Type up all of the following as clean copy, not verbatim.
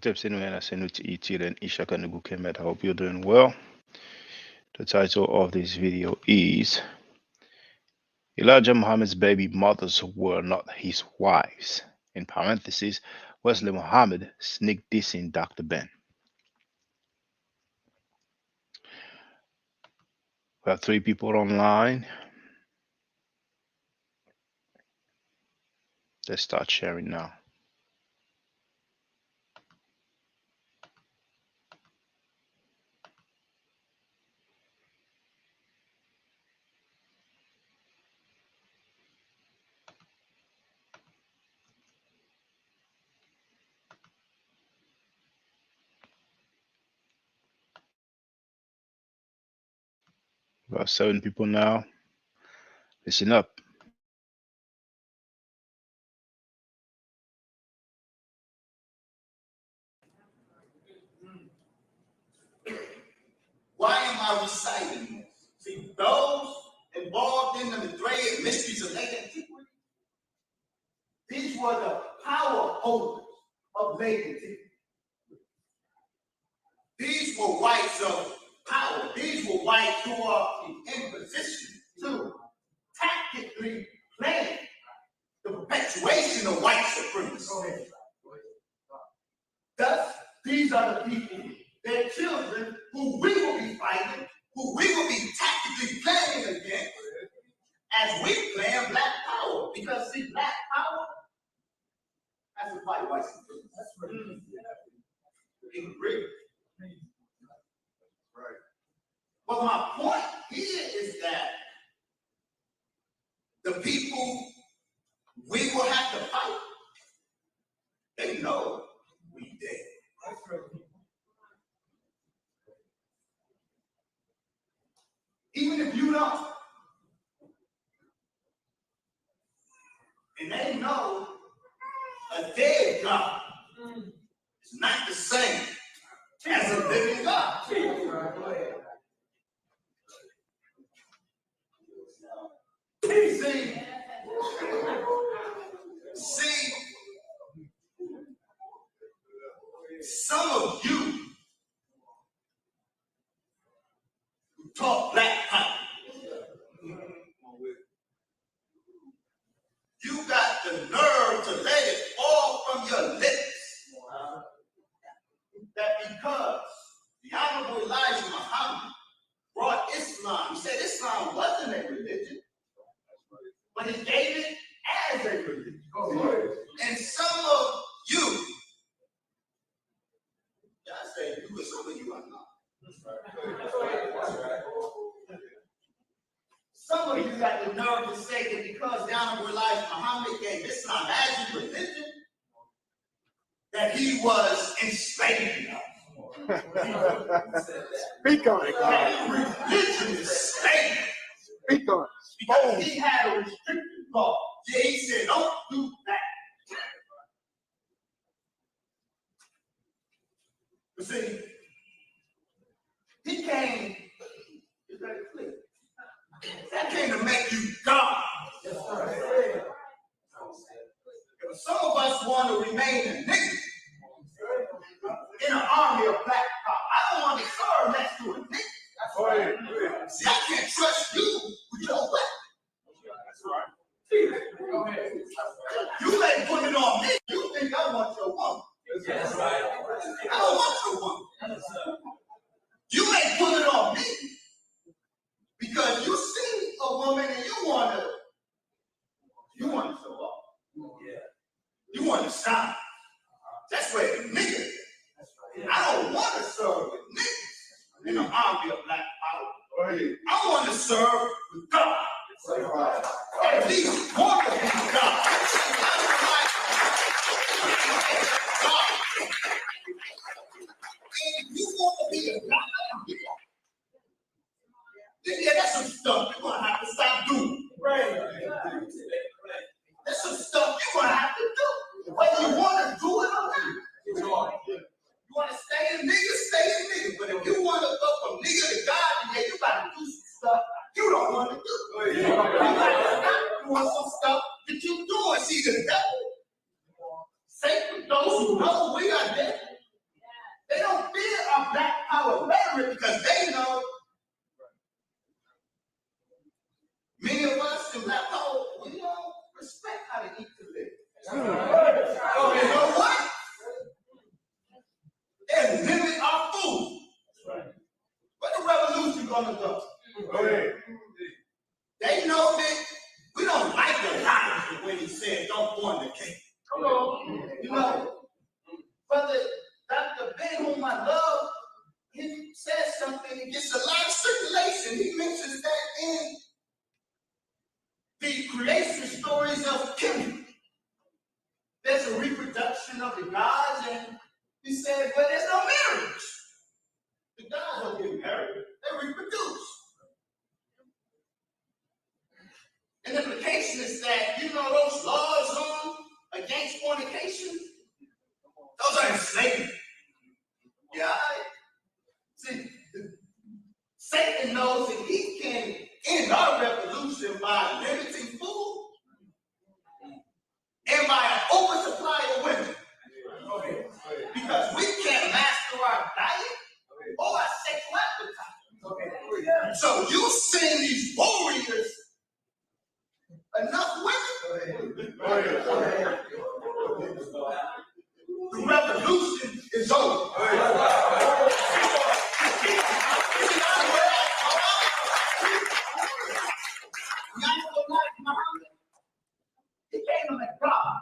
Tips in when I send it to each and Ishaka Nugukemet. I hope you're doing well. The title of this video is Elijah Muhammad's baby mothers were not his wives. In parentheses, Wesley Muhammad sneak dissing Dr. Ben. We have 3 people online. Let's start sharing now. We have 7 people now. Listen up. Why am I reciting this? See, those involved in the Mithraic mysteries of late antiquity, these were the power holders of late antiquity. These were whites of power. These were whites who are in position to tactically plan the perpetuation of white supremacy. Thus, these are the people, their children, who we will be fighting, who we will be tactically planning against as we plan black power. Because, see, black power has to fight white supremacy. That's right. In real. Right. But my point here is that the people we will have to fight, they know we dead. That's right. Even if you don't, and they know a dead God is not the same as a living God. See, some of you who talk black power, you got the nerve to let it fall from your lips that because the Honorable Elijah Muhammad brought Islam, he said Islam wasn't a religion, but he gave it as a religion. And some of you, I say you, but some of you are not. Some of you got the nerve to say that because the Honorable Elijah Muhammad gave Islam as a religion, that he was enslaving us. Speak on it, God. Religion is slave. Speak on it. Because he had a restricted law. Yeah, he said, don't do that. But see, he came, is that clear? That came to make you God. Yes, sir. Some of us want to remain a nigga in an army of black power. I don't want to serve next to a nigga. That's right. See, I can't trust you with your weapon. That's right. You ain't putting it on me. You think I want your woman. That's right. I don't want your woman. You ain't putting it on me because you see a woman and you want to show up. Yeah. You want to shine. That's where the nigga is. I don't want to serve with niggas in an army of black power. I want to serve with God. At least one of these God. And you want to be a God? Yeah, that's some stuff you're going to have to stop doing. That's some stuff you're going to have to do. Whether you want to do it or not. You want to stay a nigga, stay a nigga. But if you want to go from nigga to God, then you got to do some stuff you don't want to do. You want some stuff that you doing. See, the devil, Satan, those who know we are dead. You know what? And limit our food. Where the revolution gonna go? They know that we don't like the lie when he said don't fornicate. You know, Brother Dr. Ben, whom I love, he says something, it gets a lot of circulation. He mentions that in the creation stories of Kim. There's a reproduction of the gods, and he said, but there's no marriage. The gods don't get married, they reproduce. And the implication is that, you know, those laws on against fornication, those are enslavement. Yeah. See, Satan knows that he can end our revolution by limiting food and by an oversupply of women. Because we can't master our diet or our sexual appetite. So you send these warriors enough women. The revolution is over. He came like God.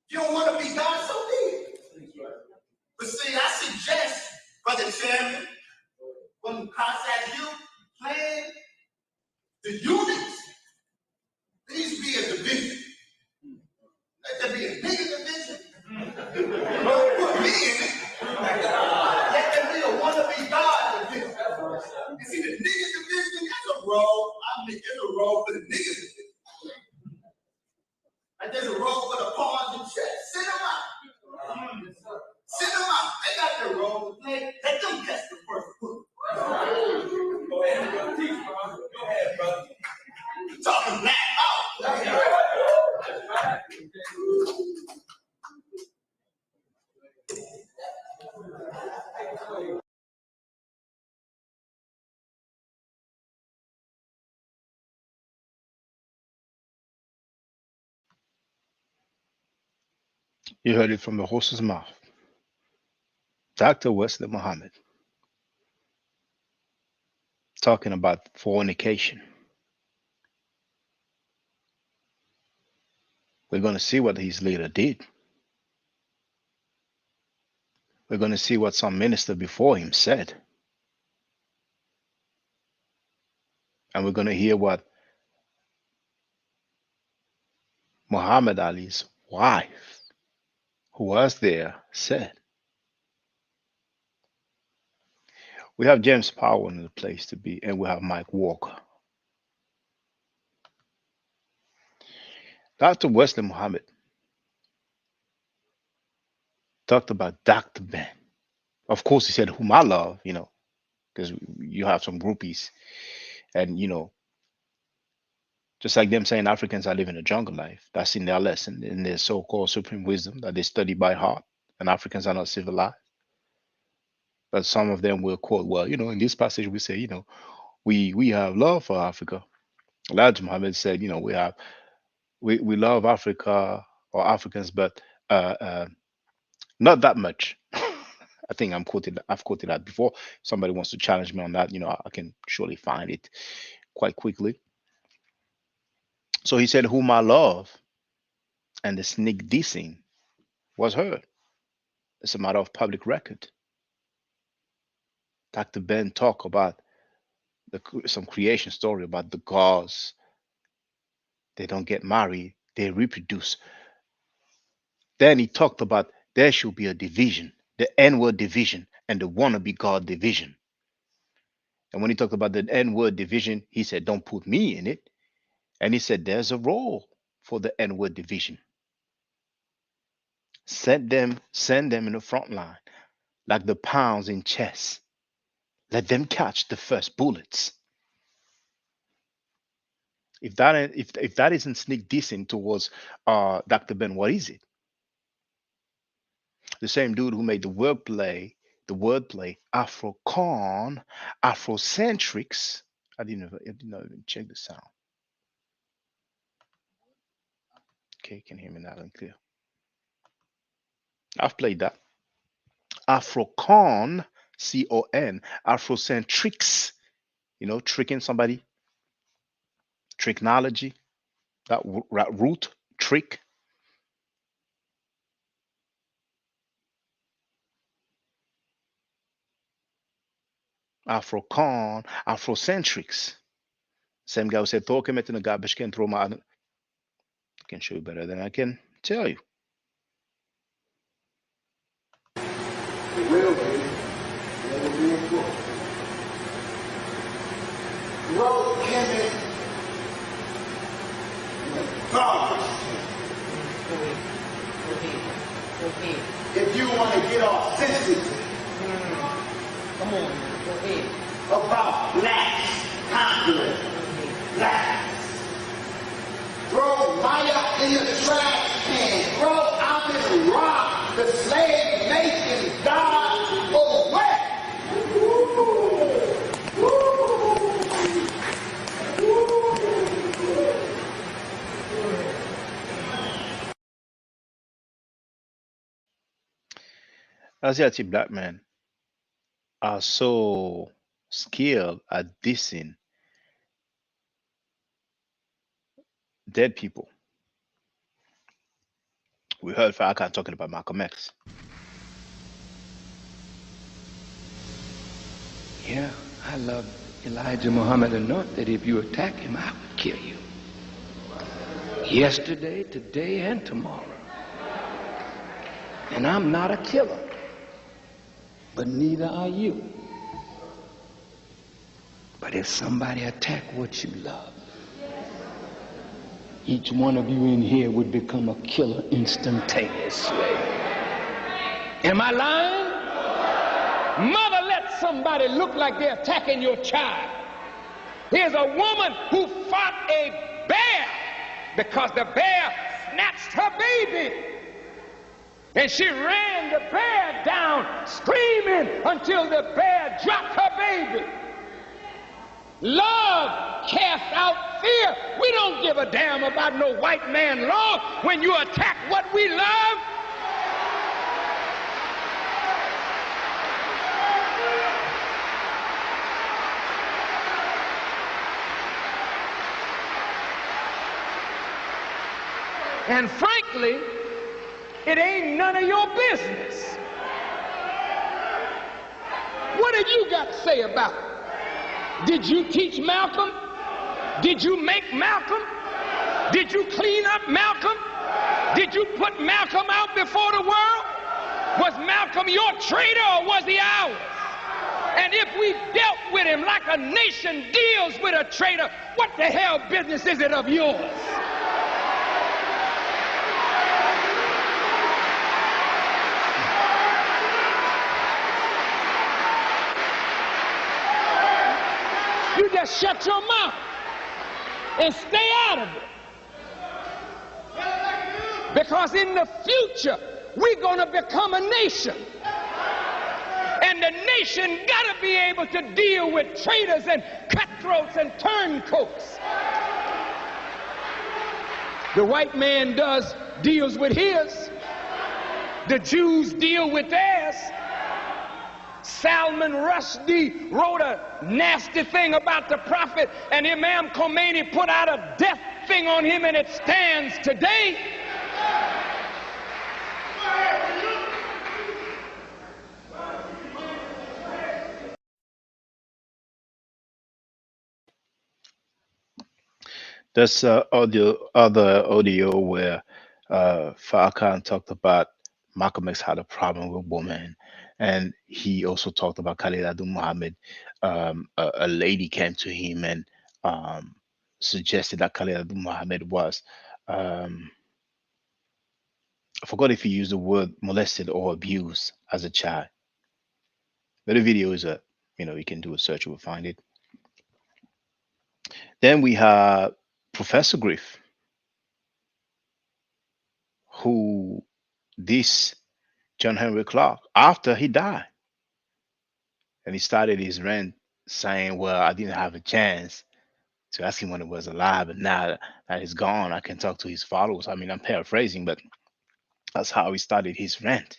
You don't want to be God, so be it. But see, I suggest, Brother Chairman, when contact you, plan the units, these be a division. Let there be a nigga division. Don't put me in it. Let there be a wannabe God division. You see, the nigga division is a role. I mean, it's a role for the nigga division. And there's a role for the pawns and chess. Send them out. Send them out. They got their role to play. Let them catch the first book. Go ahead, brother. Teach, brother. Go ahead, brother. You're talking black out. You heard it from the horse's mouth. Dr. Wesley Muhammad talking about fornication. We're going to see what his leader did. We're going to see what some minister before him said. And we're going to hear what Muhammad Ali's wife, who was there, said. We have James Powell in the place to be, and we have Mike Walker. Dr. Wesley Muhammad talked about Dr. Ben. Of course, he said, whom I love, because you have some groupies. And, just like them saying Africans are living a jungle life, that's in their lesson, in their so called supreme wisdom that they study by heart, and Africans are not civilized. But some of them will quote, well, in this passage, we say, we have love for Africa. Elijah Muhammad said, we love Africa or Africans, but not that much. I think I've quoted that before. Somebody wants to challenge me on that, I can surely find it quite quickly. So he said, whom I love, and the sneak dissing was heard. It's a matter of public record. Dr. Ben talked about some creation story about the gods. They don't get married, they reproduce. Then he talked about there should be a division, the N-word division and the wannabe God division. And when he talked about the N-word division, he said, don't put me in it. And he said, there's a role for the N-word division. Send them in the front line, like the pounds in chess. Let them catch the first bullets. If that isn't sneak dissing towards Dr. Ben, what is it? The same dude who made the wordplay Afrocorn, Afrocentrics. I didn't even check the sound. Okay, can hear me loud and clear. I've played that. Afrocon, C-O-N, Afrocentrics, tricking somebody, tricknology, that root, trick. Afrocon, Afrocentrics. Same guy who said, throw him in the garbage can, throw my. I can show you better than I can tell you. It will be. It will be important. Wrote Kemet garbage. If you want to get off sensitive, Come on, go ahead. about blacks, conquering blacks. Throw Maya in the trash can. Throw Amin Ra, the slave making God away. Asiatic black men are so skilled at dissing dead people. We heard Farrakhan talking about Malcolm X. Yeah, I love Elijah Muhammad enough that if you attack him, I would kill you. Yesterday, today, and tomorrow. And I'm not a killer. But neither are you. But if somebody attack what you love, each one of you in here would become a killer instantaneously. Am I lying? Mother, let somebody look like they're attacking your child. Here's a woman who fought a bear because the bear snatched her baby. And she ran the bear down, screaming until the bear dropped her baby. Love casts out fear. We don't give a damn about no white man law when you attack what we love. And frankly, it ain't none of your business. What have you got to say about it? Did you teach Malcolm? Did you make Malcolm? Did you clean up Malcolm? Did you put Malcolm out before the world? Was Malcolm your traitor or was he ours? And if we dealt with him like a nation deals with a traitor, what the hell business is it of yours? You just shut your mouth and stay out of it. Because in the future, we're going to become a nation. And the nation got to be able to deal with traitors and cutthroats and turncoats. The white man deals with his. The Jews deal with theirs. Salman Rushdie wrote a nasty thing about the prophet, and Imam Khomeini put out a death thing on him, and it stands today. There's other audio where Farrakhan talked about Malcolm X had a problem with women, and he also talked about Khalid Abdul Muhammad. A lady came to him and suggested that Khalid Abdul Muhammad was, I forgot if he used the word molested or abused as a child. But the video is you can do a search, you will find it. Then we have Professor Griff, who this John Henry Clark after he died. And he started his rant saying, well, I didn't have a chance to ask him when he was alive, and now that he's gone, I can talk to his followers. I mean, I'm paraphrasing, but that's how he started his rant.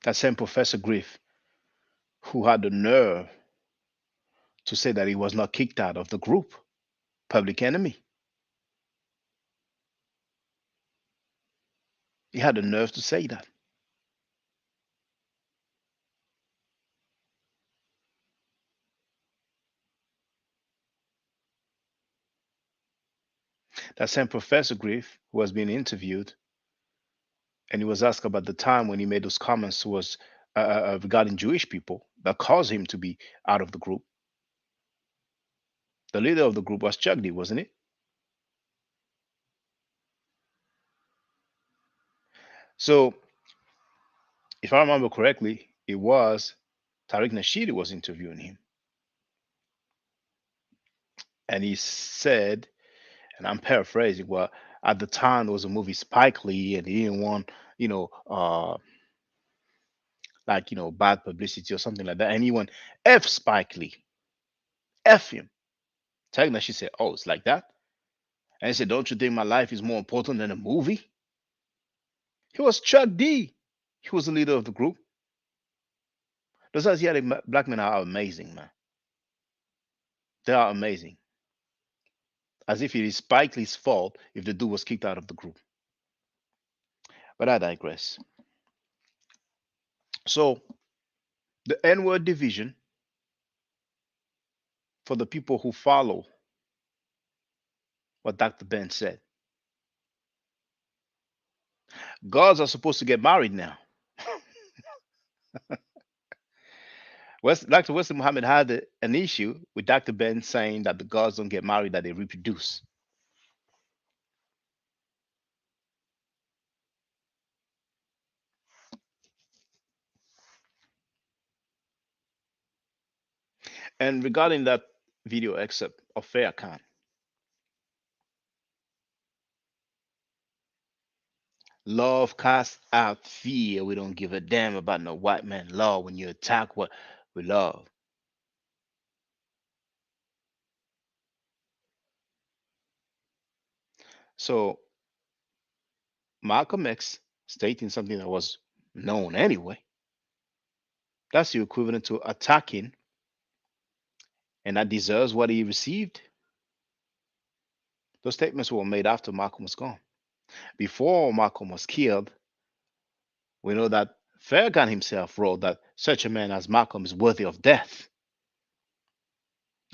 That same Professor Griff, who had the nerve to say that he was not kicked out of the group, Public Enemy. He had the nerve to say that. That same Professor Griff, who was being interviewed, and he was asked about the time when he made those comments towards regarding Jewish people that caused him to be out of the group. The leader of the group was Chuck D, wasn't it? So, if I remember correctly, it was Tariq Nasheed who was interviewing him, and he said, and I'm paraphrasing, well, at the time there was a movie Spike Lee, and he didn't want, like bad publicity or something like that, and he went F Spike Lee, F him. Tariq Nasheed said, "Oh, it's like that." And he said, "Don't you think my life is more important than a movie?" He was Chuck D. He was the leader of the group. Those Asiatic black men are amazing, man. They are amazing. As if it is Spike Lee's fault if the dude was kicked out of the group. But I digress. So, the N-word division, for the people who follow what Dr. Ben said, gods are supposed to get married now. Dr. Wesley Muhammad had an issue with Dr. Ben saying that the gods don't get married, that they reproduce. And regarding that video excerpt of Farrakhan, love casts out fear. We don't give a damn about no white man law when you attack what we love. So Malcolm X stating something that was known anyway, that's the equivalent to attacking, and that deserves what he received. Those statements were made after Malcolm was gone. Before Malcolm was killed, we know that Farrakhan himself wrote that such a man as Malcolm is worthy of death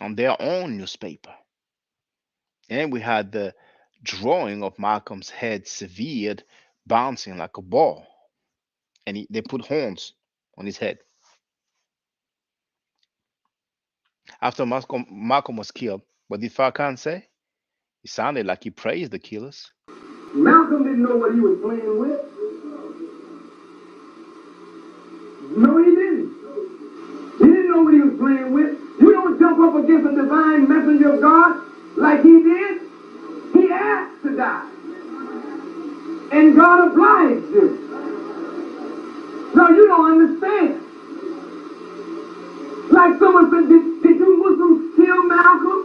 on their own newspaper. And we had the drawing of Malcolm's head severed, bouncing like a ball. And they put horns on his head. After Malcolm was killed, what did Farrakhan say? It sounded like he praised the killers. Malcolm didn't know what he was playing with. No, he didn't. He didn't know what he was playing with. You don't jump up against a divine messenger of God like he did. He asked to die. And God obliged him. No, you don't understand. Like someone said, did you Muslims kill Malcolm?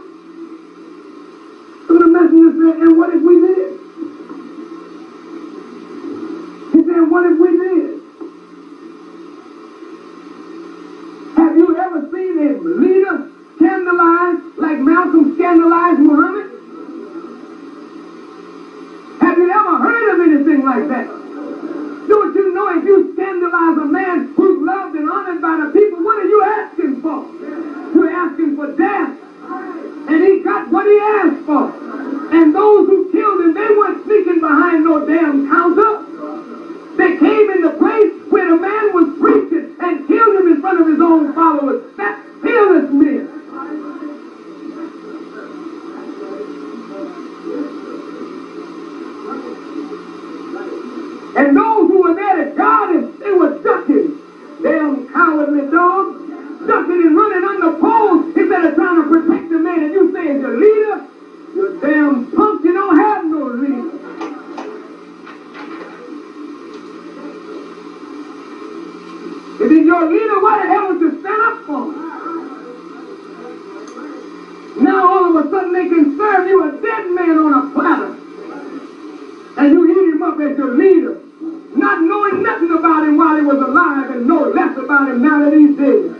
So the messenger said, and what if we did? He said, what if we did? Have you ever seen a leader scandalized like Malcolm scandalized Muhammad? Have you ever heard of anything like that? Don't you know if you scandalize a man who's loved and honored by the people, what are you asking for? To they can serve you a dead man on a platter, and you eat him up as your leader, not knowing nothing about him while he was alive and know less about him now that he's dead.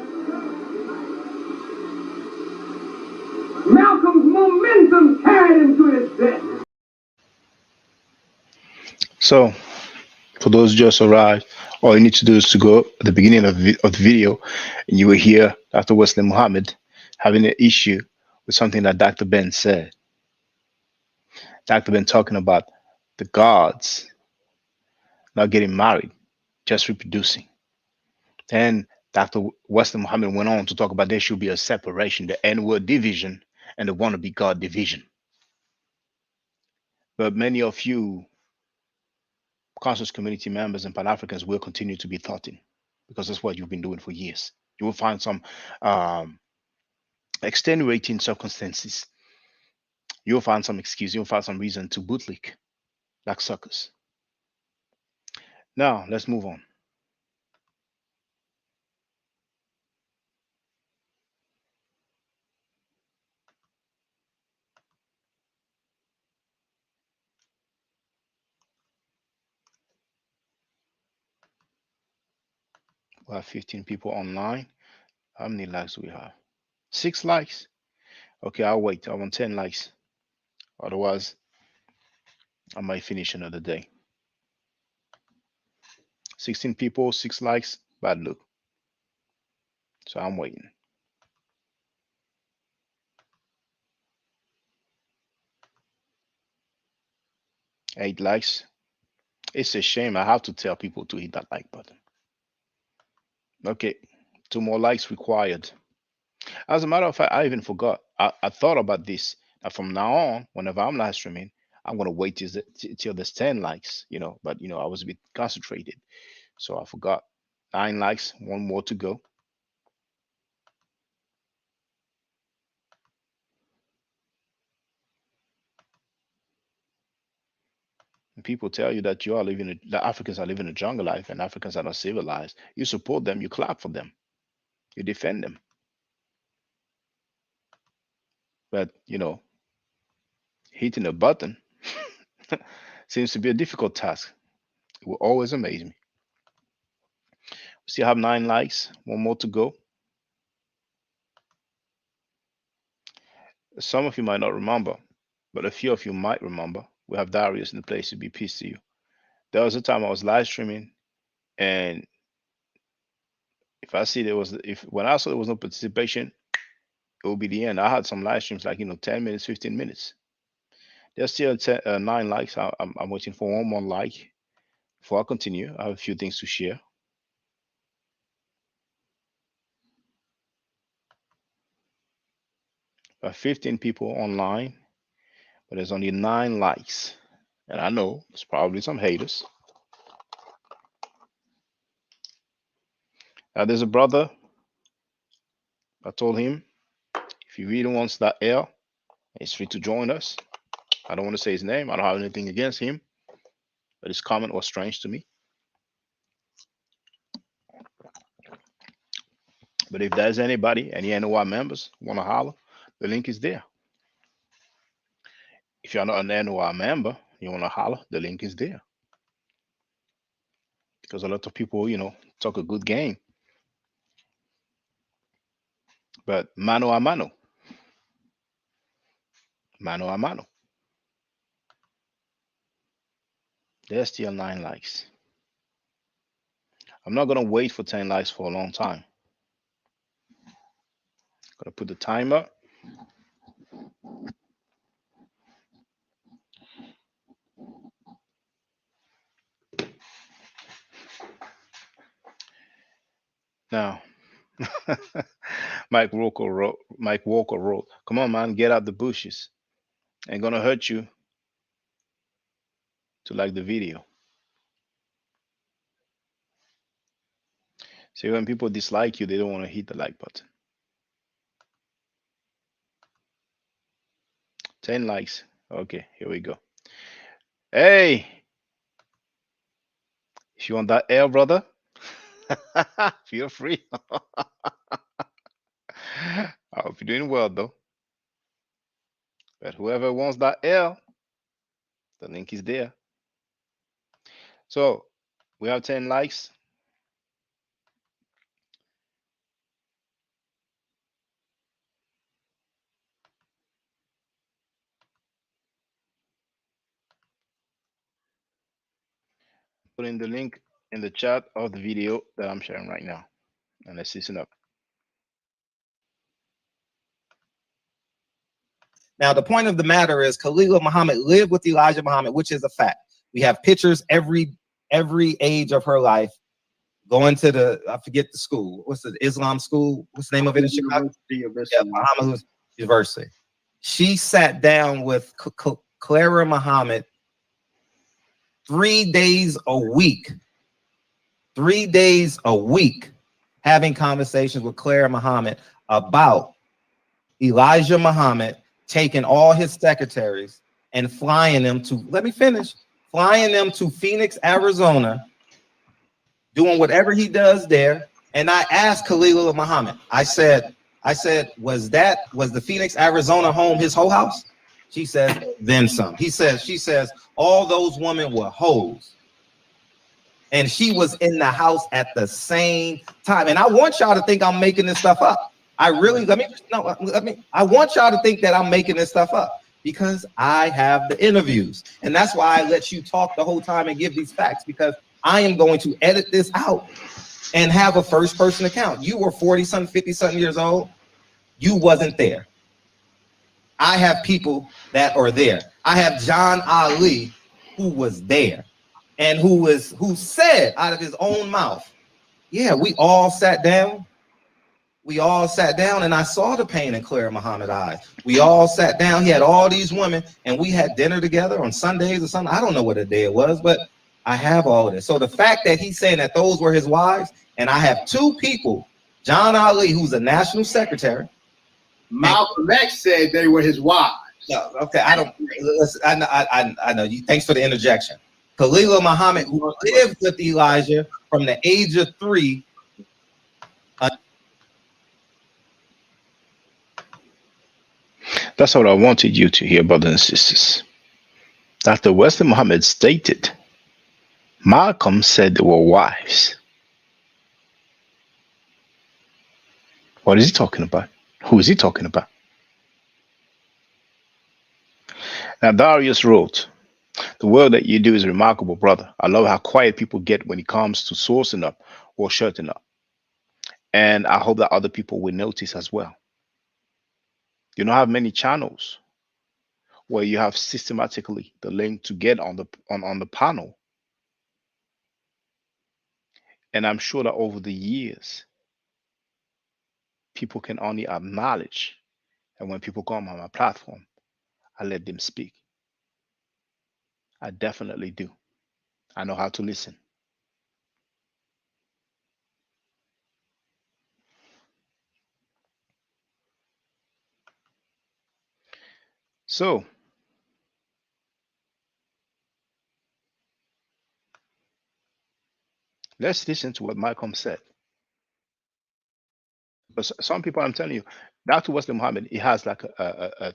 Malcolm's momentum carried him to his death. So, for those who just arrived, all you need to do is to go at the beginning of the video, and you will hear Dr. Wesley Muhammad having an issue with something that Dr. Ben said. Dr. Ben talking about the gods not getting married, just reproducing. Then Dr. Wesley Muhammad went on to talk about there should be a separation, the N word division and the wannabe God division. But many of you conscious community members and Pan Africans will continue to be thoughting because that's what you've been doing for years. You will find some um, extenuating circumstances. You'll find some excuse. You'll find some reason to bootlick like suckers. Now, let's move on. We have 15 people online. How many likes do we have? 6 likes? Okay, I'll wait. I want 10 likes. Otherwise, I might finish another day. 16 people, 6 likes. Bad look. So I'm waiting. 8 likes. It's a shame. I have to tell people to hit that like button. Okay, 2 more likes required. As a matter of fact, I even forgot. I thought about this. That from now on, whenever I'm live streaming, I'm gonna wait till there's 10 likes, But I was a bit concentrated, so I forgot. 9 likes, 1 more to go. And people tell you that that Africans are living a jungle life and Africans are not civilized. You support them, you clap for them, you defend them. But hitting a button seems to be a difficult task. It will always amaze me. We still have 9 likes, 1 more to go. Some of you might not remember, but a few of you might remember. We have Darius in the place to be peace to you. There was a time I was live streaming, and if when I saw there was no participation, it will be the end. I had some live streams like 10 minutes, 15 minutes. There's still 9 likes. I'm waiting for 1 more like before I continue. I have a few things to share. There are 15 people online, but there's only 9 likes. And I know there's probably some haters. Now, there's a brother. I told him if he really wants that L, he's free to join us. I don't want to say his name. I don't have anything against him, but his comment was strange to me. But if there's anybody, any NOI members want to holler, the link is there. If you're not an NOI member, you want to holler, the link is there. Because a lot of people, talk a good game. But mano a mano. Mano a mano. There's still 9 likes. I'm not going to wait for 10 likes for a long time. I'm going to put the timer. Now, Mike Walker wrote, "Come on, man, get out the bushes. Ain't gonna hurt you to like the video." See, when people dislike you, they don't want to hit the like button. 10 likes. Okay, here we go. Hey, if you want that L, brother, feel free. I hope you're doing well, though. But whoever wants that L, the link is there. So we have 10 likes. Putting the link in the chat of the video that I'm sharing right now. And let's listen up. Now, the point of the matter is Khalil Muhammad lived with Elijah Muhammad, which is a fact. We have pictures every age of her life going to the, I forget the school. What's the Islam school? What's the name of it in Chicago? Yeah, Muhammad University. She sat down with Clara Muhammad 3 days a week. 3 days a week having conversations with Clara Muhammad about Elijah Muhammad taking all his secretaries and flying them to, let me finish, flying them to Phoenix, Arizona, doing whatever he does there. And I asked Khalil Muhammad, I said, was the Phoenix, Arizona home his whole house? She says, then some. She says, all those women were hoes. And she was in the house at the same time. And I want y'all to think I'm making this stuff up. I want y'all to think that I'm making this stuff up because I have the interviews. And that's why I let you talk the whole time and give these facts, because I am going to edit this out and have a first person account. You were 40-something, 50-something years old. You wasn't there. I have people that are there. I have John Ali, who was there and who said out of his own mouth, yeah, we all sat down. We all sat down and I saw the pain in Clara Muhammad's eyes. We all sat down. He had all these women and we had dinner together on Sundays or something. I don't know what a day it was, but I have all of this. So the fact that he's saying that those were his wives, and I have two people, John Ali, who's a national secretary. Malcolm X said they were his wives. No, okay, I don't. Listen, I know you. Thanks for the interjection. Khalil Muhammad, who lived with Elijah from the age of 3. That's what I wanted you to hear, brothers and sisters. Dr. Wesley Muhammad stated, Malcolm said they were wives. What is he talking about? Who is he talking about? Now, Darius wrote, the work that you do is remarkable, brother. I love how quiet people get when it comes to sourcing up or shutting up. And I hope that other people will notice as well. You don't have many channels where you have systematically the link to get on the panel. And I'm sure that over the years, people can only acknowledge. And when people come on my platform, I let them speak. I definitely do. I know how to listen. So, let's listen to what Malcolm said. Because some people, I'm telling you, Dr. Wesley Muhammad, he has like a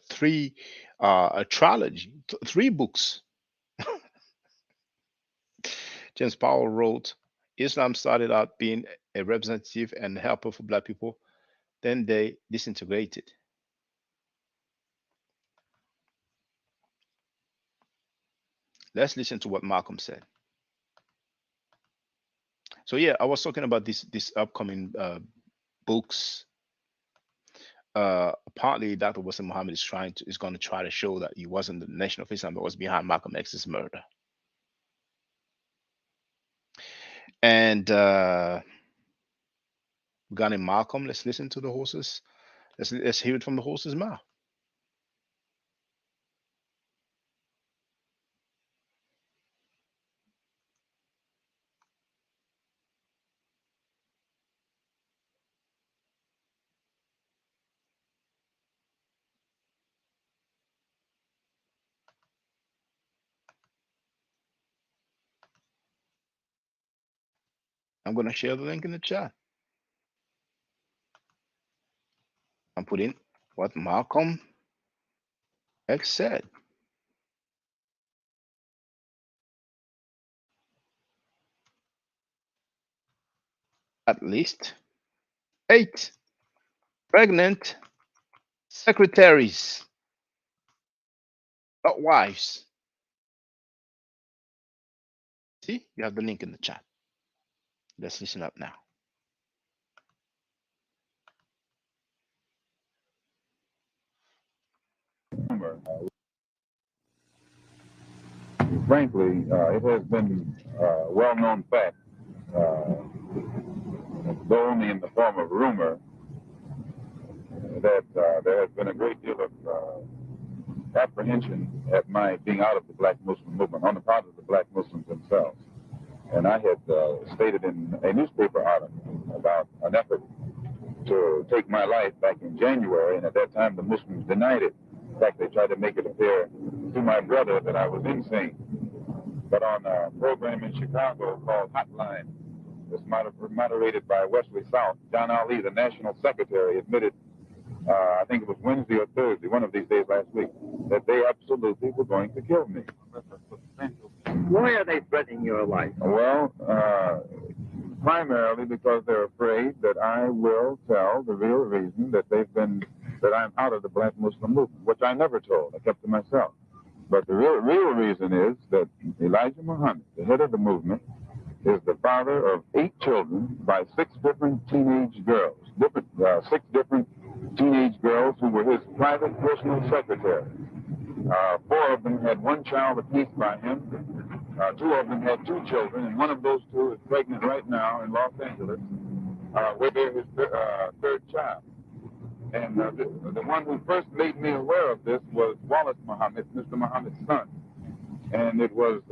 trilogy, 3 books. James Powell wrote, Islam started out being a representative and helper for black people. Then they disintegrated. Let's listen to what Malcolm said. So yeah, I was talking about this upcoming books. Partly Dr. Wesley Muhammad is going to try to show that he wasn't the Nation of Islam that was behind Malcolm X's murder. And regarding Malcolm, let's listen to the horses. Let's hear it from the horse's mouth. I'm going to share the link in the chat. I'm putting what Malcolm X said. At least 8 pregnant secretaries, not wives. See, you have the link in the chat. Let's listen up now. Frankly, it has been a well-known fact, though only in the form of rumor, that there has been a great deal of apprehension at my being out of the Black Muslim movement on the part of the Black Muslims themselves. And I had stated in a newspaper article about an effort to take my life back in January, and at that time the Muslims denied it. In fact, they tried to make it appear to my brother that I was insane. But on a program in Chicago called Hotline, that's moderated by Wesley South, John Ali, the national secretary, admitted, I think it was Wednesday or Thursday, one of these days last week, that they absolutely were going to kill me. Why are they threatening your life? Well, primarily because they're afraid that I will tell the real reason that I'm out of the Black Muslim movement, which I never told. I kept to myself. But the real reason is that Elijah Muhammad, the head of the movement, is the father of 8 children by 6 different teenage girls, 6 different teenage girls who were his private personal secretaries. 4 of them had 1 child apiece by him. 2 of them had 2 children, and one of those 2 is pregnant right now in Los Angeles, where they're his 3rd child. And the one who first made me aware of this was Wallace Muhammad, Mr. Muhammad's son. And it was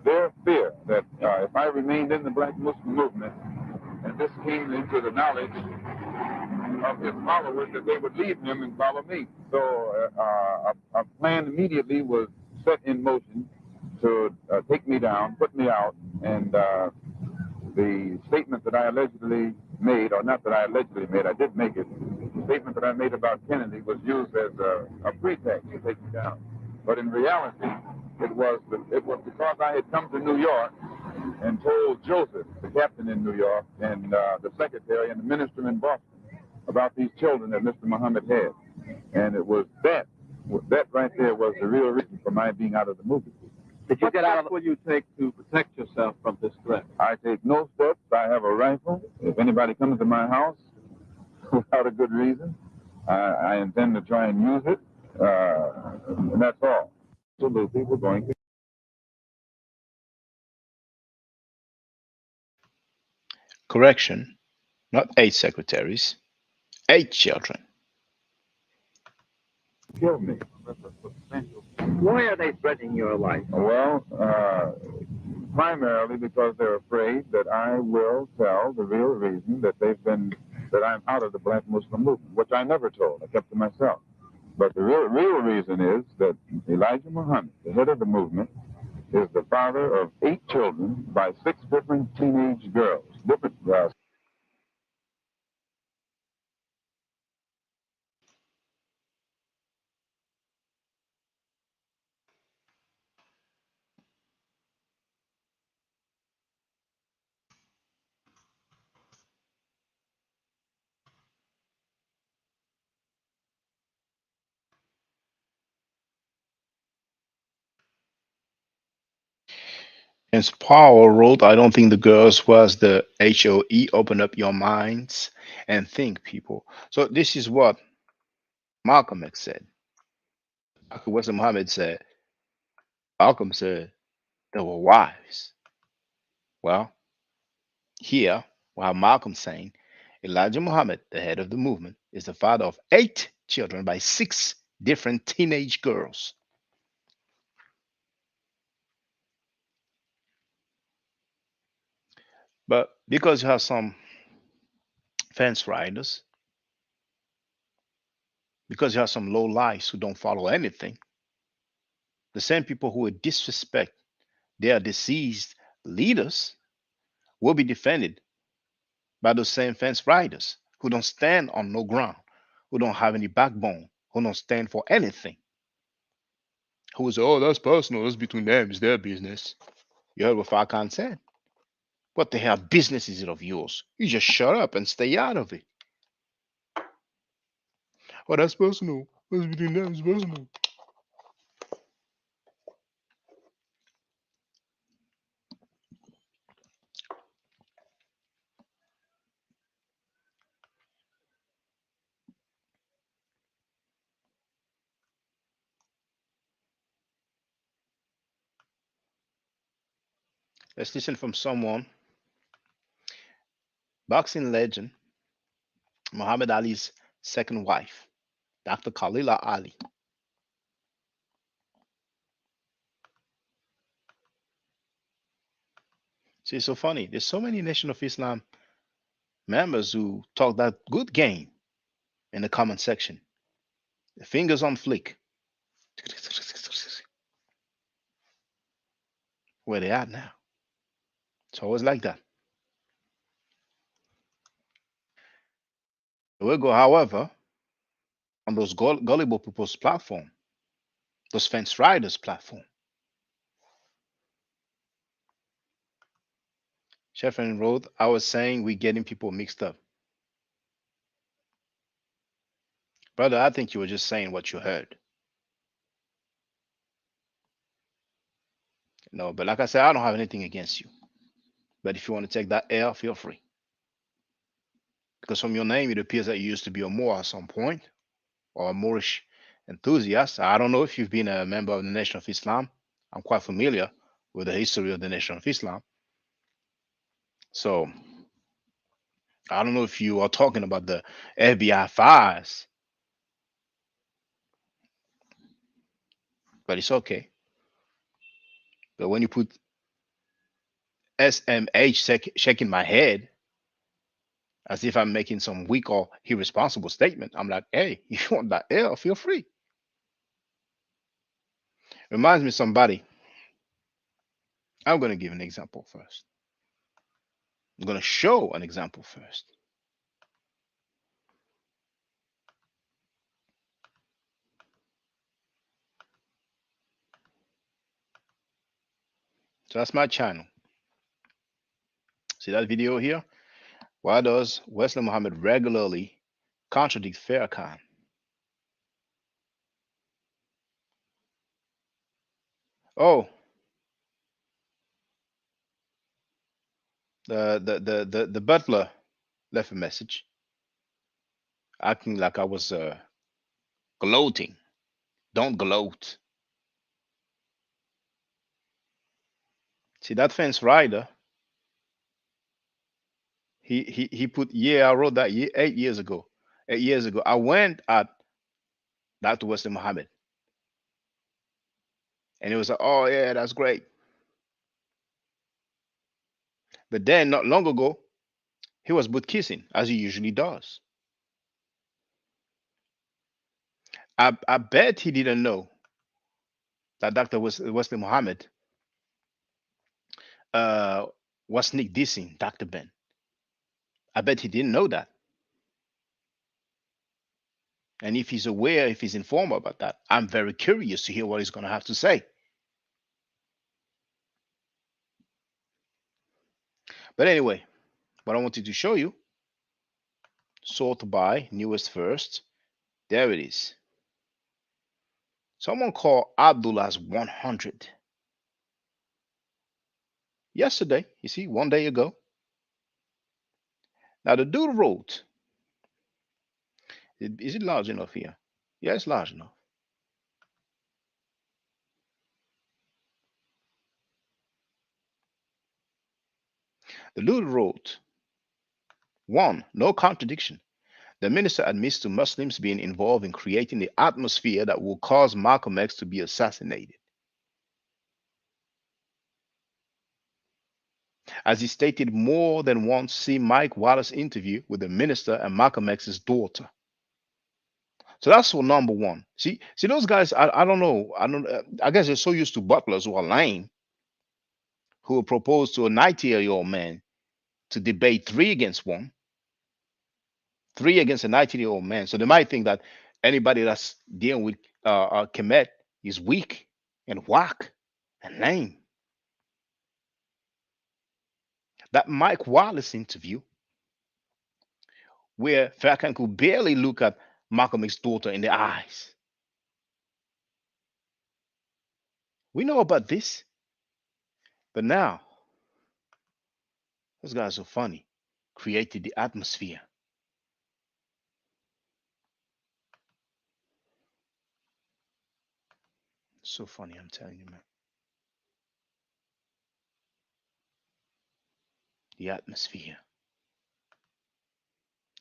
their fear that if I remained in the Black Muslim movement, and this came into the knowledge of his followers, that they would leave him and follow me. So a plan immediately was set in motion to take me down, put me out, and the statement that I allegedly made, or not that I allegedly made, I did make it, the statement that I made about Kennedy was used as a pretext to take me down. But in reality, it was because I had come to New York and told Joseph, the captain in New York, and the secretary and the minister in Boston about these children that Mr. Muhammad had. And it was that right there was the real reason for my being out of the movement. Did you get out of? What will you take to protect yourself from this threat? I take no steps. I have a rifle. If anybody comes to my house without a good reason, I intend to try and use it. And that's all. Absolutely, we're going to. Correction, not 8 secretaries, 8 children. Kill me. Why are they threatening your life? Well, primarily because they're afraid that I will tell the real reason that I'm out of the Black Muslim movement, which I never told. I kept to myself. But the real reason is that Elijah Muhammad, the head of the movement, is the father of 8 children by 6 different teenage girls. And Paul wrote, I don't think the girls was the HOE, open up your minds and think, people. So this is what Malcolm X said. Wesley Muhammad said, Malcolm said there were wives. Well, here, while Malcolm saying, Elijah Muhammad, the head of the movement, is the father of 8 children by 6 different teenage girls. But because you have some fence riders, because you have some low lives who don't follow anything, the same people who would disrespect their deceased leaders will be defended by those same fence riders who don't stand on no ground, who don't have any backbone, who don't stand for anything. Who was, oh, that's personal. That's between them. It's their business. You heard what Farrakhan said. What the hell business is it of yours? You just shut up and stay out of it. Oh, that's personal. That's between them. It's personal. Let's listen from someone. Boxing legend Muhammad Ali's second wife, Dr. Khalila Ali. See, it's so funny. There's so many Nation of Islam members who talk that good game in the comment section. The fingers on flick. Where they at now? It's always like that. We go, however, on those gullible people's platform, those fence riders platform. Sheffrin wrote, I was saying we're getting people mixed up. Brother, I think you were just saying what you heard. No, but like I said, I don't have anything against you. But if you want to take that L, feel free. Because from your name, it appears that you used to be a Moor at some point, or a Moorish enthusiast. I don't know if you've been a member of the Nation of Islam. I'm quite familiar with the history of the Nation of Islam. So I don't know if you are talking about the FBI files, but it's okay. But when you put SMH shaking my head as if I'm making some weak or irresponsible statement, I'm like, hey, if you want that L, feel free. Reminds me of somebody. I'm going to give an example first. I'm going to show an example first. So that's my channel. See that video here? Why does Wesley Muhammad regularly contradict Farrakhan? Oh, the butler left a message acting like I was gloating. Don't gloat. See that fence rider? He put, yeah, I wrote that 8 years ago. 8 years ago, I went at Dr. Wesley Muhammad, and it was like, oh yeah, that's great. But then not long ago, he was boot kissing as he usually does. I bet he didn't know that Dr. Wesley Muhammad uh, was sneak dissing Dr. Ben. I bet he didn't know that. And if he's aware, if he's informed about that, I'm very curious to hear what he's going to have to say. But anyway, what I wanted to show you, sort by newest first. There it is. Someone called Abdullah's 100 yesterday. You see, 1 day ago. Now the dude wrote, is it large enough here? Yeah, it's large enough. The dude wrote, one, no contradiction. The minister admits to Muslims being involved in creating the atmosphere that will cause Malcolm X to be assassinated. As he stated more than once, see Mike Wallace's interview with the minister and Malcolm X's daughter. So that's for number one. See those guys. I don't know. I guess they're so used to butlers who are lame, who will propose to a 90-year-old man to debate three against one, three against a 90-year-old man. So they might think that anybody that's dealing with Kemet is weak. and whack and name. That Mike Wallace interview, where Farrakhan could barely look at Malcolm X's daughter in the eyes. We know about this, but now those guys are funny. Created the atmosphere. So funny, I'm telling you, man. The atmosphere.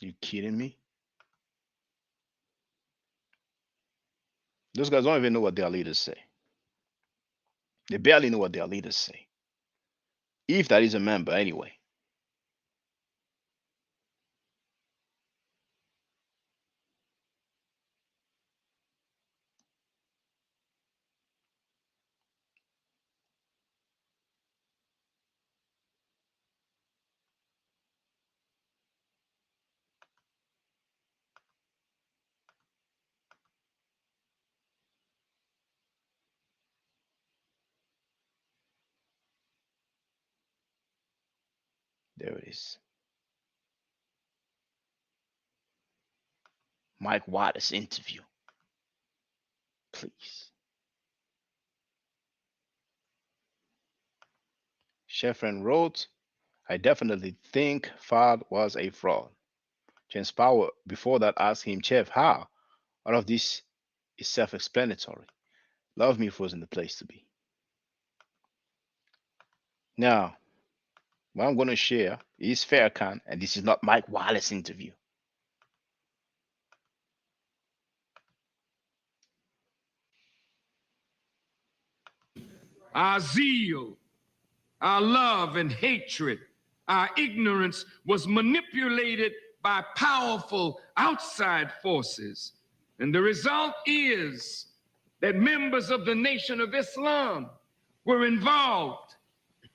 You kidding me? Those guys don't even know what their leaders say. They barely know what their leaders say. If that is a member, anyway. There it is. Mike Wallace interview. Please. Sheffrin wrote, I definitely think Fard was a fraud. James Power before that asked him, Chef, how? All of this is self explanatory. Love Me wasn't the place to be. Now, what I'm going to share is Farrakhan, and this is not Mike Wallace interview. Our zeal, our love and hatred, our ignorance was manipulated by powerful outside forces. And the result is that members of the Nation of Islam were involved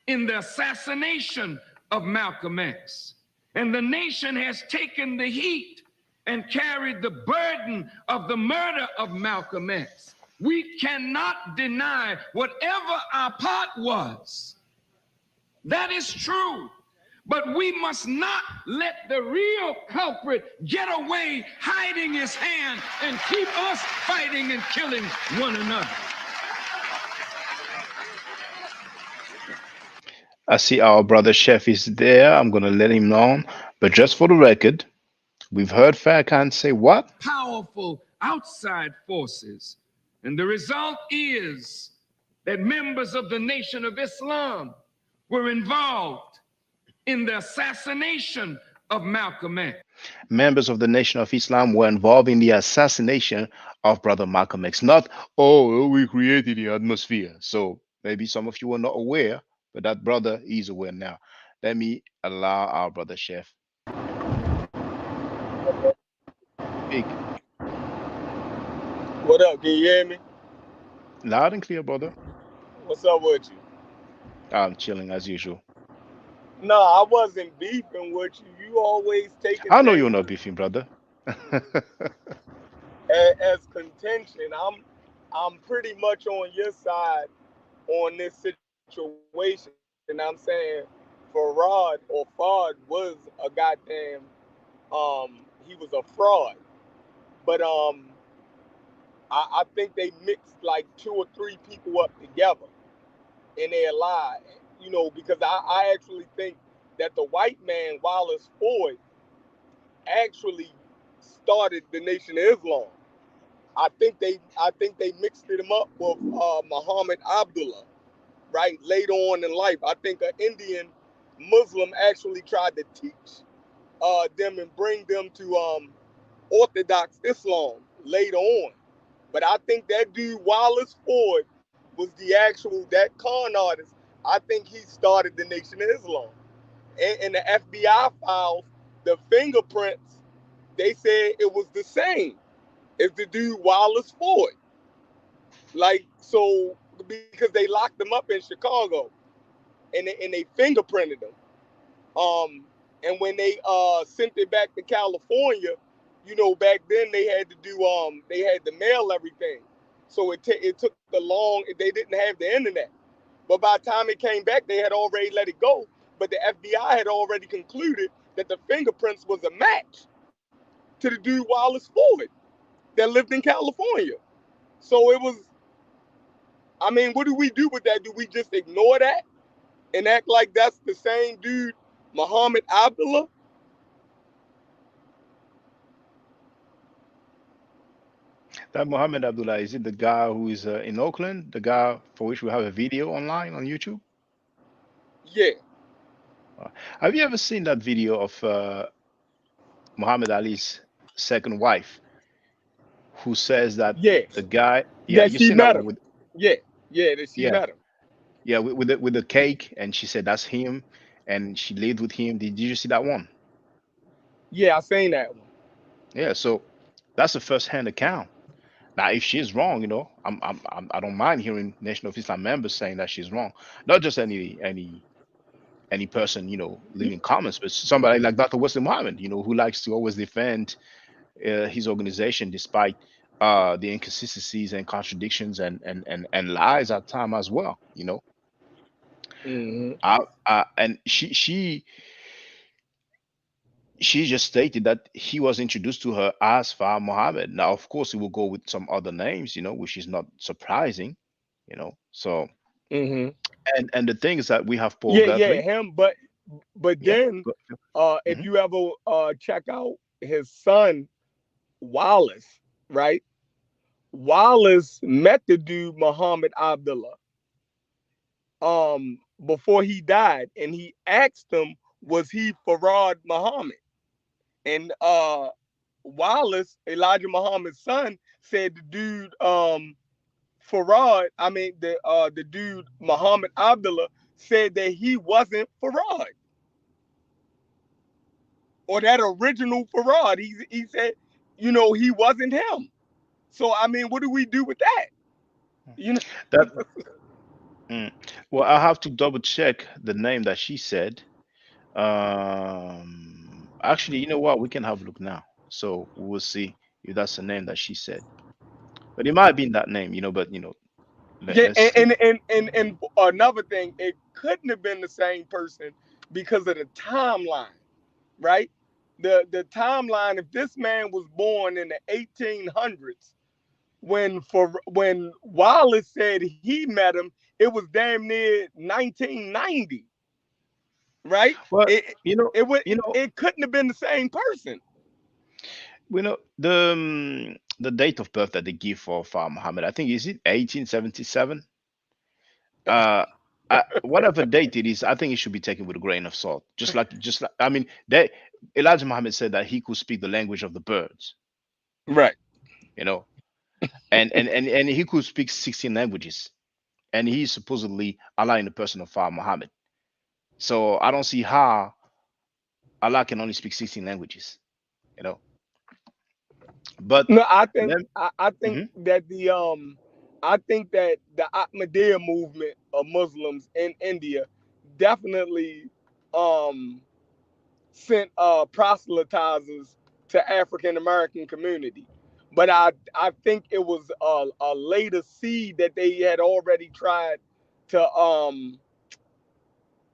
in the assassination of Malcolm X. And the nation has taken the heat and carried the burden of the murder of Malcolm X. We cannot deny whatever our part was. That is true. But we must not let the real culprit get away hiding his hand and keep us fighting and killing one another. I see our brother Chef is there. I'm going to let him know. But just for the record, we've heard Farrakhan say what? Powerful outside forces. And the result is that members of the Nation of Islam were involved in the assassination of Malcolm X. Members of the Nation of Islam were involved in the assassination of Brother Malcolm X. Not, oh, we created the atmosphere. So maybe some of you are not aware, but that brother is aware now. Let me allow our brother Chef. Speak. What up? Can you hear me? Loud and clear, brother. What's up with you? I'm chilling as usual. No, I wasn't beefing with you. You always taking I know you're things not beefing, brother. as contention. I'm pretty much on your side on this situation. And I'm saying Farad or Fard was a goddamn he was a fraud. But I think they mixed like two or three people up together in their lie. You know, because I actually think that the white man, Wallace Ford, actually started the Nation of Islam. I think they mixed him up with Muhammad Abdullah, right? Later on in life. I think an Indian Muslim actually tried to teach them and bring them to Orthodox Islam later on. But I think that dude Wallace Ford was that con artist. I think he started the Nation of Islam. And the FBI files, the fingerprints, they said it was the same as the dude Wallace Ford. Like, so, because they locked him up in Chicago and they fingerprinted him. And when they sent it back to California, you know, back then they had to mail everything. So it took the long. They didn't have the internet, but by the time it came back, they had already let it go. But the FBI had already concluded that the fingerprints was a match to the dude Wallace Ford that lived in California. So it was. I mean, what do we do with that? Do we just ignore that and act like that's the same dude, Muhammad Abdullah? That Muhammad Abdullah, is it the guy who is in Oakland? The guy for which we have a video online on YouTube? Yeah, Have you ever seen that video of Muhammad Ali's second wife who says that yeah. the guy, yeah, That you've she seen that met one him. with, Yeah, yeah. That she yeah, met him. yeah, with the cake, and she said that's him, and she lived with him. Did you see that one? Yeah, I seen that one. Yeah, so that's a first-hand account. Now, if she's wrong, I don't mind hearing Nation of Islam members saying that she's wrong. Not just any person, leaving comments, but somebody like Dr. Wesley Muhammad, who likes to always defend his organization despite the inconsistencies and contradictions and lies at time as well. Mm-hmm. And she just stated that he was introduced to her as Far Muhammad. Now, of course, he will go with some other names, which is not surprising. So, Mm-hmm. and the thing is that we have Paul Yeah, yeah, Guthrie. him. But Yeah. then, if Mhm. you ever check out his son Wallace, right? Wallace met the dude Muhammad Abdullah before he died, and he asked him, was he Farad Muhammad? And Wallace, Elijah Muhammad's son, said the dude Farad, I mean the dude Muhammad Abdullah said that he wasn't Farad or that original Farad. He said, he wasn't him. So I mean, what do we do with that? You know, That mm. Well, I have to double check the name that she said. Actually, you know what? We can have a look now, so we will see if that's the name that she said. But it might be in that name, But yeah, let's see. and another thing, it couldn't have been the same person because of the timeline, right? The timeline. If this man was born in the 1800s, when Wallace said he met him, it was damn near 1990, right? Well, It you know, it would you know, it couldn't have been the same person. the date of birth that they give for Muhammad. I think is it 1877. Whatever date it is, I think it should be taken with a grain of salt. Just like I mean, Elijah Muhammad said that he could speak the language of the birds. Right. You know, and he could speak 16 languages, and he's supposedly Allah in the person of Muhammad. So I don't see how Allah can only speak 16 languages. You know, but No, I think let I think mhm. that the Ahmadiyya movement of Muslims in India definitely um sent proselytizers to African American community. But I think it was a later seed that they had already tried to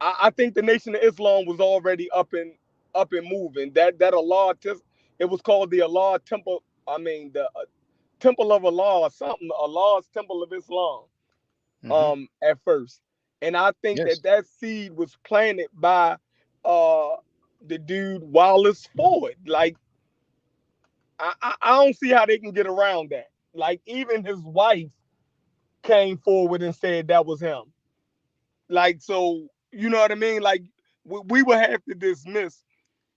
I think the Nation of Islam was already up and moving. That Allah it was called the Allah Temple. I mean the Temple of Allah or something. Allah's Temple of Islam. Mhm. At first, and I think Yes. that seed was planted by uh the dude Wallace Ford. Like I don't see how they can get around that. Like even his wife came forward and said that was him. Like so, you know what I mean? Like we would have to dismiss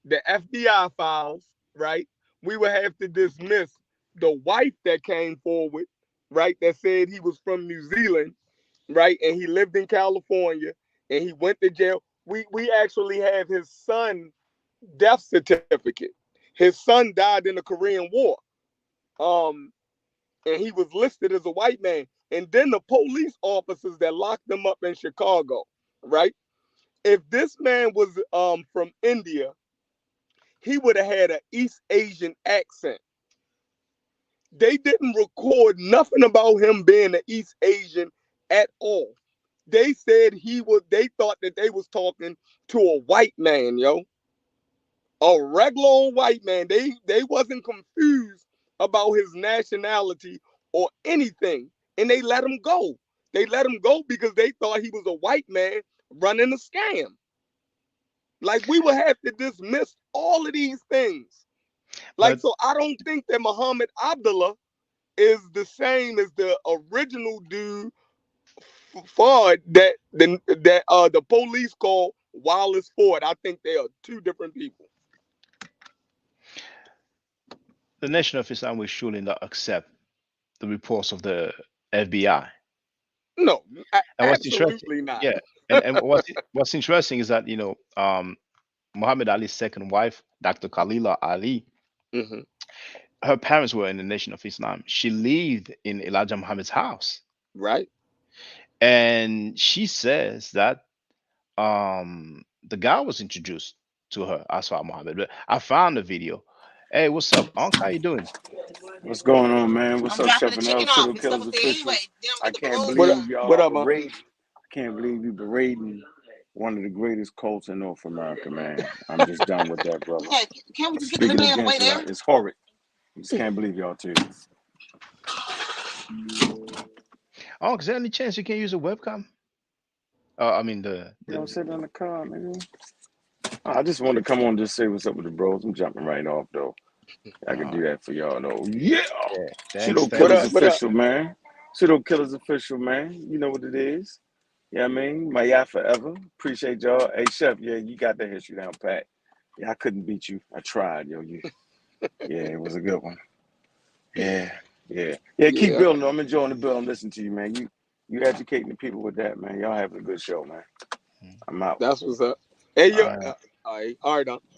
the FBI files, right? We would have to dismiss the wife that came forward, right? That said he was from New Zealand, right? And he lived in California and he went to jail. We actually have his son death certificate. His son died in the Korean War. Um, and he was listed as a white man. And then the police officers that locked him up in Chicago, right? If this man was from India, he would have had an East Asian accent. They didn't record nothing about him being an East Asian at all. They said they thought that they was talking to a white man, yo. A regular old white man. They wasn't confused about his nationality or anything. And they let him go. They let him go because they thought he was a white man running a scam. Like, we would have to dismiss all of these things. Like, But so I don't think that Muhammad Abdullah is the same as the original dude Ford that the police call Wallace Ford. I think they are two different people. the Nation of Islam will surely not accept the reports of the FBI. No, And what's interesting, absolutely not. yeah, and what's interesting is that Muhammad Ali's second wife, Dr. Khalila Ali, Mm-hmm. her parents were in the Nation of Islam. She lived in Elijah Muhammad's house, Right? and she says that the guy was introduced to her, Asfa Muhammad. But I found the video. Hey, what's up, Unc? How you doing? What's going on, man? What's up, Chef and L, Pseudo Killers Official? I can't believe y'all What are up, man? berating. I can't believe you berating one of the greatest cults in North America, man. I'm just done with that, brother. Can't we just get Speaking the man away against there? it, it's horrid. I just can't believe y'all too. Oh, is there any chance you can use a webcam? I mean You don't sit in the car, man. I just wanted to come on and just say what's up with the bros. I'm jumping right off though. I can do that for y'all though. Yeah. Pseudo thanks. Killers What up? Official, man. Pseudo Killers Official, man. You know what it is. Yeah, I mean, my yacht forever. Appreciate y'all. Hey, Chef, yeah, you got the history down pat. Yeah, I couldn't beat you. I tried, yo. Yeah, it was a good one. Yeah. Keep building. I'm enjoying the build. I'm listening to you, man. You educating the people with that, man. Y'all having a good show, man. I'm out. That's what's up. Hey, yo, all right,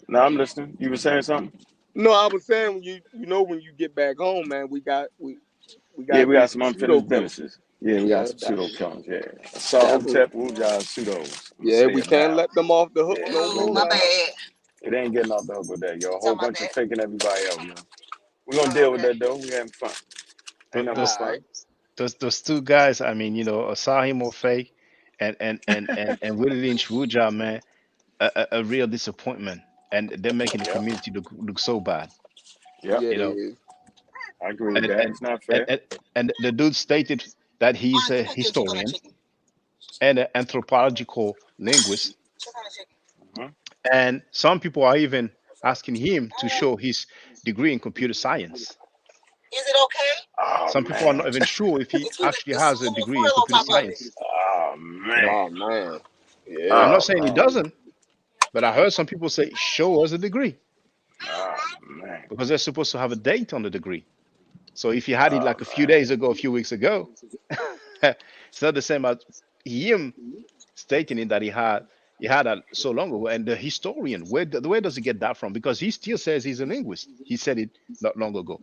No, I'm listening. You were saying something? No, I was saying when you get back home, man, we got we to do got some pseudo unfinished killing. businesses. Yeah, we got some pseudo killings. Yeah, That's Saul what, Tep, Wuja, pseudos. yeah, we can't let them off the hook Yeah, no Oh, more. my bad. it ain't getting off the hook with that, yo. A whole bunch of faking everybody out, yo. We're gonna Oh, deal with okay. that though. We having fun. Ain't nothing but Those fun. those two guys. I mean, Asahim Orfei and Willie Lynch Wuja, man, a real disappointment, and they're making the Yeah, community look so bad. yeah. Yeah, You they know, is. I agree with and that. and It's not and fair. and, and the dude stated that Why he's you a not getting chicken historian chicken? and an anthropological linguist, Chicken. Mhm. and some people are even asking him to show his degree in computer science. Is it okay? Oh Some people are man. not even sure if he actually It's has a a little degree in foil on computer top of it. science. Oh man. Oh man. Yeah. I'm not Oh saying he man. doesn't, but I heard some people say, show us a degree, Oh man. because they're supposed to have a date on the degree. So if he had it Oh like a few man. days ago, a few weeks ago, it's not the same as him stating it that he had that so long ago. And the historian, where does he get that from? Because he still says he's a linguist. He said it not long ago.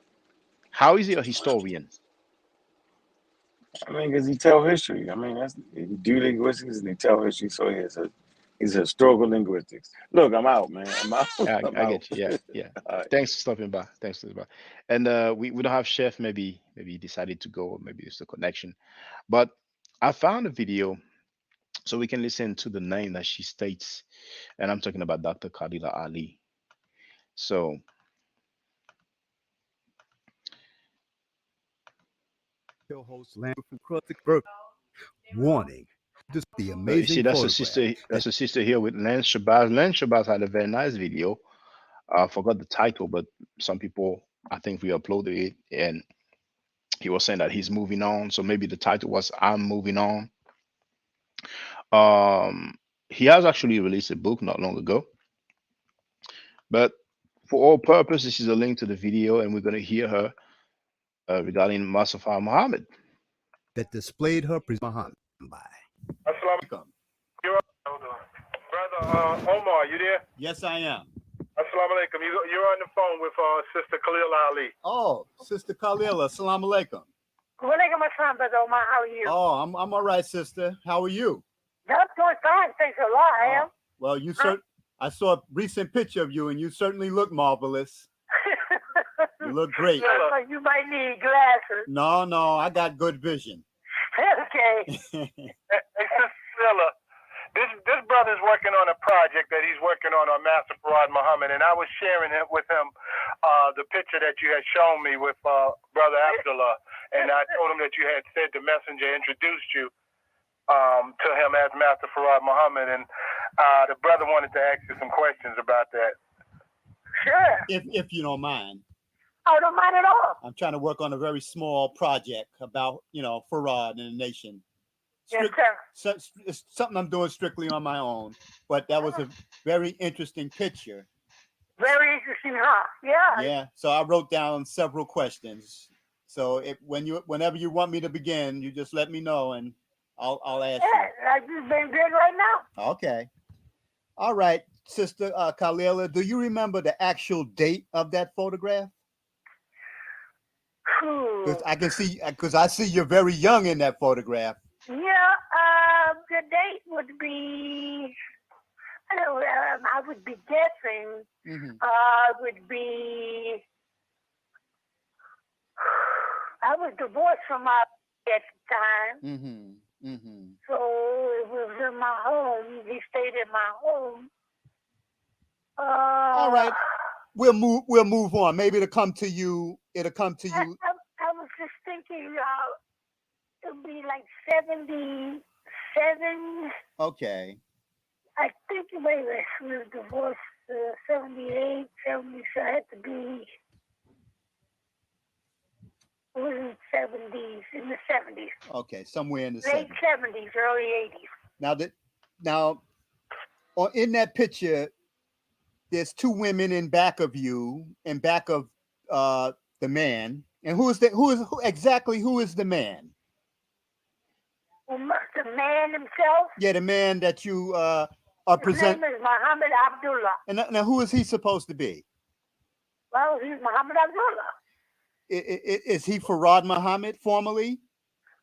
How is he a historian? I mean, because he tell history. I mean, he do linguistics and he tell history, so he's a historical linguistics. Look, I'm out, man. I'm out. Yeah, I'm I out. get you. Yeah, yeah. All right. Thanks for stopping by. Thanks for stopping by. And we don't have Chef. Maybe he decided to go. Maybe it's the connection. But I found a video so we can listen to the name that she states, and I'm talking about Dr. Khalila Ali. So host Land from Crustic Burke. Warning. This is the you amazing see, that's a photograph. sister. That's a sister here with Lance Shabazz. Lance Shabazz had a very nice video. I forgot the title, but some people, I think, we uploaded it, and he was saying that he's moving on. So maybe the title was "I'm Moving On." Um, he has actually released a book not long ago, but for all purposes, this is a link to the video, and we're going to hear her regarding Mustafa Muhammad. That displayed her Muhammad by. Assalamu alaikum. Brother Omar, you there? Yes, I am. Assalamu alaikum. You're on the phone with Sister Khalil Ali. Oh, Sister Khalila, assalamu alaikum. Walaikum assalam, Brother Omar. How are you? Oh, I'm all right, sister. How are you? I'm doing fine. Thanks a lot. I am. Well, I saw a recent picture of you, and you certainly look marvelous. You look great. You might need glasses. No, I got good vision. Okay. Hey, Sister Priscilla, this brother's working on a project that he's working on Master Farad Muhammad, and I was sharing with him the picture that you had shown me with Brother Abdullah, and I told him that you had said the messenger introduced you to him as Master Farad Muhammad, and the brother wanted to ask you some questions about that. Sure. If you don't mind. I don't mind at all. I'm trying to work on a very small project about, Farad and the nation. Yes, sir. It's something I'm doing strictly on my own, but that was a very interesting picture. Very interesting, huh? Yeah. Yeah. So I wrote down several questions. So whenever you want me to begin, you just let me know and I'll ask you. Yeah, I just been good right now. Okay. All right, Sister Khalila, do you remember the actual date of that photograph? Because I see you're very young in that photograph. Yeah, the date would be, I would be guessing, would be, I was divorced from my at the time. So it was in my home. He stayed in my home. All right. We'll move on. Maybe it'll come to you. I was just thinking it'll be like 77. Okay. I think maybe we were divorced 78, 70, so it had to be in the 70s. Okay, somewhere in the late 70s, early 80s. Now, in that picture, there's two women in back of you, in back of the man. And who is the man? The man himself? Yeah, the man that you are presenting. His name is Muhammad Abdullah. And now, who is he supposed to be? Well, he's Muhammad Abdullah. Is he Farad Muhammad formally?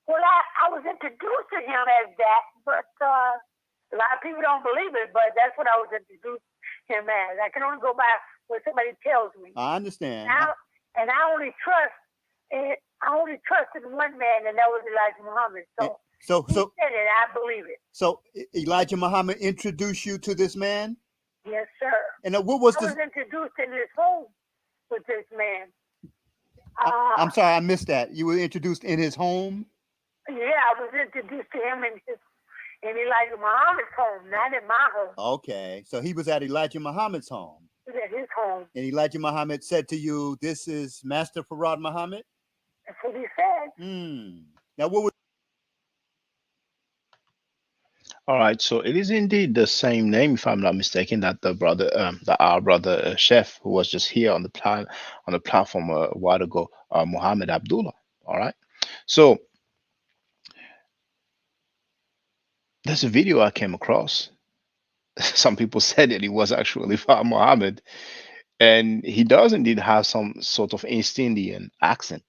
Well, I was introduced to him as that, but a lot of people don't believe it, but that's what I was introduced to him as. I can only go by what somebody tells me. I understand. And I only trusted one man, and that was Elijah Muhammad. So he said it, I believe it. So Elijah Muhammad introduced you to this man? Yes, sir. And I was introduced in his home with this man. I'm sorry, I missed that. You were introduced in his home? Yeah, I was introduced to him in Elijah Muhammad's home, not in my home. Okay, so he was at Elijah Muhammad's home. He was at his home. And Elijah Muhammad said to you, "This is Master Farad Muhammad?" That's what he said. Now, what would? All right, so it is indeed the same name, if I'm not mistaken, that our brother Chef, who was just here on the platform a while ago, Muhammad Abdullah. All right, so there's a video I came across. Some people said that it was actually Farad Muhammad, and he does indeed have some sort of East Indian accent.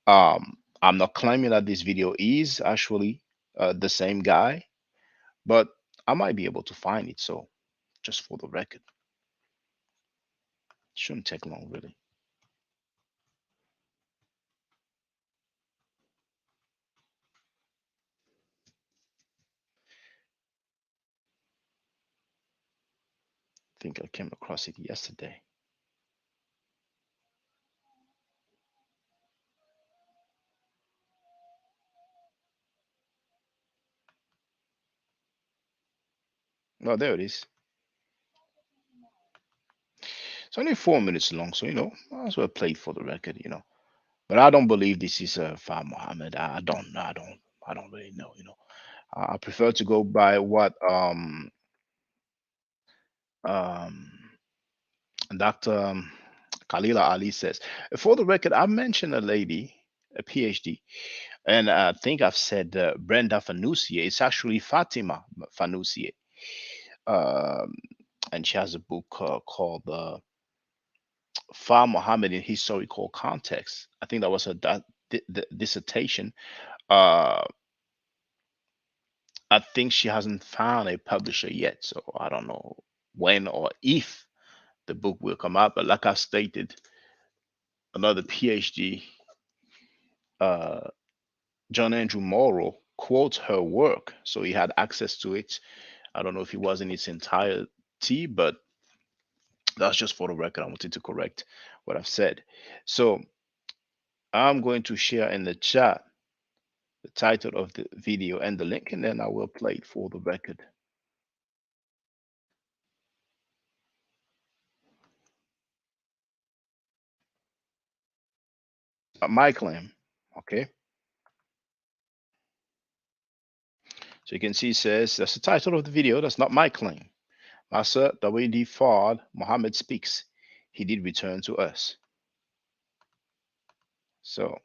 I'm not claiming that this video is actually the same guy, but I might be able to find it. So just for the record, shouldn't take long, really. I think I came across it yesterday. Oh, there it is. It's only 4 minutes long, so might as well play it for the record, But I don't believe this is Farad Muhammad. I don't really know, I prefer to go by what Dr. Khalila Ali says. For the record, I mentioned a lady, a PhD, and I think I've said Brenda Fanoussier. It's actually Fatima Fanoussier. And she has a book called Farad Muhammad in Historical Context. I think that was her dissertation. I think she hasn't found a publisher yet, so I don't know when or if the book will come out. But like I stated, another PhD, John Andrew Morrow, quotes her work. So he had access to it. I don't know if it was in its entirety, but that's just for the record. I wanted to correct what I've said. So I'm going to share in the chat the title of the video and the link, and then I will play it for the record. My claim, okay? So you can see it says, that's the title of the video. That's not my claim. Master W.D. Fard Muhammad speaks. He did return to us. So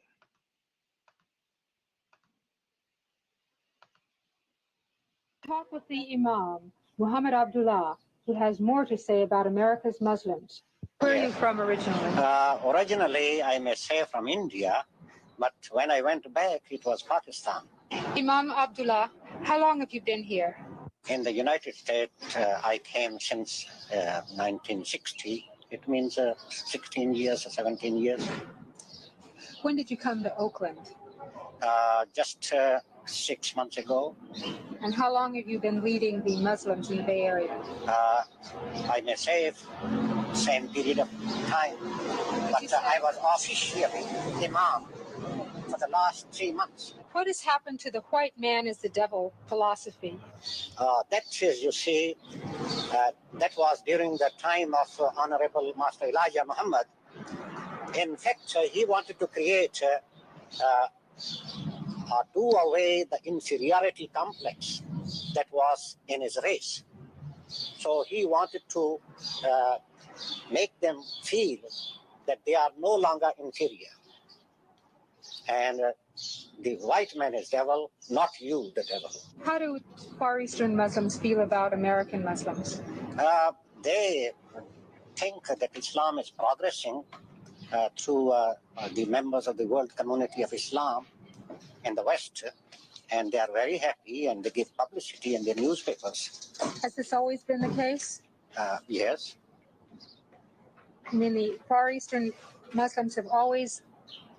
Talk with the Imam, Muhammad Abdullah, who has more to say about America's Muslims. Where are you from originally? Originally, I may say from India, but when I went back, it was Pakistan. Imam Abdullah, how long have you been here? In the United States, I came since 1960. It means 16 years or 17 years. When did you come to Oakland? Just 6 months ago. And how long have you been leading the Muslims in the Bay Area? I may say same period of time, but I was officially Imam for the last 3 months. What has happened to the white man is the devil philosophy? That is, you see, that was during the time of Honorable Master Elijah Muhammad. In fact, he wanted to create do away the inferiority complex that was in his race. So he wanted to make them feel that they are no longer inferior. And the white man is devil, not you, the devil. How do Far Eastern Muslims feel about American Muslims? They think that Islam is progressing through the members of the World Community of Islam in the West, and they are very happy, and they give publicity in their newspapers. Has this always been the case? Yes. I mean, the Far Eastern Muslims have always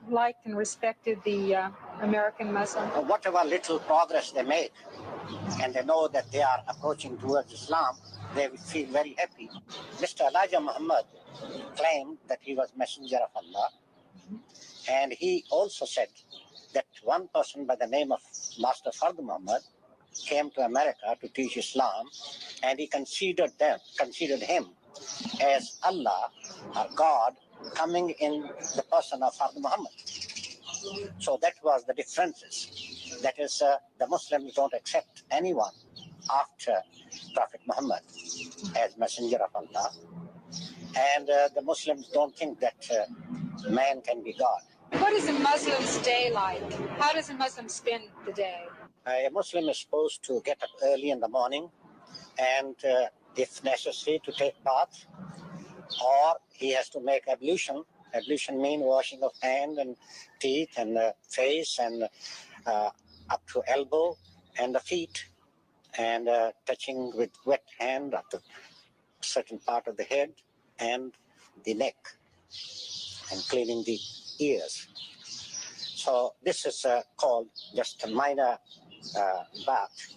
liked and respected the American Muslim. Whatever little progress they make, and they know that they are approaching towards Islam, they will feel very happy. Mr. Elijah Muhammad claimed that he was messenger of Allah, and he also said that one person by the name of Master Fard Muhammad came to America to teach Islam, and he considered him as Allah or God coming in the person of Fard Muhammad. So that was the differences. That is, the Muslims don't accept anyone after Prophet Muhammad as messenger of Allah, and the Muslims don't think that man can be God. What is a Muslim's day like? How does a Muslim spend the day? A Muslim is supposed to get up early in the morning and, if necessary, to take bath, or he has to make ablution. Ablution means washing of hand and teeth and face and up to elbow and the feet, and touching with wet hand at the certain part of the head and the neck, and cleaning the ears. So this is called just a minor bath.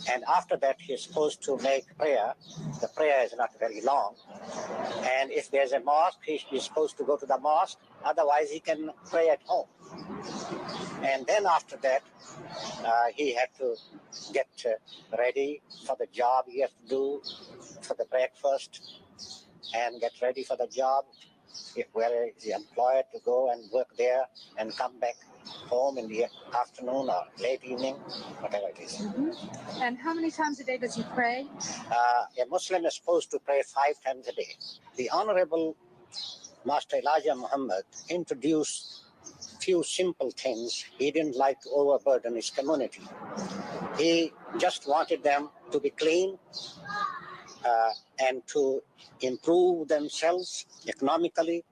And after that, he is supposed to make prayer. The prayer is not very long. And if there's a mosque, he is supposed to go to the mosque. Otherwise, he can pray at home. And then after that, he had to get ready for the job he has to do, for the breakfast, and get ready for the job, where is he employed, to go and work there and come back home in the afternoon or late evening, whatever it is. Mm-hmm. And how many times a day does he pray? A Muslim is supposed to pray 5 times a day. The Honorable Master Elijah Muhammad introduced few simple things. He didn't like to overburden his community. He just wanted them to be clean and to improve themselves economically,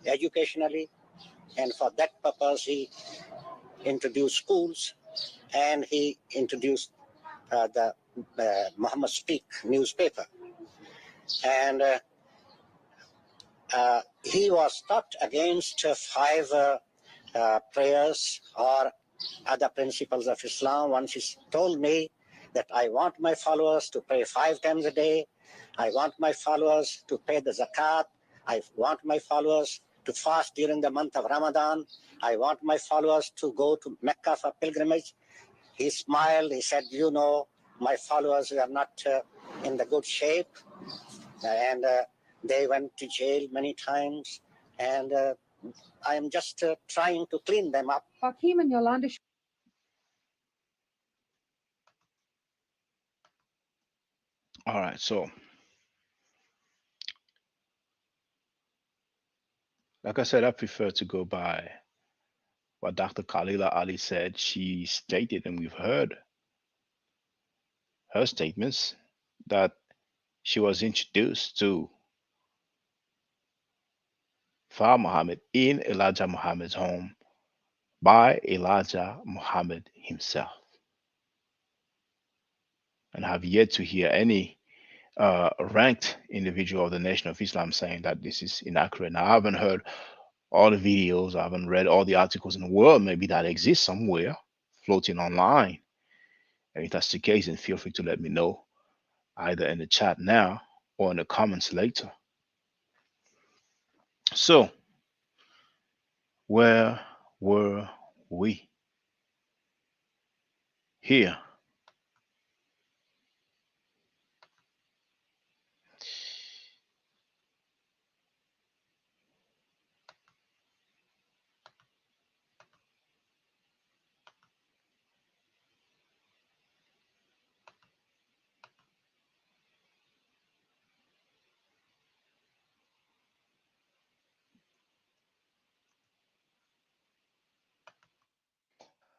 educationally, and for that purpose he introduced schools, and he introduced the Muhammad Speak newspaper. And he was not against 5 prayers or other principles of Islam. Once he told me that I want my followers to pray 5 times a day. I want my followers to pay the zakat. I want my followers to fast during the month of Ramadan. I want my followers to go to Mecca for pilgrimage. He smiled. He said, you know, my followers are not in the good shape. And they went to jail many times. And I am just trying to clean them up. Hakeem and Yolanda. All right, so like I said, I prefer to go by what Dr. Khalila Ali said. She stated, and we've heard her statements, that she was introduced to Fa Muhammad in Elijah Muhammad's home by Elijah Muhammad himself, and have yet to hear any ranked individual of the Nation of Islam saying that this is inaccurate. Now, I haven't heard all the videos, I haven't read all the articles in the world, maybe that exist somewhere floating online. And if that's the case, then feel free to let me know either in the chat now or in the comments later. So, where were we? Here.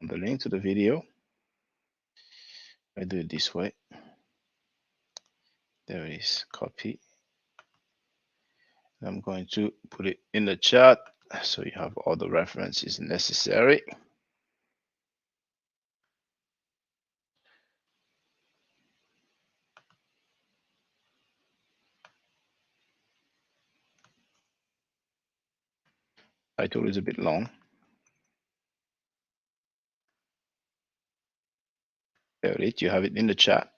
The link to the video. I do it this way. There it is. Copy. I'm going to put it in the chat so you have all the references necessary. Title is a bit long. There it is. You have it in the chat.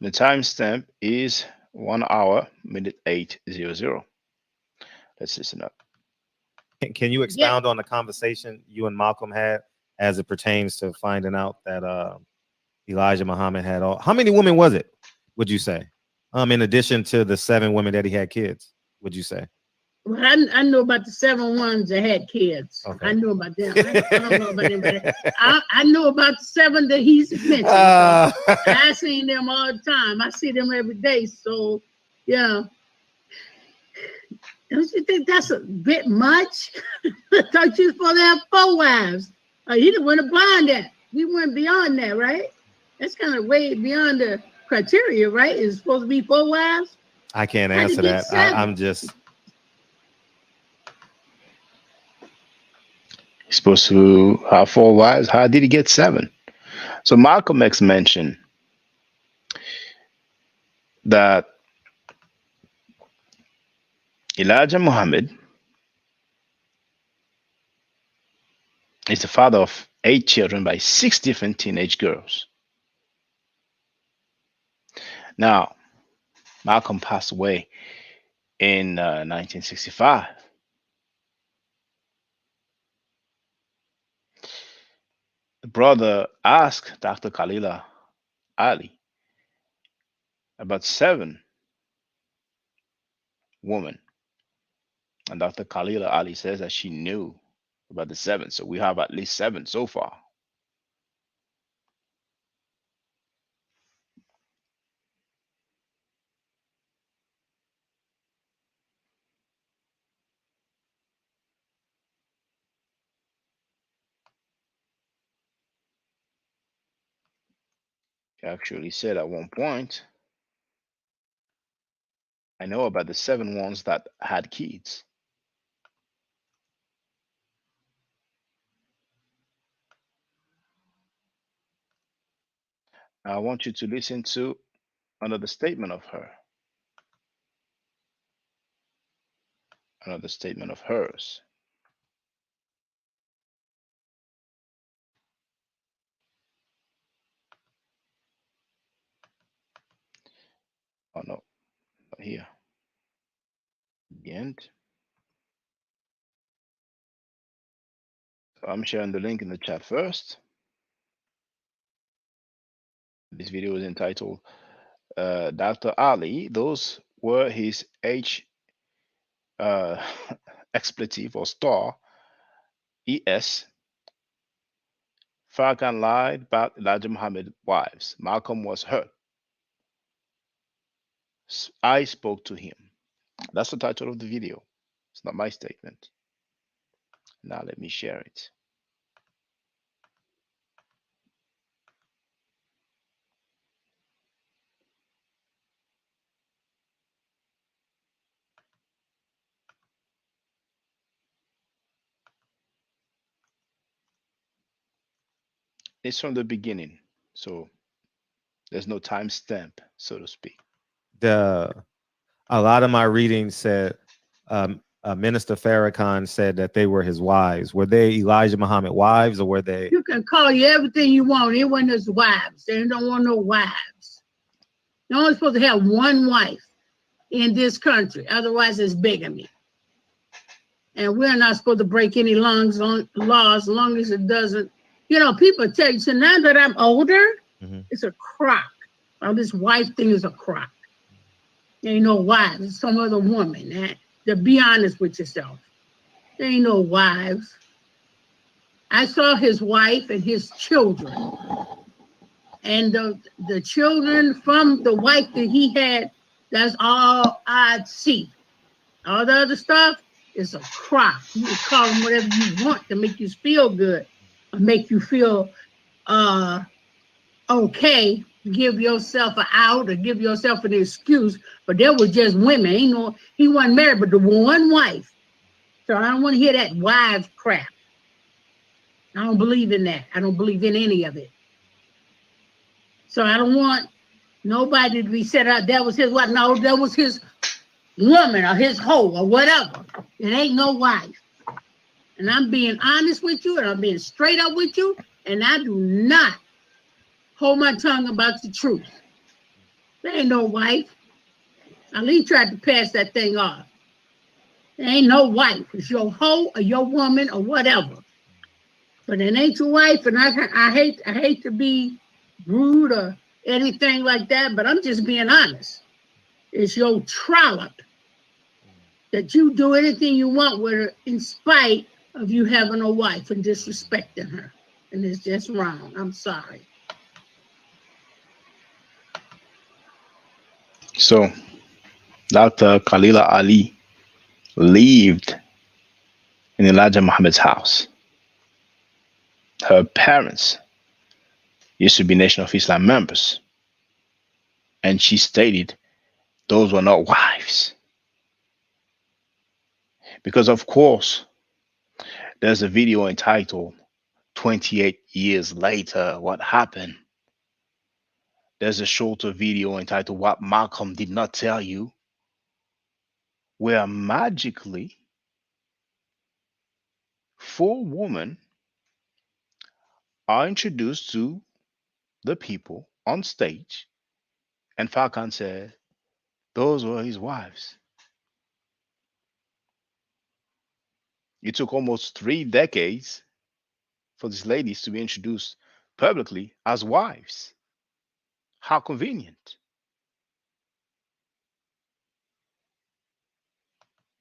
The timestamp is 1 hour, minute 8:00. Let's listen up. Can you expound on the conversation you and Malcolm had as it pertains to finding out that Elijah Muhammad had all? How many women was it, would you say? In addition to the 7 women that he had kids, would you say? Well, I know about the 7 ones that had kids. Okay. I know about them. I don't know about anybody. I know about the 7 that he's mentioned. I seen them all the time. I see them every day. So, yeah. Don't you think that's a bit much? I thought you were supposed to have 4 wives. He didn't want to blind that. We went beyond that, right? That's kind of way beyond the criteria, right? It's supposed to be 4 wives. I can't answer that. I'm just... Supposed to have 4 wives. How did he get 7? So Malcolm X mentioned that Elijah Muhammad is the father of 8 children by 6 different teenage girls. Now, Malcolm passed away in 1965. The brother asked Dr. Khalila Ali about 7 women, and Dr. Khalila Ali says that she knew about the 7, so we have at least 7 so far. She actually said at one point, I know about the 7 ones that had kids. I want you to listen to another statement of her. another statement of hers. Oh no, not here. The end. So I'm sharing the link in the chat first. This video is entitled Dr. Ali. Those were his H expletive or star ES. Farrakhan lied about Elijah Muhammad's wives. Malcolm was hurt. I spoke to him. That's the title of the video. It's not my statement. Now let me share it. It's from the beginning, so there's no timestamp, so to speak. A lot of my readings said Minister Farrakhan said that they were his wives. Were they Elijah Muhammad wives, or were they? You can call you everything you want. It wasn't his wives. They don't want no wives. You're only supposed to have one wife in this country. Otherwise, it's bigamy. And we're not supposed to break any laws as long as it doesn't. You know, people tell you, so now that I'm older, it's a crock. Well, this wife thing is a crock. There ain't no wives. It's some other woman. To be honest with yourself. There ain't no wives. I saw his wife and his children. And the children from the wife that he had, that's all I'd see. All the other stuff is a crock. You can call them whatever you want to make you feel good or make you feel okay. Give yourself an out or give yourself an excuse. But there were just women. He wasn't married, but the one wife. So I don't want to hear that wives crap. I don't believe in that. I don't believe in any of it. So I don't want nobody to be said out that was his wife. No, that was his woman or his hoe or whatever. It ain't no wife. And I'm being honest with you and I'm being straight up with you. And I do not hold my tongue about the truth. There ain't no wife. Ali tried to pass that thing off. There ain't no wife. It's your hoe or your woman or whatever. But it ain't your wife. And I hate to be rude or anything like that, but I'm just being honest. It's your trollop that you do anything you want with her in spite of you having a wife and disrespecting her. And it's just wrong. I'm sorry. So, Dr. Khalila Ali lived in Elijah Muhammad's house. Her parents used to be Nation of Islam members. And she stated those were not wives. Because, of course, there's a video entitled 28 Years Later, What Happened? There's a shorter video entitled What Malcolm Did Not Tell You, where magically 4 women are introduced to the people on stage, and Farrakhan said those were his wives. It took almost 3 decades for these ladies to be introduced publicly as wives. How convenient.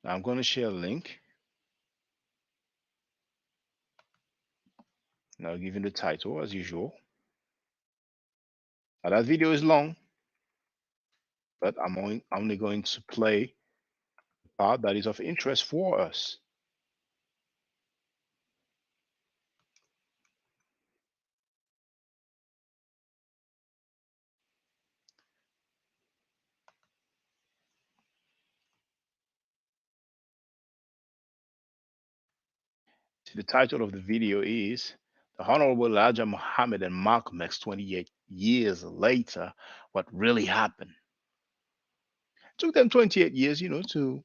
Now I'm going to share a link. And I'll give you the title as usual. Now that video is long, but I'm only going to play the part that is of interest for us. The title of the video is The Honorable Elijah Muhammad and Malcolm X 28 Years Later, What Really Happened. It took them 28 years, to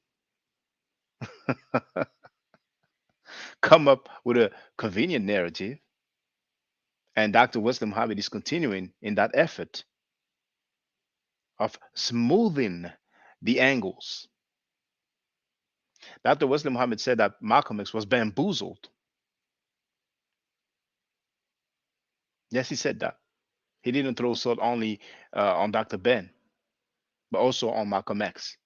come up with a convenient narrative, and Dr. Wesley Muhammad is continuing in that effort of smoothing the angles. Dr. Wesley Muhammad said that Malcolm X was bamboozled. Yes, he said that. He didn't throw salt only on Dr. Ben, but also on Malcolm X.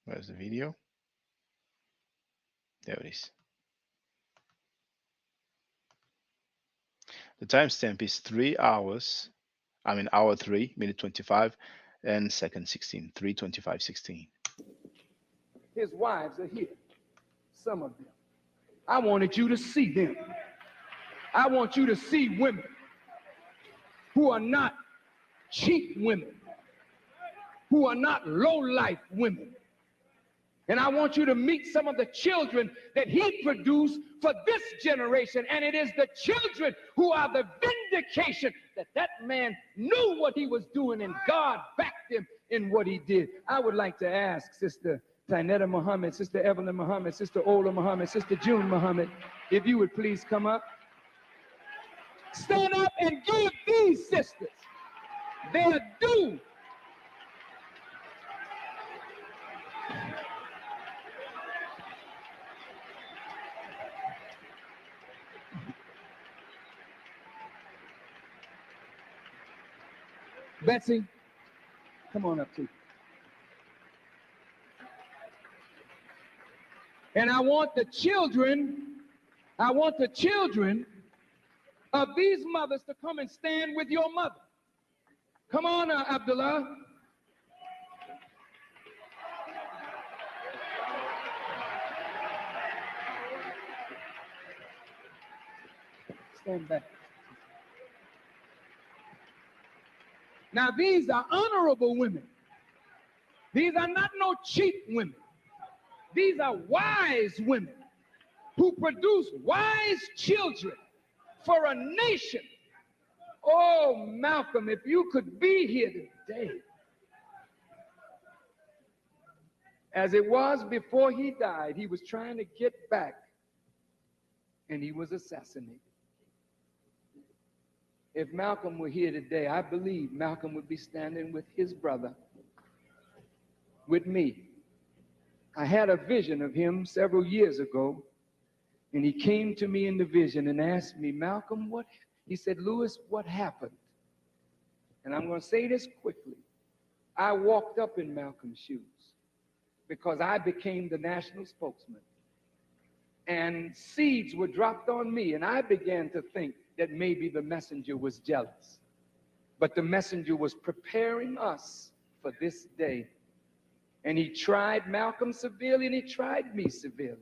Where's the video? There it is. The timestamp is 3 hours. Hour 3, minute 25, and second 16. 3:25:16. His wives are here, some of them. I wanted you to see them. I want you to see women who are not cheap women, who are not low-life women. And I want you to meet some of the children that he produced for this generation. And it is the children who are the vindication that that man knew what he was doing and God backed him in what he did. I would like to ask Sister Tainetta Muhammad, Sister Evelyn Muhammad, Sister Ola Muhammad, Sister June Muhammad, if you would please come up. Stand up and give these sisters their due. Betsy, come on up too. And I want the children of these mothers to come and stand with your mother. Come on, Abdullah. Stand back. Now, these are honorable women. These are not no cheap women. These are wise women who produce wise children for a nation. Oh, Malcolm, if you could be here today. As it was before he died, he was trying to get back, and he was assassinated. If Malcolm were here today, I believe Malcolm would be standing with his brother, with me. I had a vision of him several years ago, and he came to me in the vision and asked me, Malcolm, what? He said, Lewis, what happened? And I'm going to say this quickly. I walked up in Malcolm's shoes because I became the national spokesman. And seeds were dropped on me, and I began to think that maybe the messenger was jealous. But the messenger was preparing us for this day. And he tried Malcolm severely, and he tried me severely.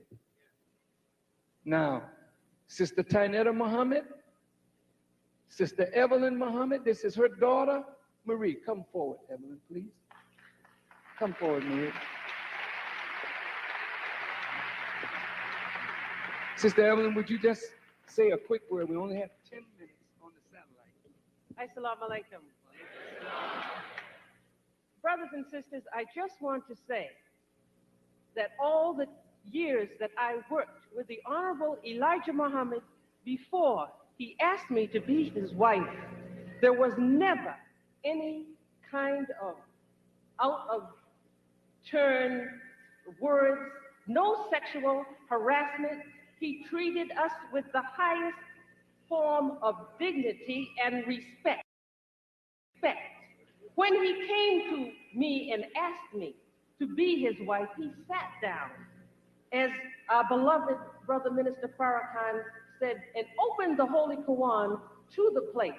Now, Sister Tainetta Muhammad, Sister Evelyn Muhammad, this is her daughter, Marie. Come forward, Evelyn, please. Come forward, Marie. Sister Evelyn, would you just say a quick word? We only have 10 minutes on the satellite. Assalamu alaikum. Brothers and sisters, I just want to say that all the years that I worked with the Honorable Elijah Muhammad before he asked me to be his wife, there was never any kind of out of turn words, no sexual harassment. He treated us with the highest form of dignity and respect. When he came to me and asked me to be his wife, he sat down, as our beloved brother Minister Farrakhan said, and opened the Holy Quran to the place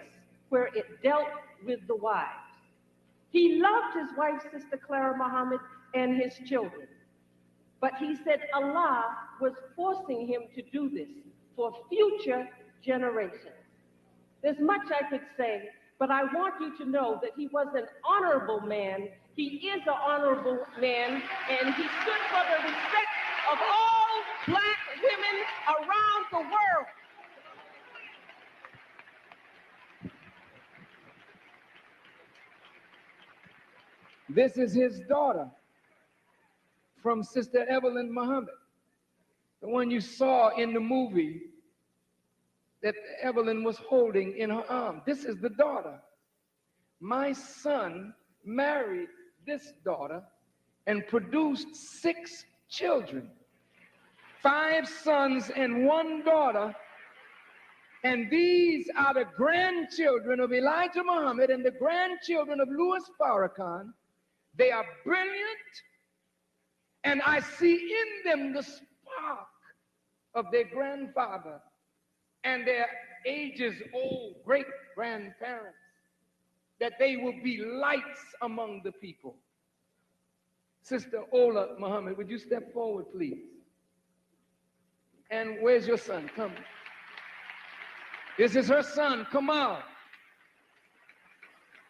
where it dealt with the wives. He loved his wife, Sister Clara Muhammad, and his children. But he said Allah was forcing him to do this for future generations. There's much I could say, but I want you to know that he was an honorable man He is an honorable man, and he stood for the respect of all black women around the world. This is his daughter from Sister Evelyn Muhammad, the one you saw in the movie that Evelyn was holding in her arm. This is the daughter. My son married this daughter and produced 6 children, 5 sons and 1 daughter. And these are the grandchildren of Elijah Muhammad and the grandchildren of Louis Farrakhan. They are brilliant, and I see in them the spark of their grandfather and their ages old great-grandparents, that they will be lights among the people. Sister Ola Muhammad, would you step forward, please? And where's your son? Come. This is her son, Kamal.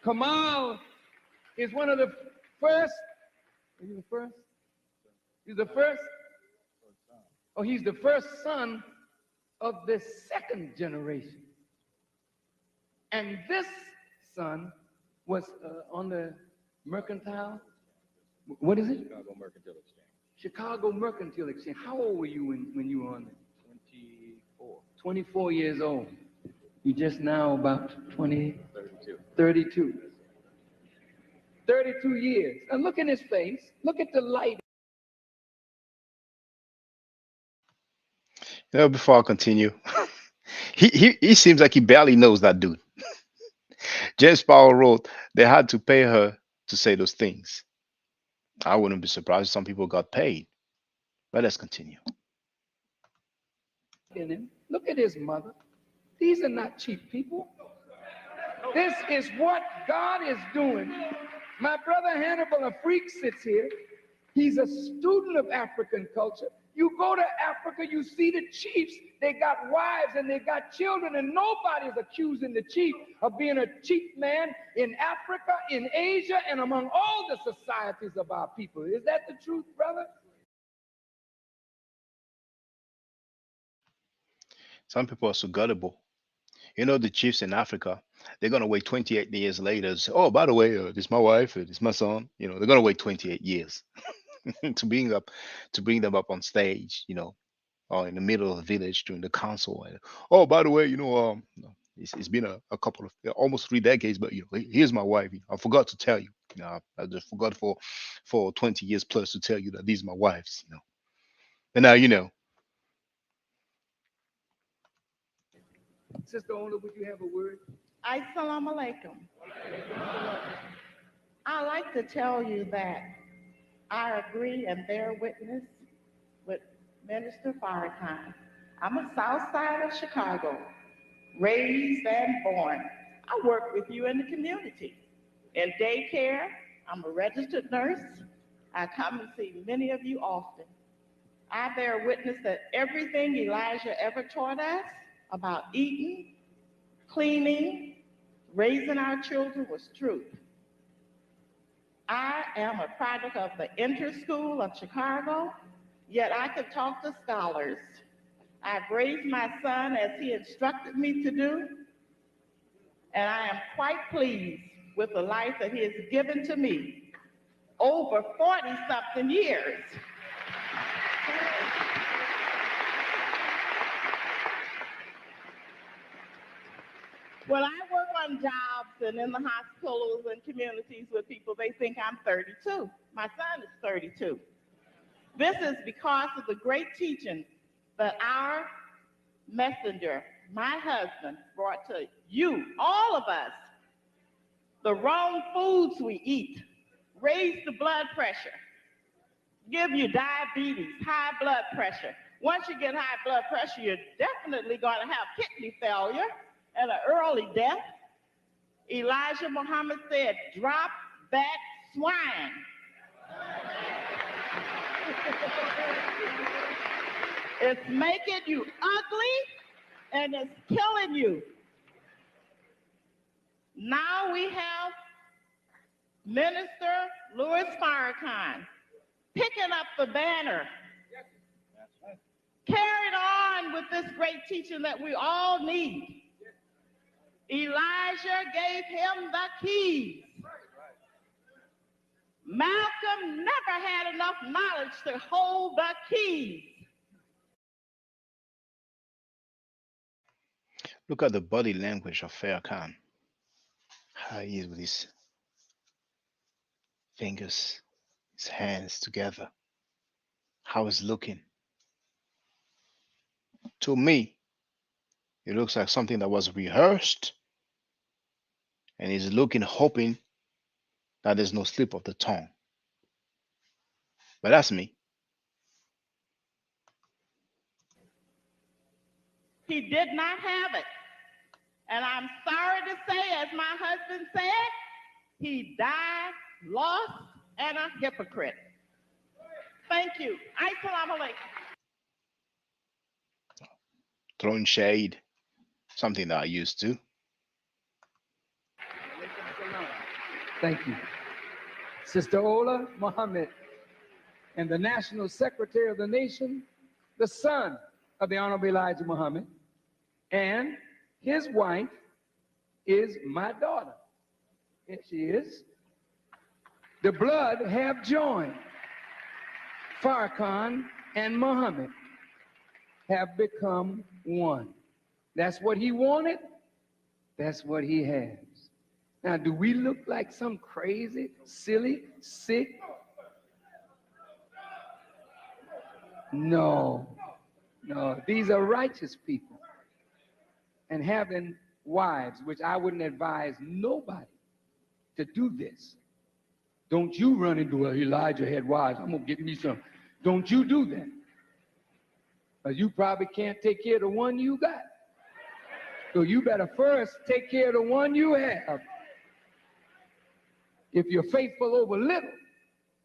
Kamal is one of the first. Are you the first? He's the first? Oh, he's the first son of the second generation. And this son was on the mercantile. What is it? Chicago Mercantile Exchange. Chicago Mercantile Exchange. How old were you when you were on it? 24. 24 years old. You just now about 20? 32. 32. 32 years. And look in his face. Look at the light. You know, before I continue, he seems like he barely knows that dude. James Powell wrote they had to pay her to say those things. I wouldn't be surprised if some people got paid. But let's continue. In him. Look at his mother. These are not cheap people. This is what God is doing. My brother Hannibal Afrique sits here. He's a student of African culture. You go to Africa, you see the chiefs. They got wives and they got children, and nobody's accusing the chief of being a cheap man in Africa, in Asia, and among all the societies of our people. Is that the truth, brother? Some people are so gullible. You know, the chiefs in Africa, they're going to wait 28 years later and say, oh, by the way, this is my wife, this is my son. You know, they're going to wait 28 years to bring them up on stage, you know, or in the middle of the village during the council. And, oh, by the way, it's been a couple of almost 3 decades, but here's my wife. I forgot to tell you. I just forgot for 20 years plus to tell you that these are my wives. And now you know. Sister Ola, would you have a word? Assalamu alaikum. I like to tell you that I agree and bear witness with Minister Farrakhan. I'm a South Side of Chicago, raised and born. I work with you in the community. In daycare, I'm a registered nurse. I come and see many of you often. I bear witness that everything Elijah ever taught us about eating, cleaning, raising our children was truth. I am a product of the Interschool of Chicago, yet I could talk to scholars. I've raised my son as he instructed me to do, and I am quite pleased with the life that he has given to me over 40-something years. When I work on jobs and in the hospitals and communities with people, they think I'm 32. My son is 32. This is because of the great teaching that our messenger, my husband, brought to you, all of us. The wrong foods we eat raise the blood pressure, give you diabetes, high blood pressure. Once you get high blood pressure, you're definitely going to have kidney failure and an early death. Elijah Muhammad said, drop that swine. It's making you ugly and it's killing you. Now we have Minister Louis Farrakhan, picking up the banner, carried on with this great teaching that we all need. Elijah gave him the keys. Malcolm never had enough knowledge to hold the keys. Look at the body language of Farrakhan. How he is with his fingers, his hands together. How he's looking. To me, it looks like something that was rehearsed, and he's looking, hoping that there's no slip of the tongue. But that's me. He did not have it. And I'm sorry to say, as my husband said, he died, lost, and a hypocrite. Thank you. Assalamu alaikum. Throwing shade, something that I used to. Thank you. Sister Ola Muhammad, and the National Secretary of the Nation, the son of the Honorable Elijah Muhammad, and his wife is my daughter. Here she is. The blood have joined. Farrakhan and Muhammad have become one. That's what he wanted. That's what he has. Now, do we look like some crazy, silly, sick? No, no. These are righteous people. And having wives, which I wouldn't advise nobody to do this. Don't you run into Elijah had wives. I'm going to get me some. Don't you do that. Because you probably can't take care of the one you got. So you better first take care of the one you have. If you're faithful over little,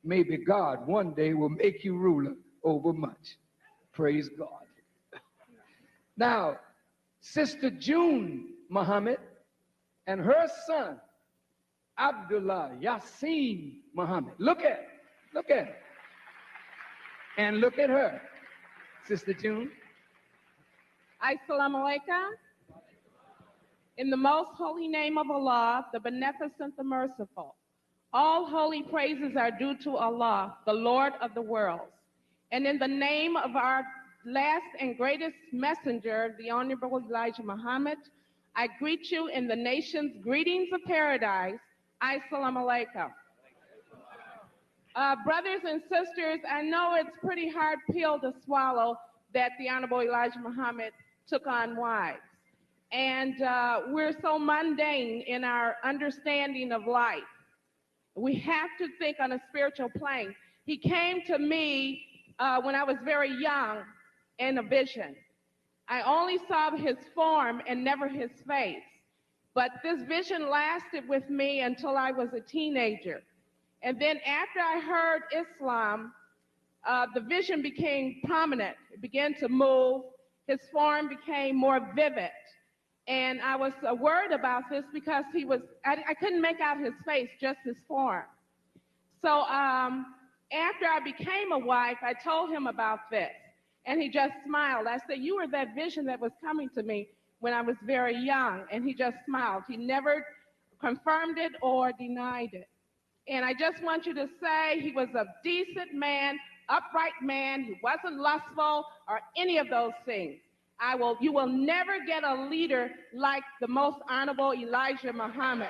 maybe God one day will make you ruler over much. Praise God. Now, Sister June Muhammad and her son, Abdullah Yassin Muhammad. Look at her. And look at her, Sister June. Assalamu alaikum. In the most holy name of Allah, the beneficent, the merciful, all holy praises are due to Allah, the Lord of the worlds. And in the name of our last and greatest messenger, the Honorable Elijah Muhammad, I greet you in the nation's greetings of paradise. Assalamu alaikum. Brothers and sisters, I know it's a pretty hard pill to swallow that the Honorable Elijah Muhammad took on wives. And we're so mundane in our understanding of life. We have to think on a spiritual plane. He came to me when I was very young in a vision. I only saw his form and never his face. But this vision lasted with me until I was a teenager. And then after I heard Islam, the vision became prominent. It began to move. His form became more vivid. And I was worried about this because I couldn't make out his face, just his form. So after I became a wife, I told him about this. And he just smiled. I said, you were that vision that was coming to me when I was very young. And he just smiled. He never confirmed it or denied it. And I just want you to say he was a decent man, upright man. He wasn't lustful or any of those things. You will never get a leader like the most honorable Elijah Muhammad.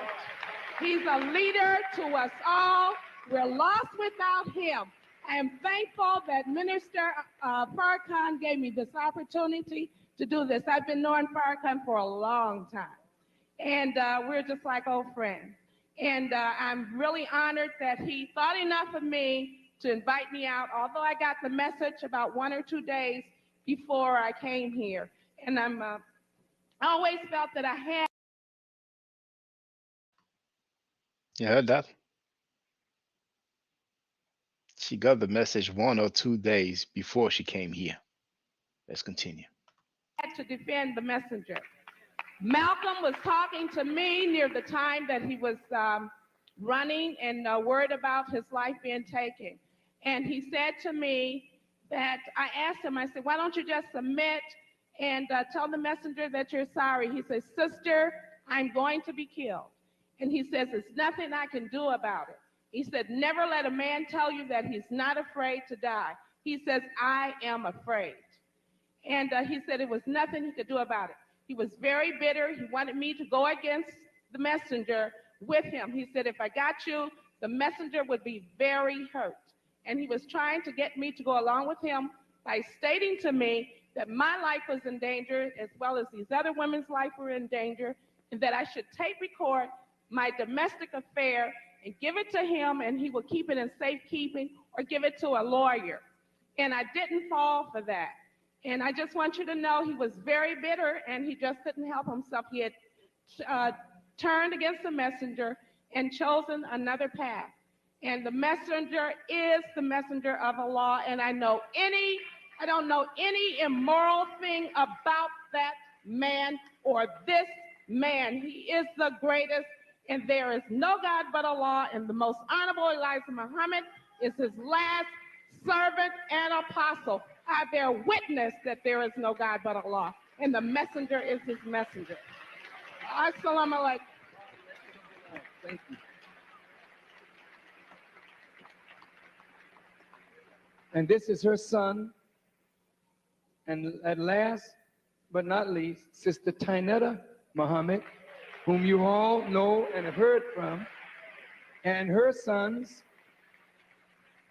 He's a leader to us all. We're lost without him. I am thankful that Minister Farrakhan gave me this opportunity to do this. I've been knowing Farrakhan for a long time. And we're just like old friends. And I'm really honored that he thought enough of me to invite me out, although I got the message about 1 or 2 days before I came here. And I always felt that I had. You heard that? She got the message 1 or 2 days before she came here. Let's continue. To defend the messenger. Malcolm was talking to me near the time that he was running and worried about his life being taken. And he said to me that I asked him, I said, why don't you just submit and tell the messenger that you're sorry? He says, sister, I'm going to be killed. And he says, there's nothing I can do about it. He said, never let a man tell you that he's not afraid to die. He says, I am afraid. And he said it was nothing he could do about it. He was very bitter. He wanted me to go against the messenger with him. He said, if I got you, the messenger would be very hurt. And he was trying to get me to go along with him by stating to me that my life was in danger, as well as these other women's life were in danger, and that I should tape record my domestic affair and give it to him, and he would keep it in safekeeping, or give it to a lawyer. And I didn't fall for that. And I just want you to know he was very bitter, and he just couldn't help himself. He had turned against the messenger and chosen another path. And the messenger is the messenger of Allah, and I don't know any immoral thing about that man or this man. He is the greatest, and there is no God but Allah, and the most honorable Elijah Muhammad is his last servant and apostle. I bear witness that there is no God but Allah, and the messenger is his messenger. Assalamu alaikum. Thank you. And this is her son, and at last but not least, Sister Tainetta Muhammad, whom you all know and have heard from, and her sons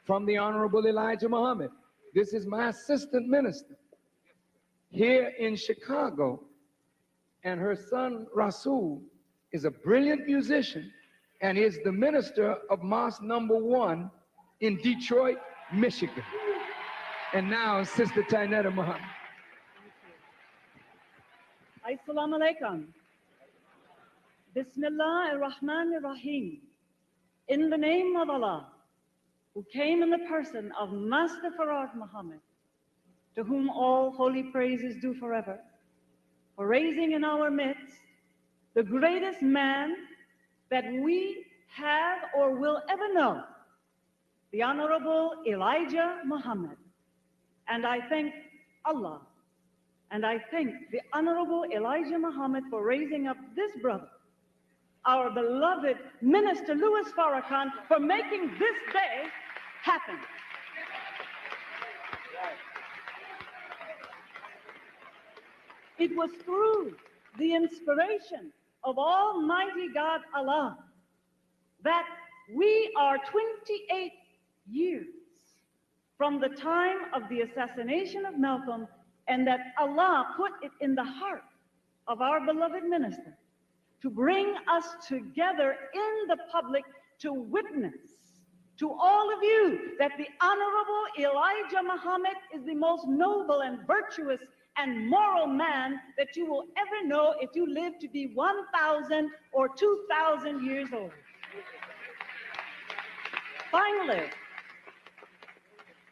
from the Honorable Elijah Muhammad. This is my assistant minister here in Chicago, and her son Rasul is a brilliant musician and is the minister of Mosque Number 1 in Detroit, Michigan. And now, Sister Tainetta Muhammad. Assalamu alaikum. Bismillah ar-Rahman ar-Rahim. In the name of Allah, who came in the person of Master Farad Muhammad, to whom all holy praise is due forever, for raising in our midst the greatest man that we have or will ever know, the Honorable Elijah Muhammad. And I thank Allah, and I thank the Honorable Elijah Muhammad for raising up this brother, our beloved Minister Louis Farrakhan, for making this day happen. It was through the inspiration of Almighty God Allah that we are 28 years from the time of the assassination of Malcolm, and that Allah put it in the heart of our beloved minister to bring us together in the public to witness to all of you that the Honorable Elijah Muhammad is the most noble and virtuous and moral man that you will ever know if you live to be 1,000 or 2,000 years old. Finally,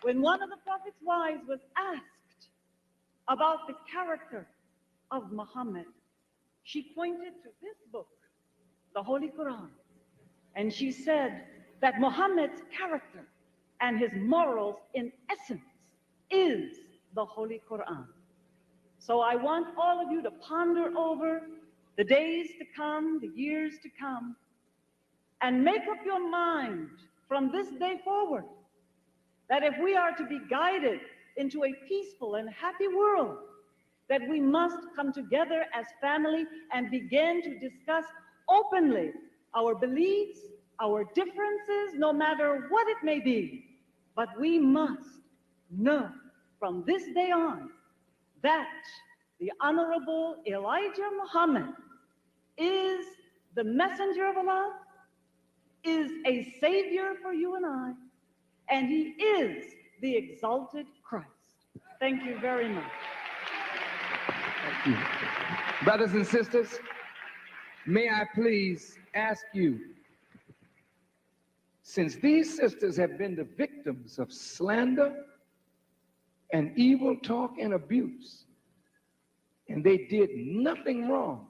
when one of the Prophet's wives was asked about the character of Muhammad, she pointed to this book, the Holy Quran, and she said that Muhammad's character and his morals in essence is the Holy Quran. So I want all of you to ponder over the days to come, the years to come, and make up your mind from this day forward that if we are to be guided into a peaceful and happy world, that we must come together as family and begin to discuss openly our beliefs, our differences, no matter what it may be. But we must know from this day on that the Honorable Elijah Muhammad is the messenger of Allah, is a savior for you and I, and he is the exalted Christ. Thank you very much. Thank you. Brothers and sisters, may I please ask you, since these sisters have been the victims of slander and evil talk and abuse, and they did nothing wrong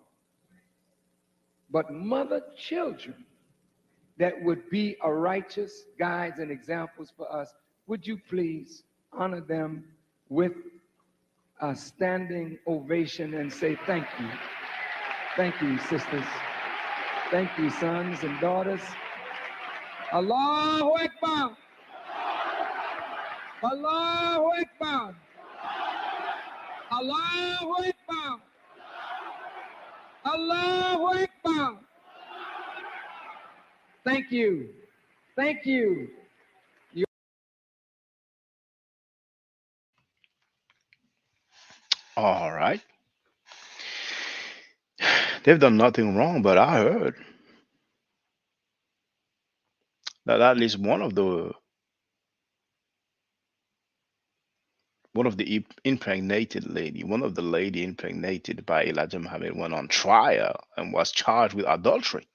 but mother children that would be a righteous guides and examples for us, would you please honor them with a standing ovation and say thank you. Thank you, sisters. Thank you, sons and daughters. Allahu Akbar. Allahu Akbar. Allahu Akbar. Allahu Akbar. Thank you. Thank you. All right. They've done nothing wrong, but I heard that at least one of the impregnated lady, one of the lady impregnated by Elijah Muhammad went on trial and was charged with adultery.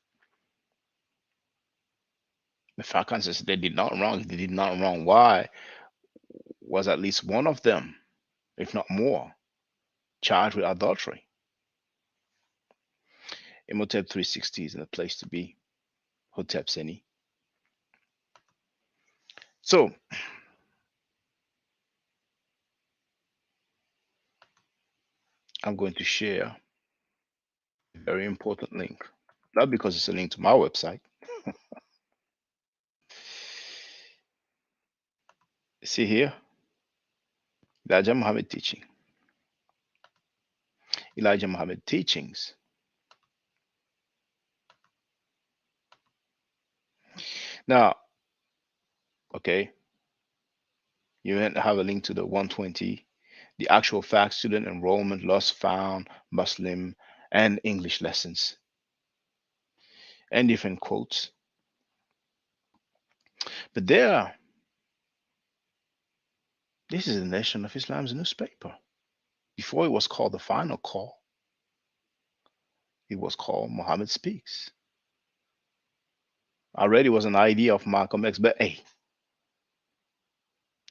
The Falcons says they did not wrong. They did not wrong. Why was at least one of them, if not more, charged with adultery? Imhotep 360 is in the place to be. Hotep Seni. So I'm going to share a very important link. Not because it's a link to my website. See here, Elijah Muhammad teaching. Elijah Muhammad teachings. Now, okay, you have a link to the 120, the actual fact, student enrollment, lost found, Muslim, and English lessons, and different quotes. But there, this is the Nation of Islam's newspaper. Before it was called the Final Call, it was called Muhammad Speaks. Already was an idea of Malcolm X, but hey,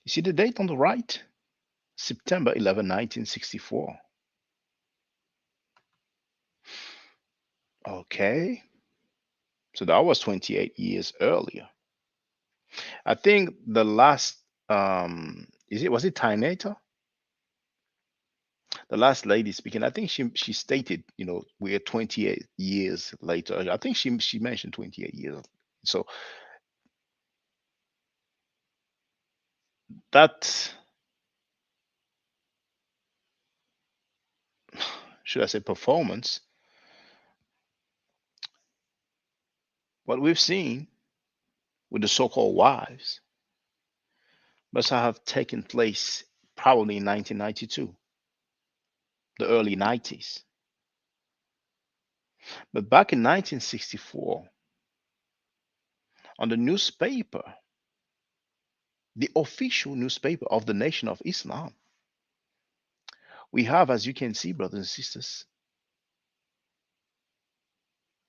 you see the date on the right? September 11, 1964. Okay, so that was 28 years earlier. I think the last, was it Tynator? The last lady speaking, I think she stated, we're 28 years later. I think she mentioned 28 years. So that, should I say, performance, what we've seen with the so-called wives must have taken place probably in 1992, the early 90s. But back in 1964, on the newspaper, the official newspaper of the Nation of Islam, we have, as you can see, brothers and sisters,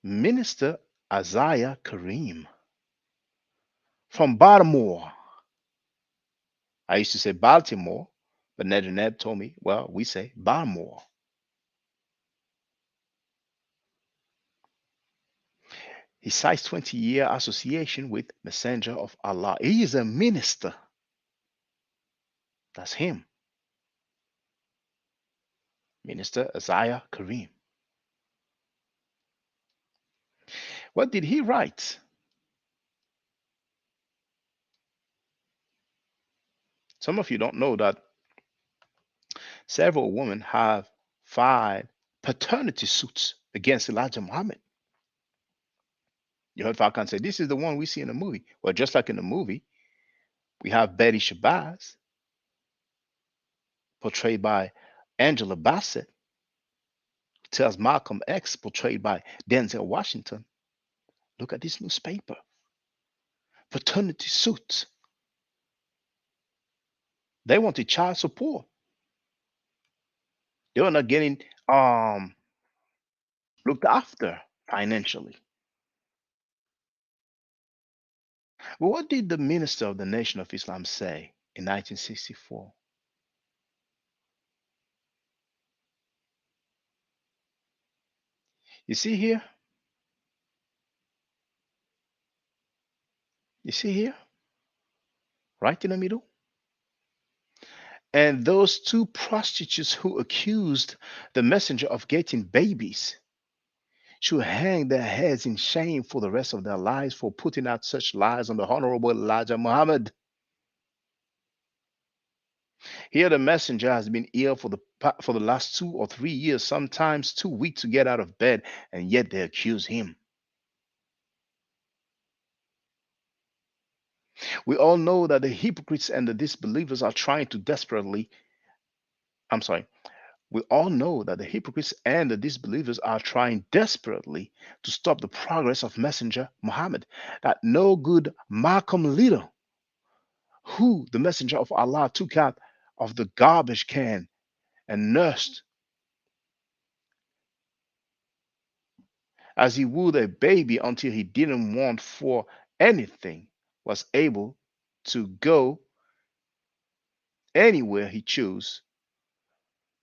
Minister Isaiah Kareem from Baltimore. I used to say Baltimore, but Ned and Ned told me, well, we say Baltimore. He cites 20-year association with Messenger of Allah. He is a minister. That's him. Minister Isaiah Kareem. What did he write? Some of you don't know that several women have filed paternity suits against Elijah Muhammad. You heard Falcon say, this is the one we see in the movie. Well, just like in the movie, we have Betty Shabazz, portrayed by Angela Bassett, tells Malcolm X, portrayed by Denzel Washington, look at this newspaper. Paternity suits. They wanted child support. They were not getting looked after financially. But what did the minister of the Nation of Islam say in 1964? You see here? You see here, right in the middle. And those two prostitutes who accused the messenger of getting babies should hang their heads in shame for the rest of their lives for putting out such lies on the Honorable Elijah Muhammad. Here, the messenger has been ill for the last 2 or 3 years, sometimes too weak to get out of bed, and yet they accuse him. We all know that the hypocrites and the disbelievers are trying to desperately, I'm sorry, we all know that the hypocrites and the disbelievers are trying desperately to stop the progress of Messenger Muhammad. That no good Malcolm leader who the Messenger of Allah took out of the garbage can and nursed as he would a baby until he didn't want for anything, was able to go anywhere he chose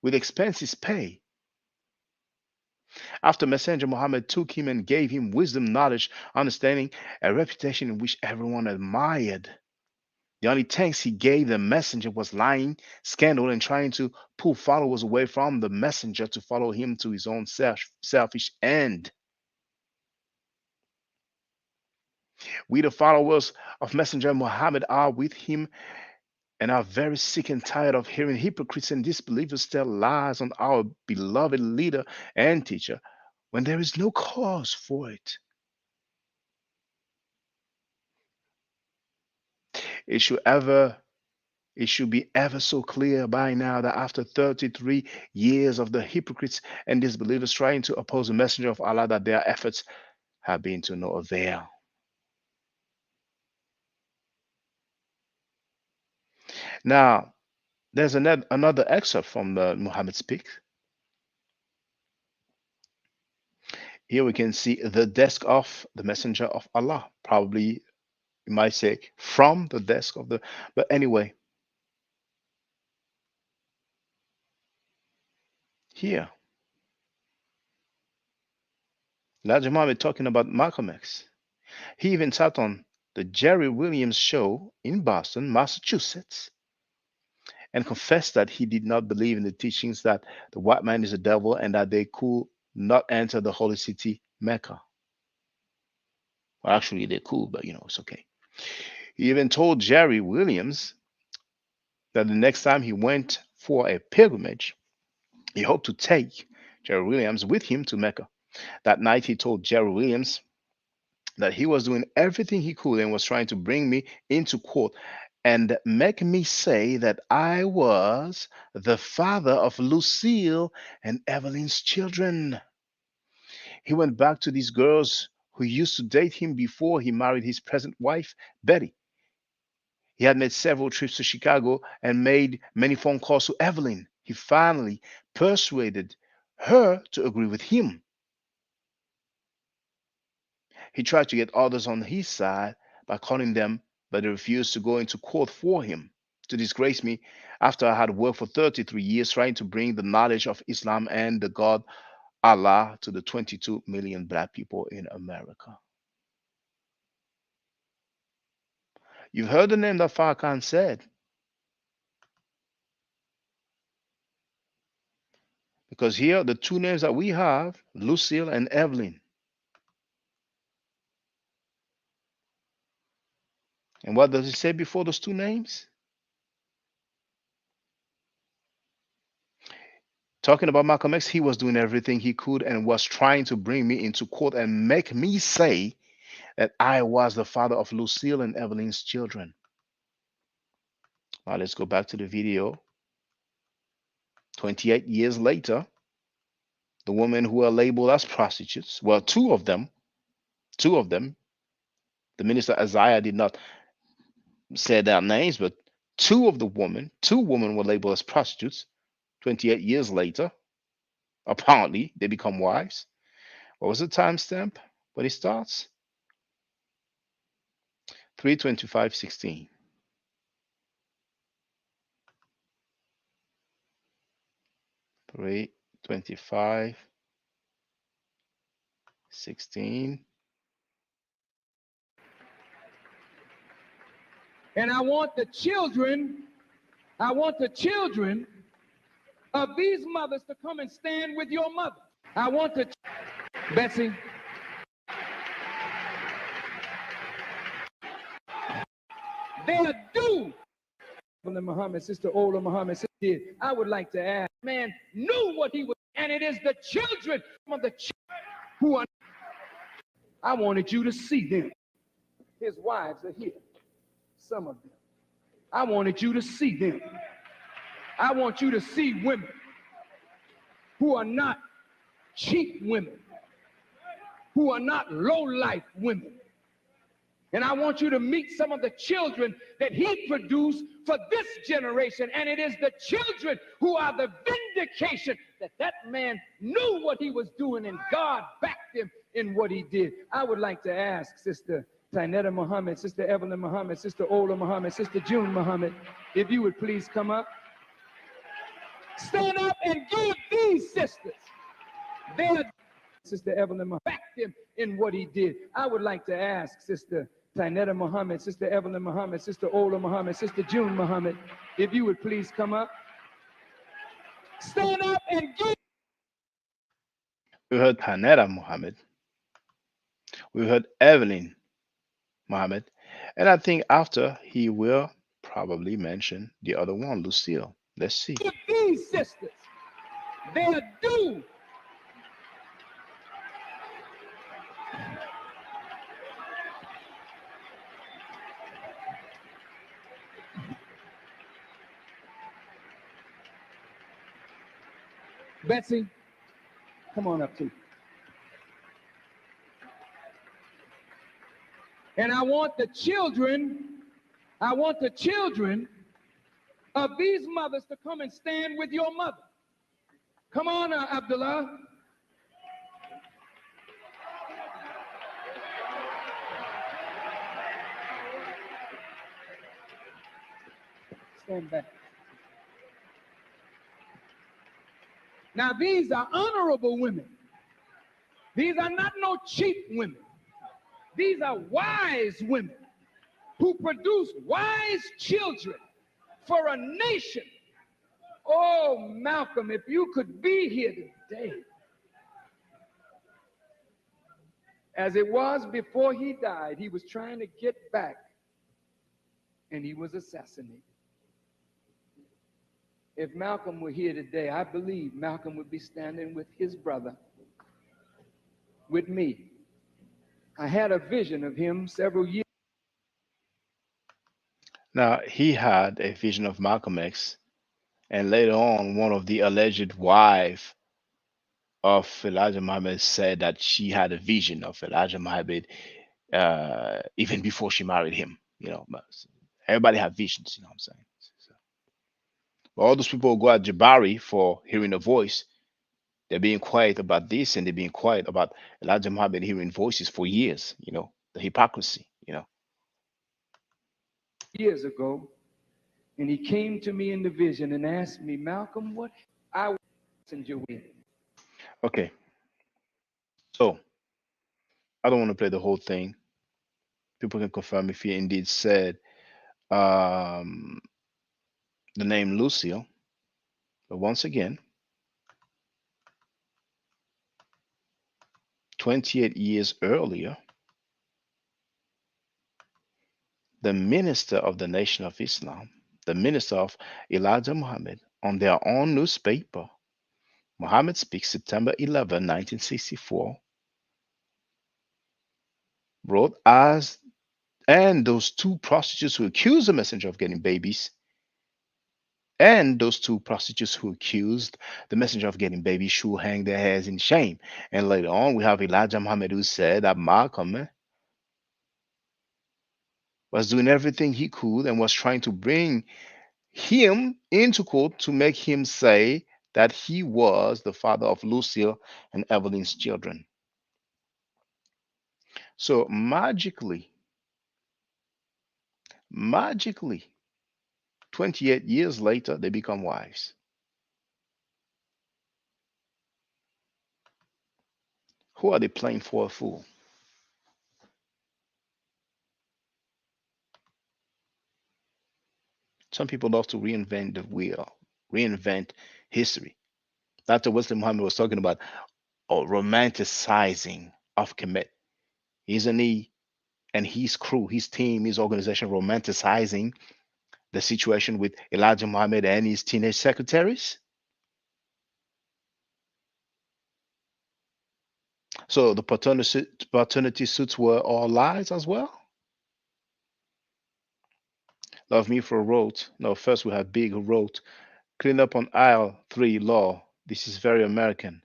with expenses paid. After Messenger Muhammad took him and gave him wisdom, knowledge, understanding, a reputation in which everyone admired. The only thanks he gave the messenger was lying, scandal, and trying to pull followers away from the messenger to follow him to his own selfish end. We, the followers of Messenger Muhammad, are with him and are very sick and tired of hearing hypocrites and disbelievers tell lies on our beloved leader and teacher when there is no cause for it. It should ever It should be ever so clear by now that after 33 years of the hypocrites and disbelievers trying to oppose the messenger of Allah, that their efforts have been to no avail. Now, there's another excerpt from the Muhammad speak. Here we can see the desk of the messenger of Allah. Probably you might say from the desk of the, but anyway, here, Elijah Muhammad talking about Malcolm X. He even sat on the Jerry Williams show in Boston, Massachusetts, and confessed that he did not believe in the teachings that the white man is the devil and that they could not enter the holy city, Mecca. Well, actually, they could, but it's okay. He even told Jerry Williams that the next time he went for a pilgrimage, he hoped to take Jerry Williams with him to Mecca. That night, he told Jerry Williams that he was doing everything he could and was trying to bring me into court and make me say that I was the father of Lucille and Evelyn's children. He went back to these girls who used to date him before he married his present wife, Betty. He had made several trips to Chicago and made many phone calls to Evelyn. He finally persuaded her to agree with him. He tried to get others on his side by calling them, but they refused to go into court for him to disgrace me after I had worked for 33 years trying to bring the knowledge of Islam and the God Allah to the 22 million black people in America. You've heard the name that Farrakhan said, because here the two names that we have, Lucille and Evelyn. And what does it say before those two names? Talking about Malcolm X, he was doing everything he could and was trying to bring me into court and make me say that I was the father of Lucille and Evelyn's children. Now let's go back to the video. 28 years later, the women who are labeled as prostitutes, well, two of them, the minister Isaiah did not say their names, but two women were labeled as prostitutes. 28 years later, apparently, they become wives. What was the timestamp when it starts? 3/25/16. 3/25/16. And I want the children of these mothers to come and stand with your mother. I want the Betsy. They are due. Muhammad, Sister Ola Muhammad did. I would like to ask, man knew what he was, and it is the children of the who are. I wanted you to see them. His wives are here, some of them. I wanted you to see them. I want you to see women who are not cheap women, who are not low-life women. And I want you to meet some of the children that he produced for this generation. And it is the children who are the vindication that that man knew what he was doing and God backed him in what he did. I would like to ask Sister Tainetta Muhammad, Sister Evelyn Muhammad, Sister Ola Muhammad, Sister June Muhammad, if you would please come up. Stand up and give these sisters their Sister Evelyn Muhammad backed him in what he did. I would like to ask Sister Tainetta Muhammad, Sister Evelyn Muhammad, Sister Ola Muhammad, Sister June Muhammad, if you would please come up. Stand up and give. We heard Tainetta Muhammad. We heard Evelyn Muhammad. And I think after he will probably mention the other one, Lucille. Let's see. Give these sisters their due. Betsy, come on up too. And I want the children of these mothers to come and stand with your mother. Come on, Abdullah. Stand back. Now, these are honorable women. These are not no cheap women. These are wise women who produce wise children for a nation. Oh, Malcolm, if you could be here today. As it was before he died, he was trying to get back, and he was assassinated. If Malcolm were here today, I believe Malcolm would be standing with his brother, with me. I had a vision of him several years. Now, he had a vision of Malcolm X, and later on, one of the alleged wife of Elijah Muhammad said that she had a vision of Elijah Muhammad even before she married him. You know, but everybody have visions. You know what I'm saying? So, but all those people who go at Jabari for hearing a voice, they're being quiet about this, and they're being quiet about Elijah Muhammad hearing voices for years. You know, the hypocrisy. You know. Years ago, and he came to me in the vision and asked me, Malcolm, what I send you in. Okay, so I don't want to play the whole thing. People can confirm if he indeed said um, the name Lucille. But once again, 28 years earlier, the minister of the Nation of Islam, the minister of Elijah Muhammad, on their own newspaper, Muhammad Speaks, September 11, 1964, wrote as and those two prostitutes who accused the messenger of getting babies, and those two prostitutes who accused the messenger of getting babies should hang their heads in shame. And later on, we have Elijah Muhammad who said that Malcolm was doing everything he could and was trying to bring him into court to make him say that he was the father of Lucille and Evelyn's children. So magically, 28 years later, they become wives. Who are they playing for a fool? Some people love to reinvent the wheel, reinvent history. Dr. Wesley Muhammad was talking about romanticizing of Kemet. Isn't he and his crew, his team, his organization romanticizing the situation with Elijah Muhammad and his teenage secretaries? So the paternity suits were all lies as well? Love Me for wrote, no, first we have Big who wrote, clean up on aisle 3 law. This is very American,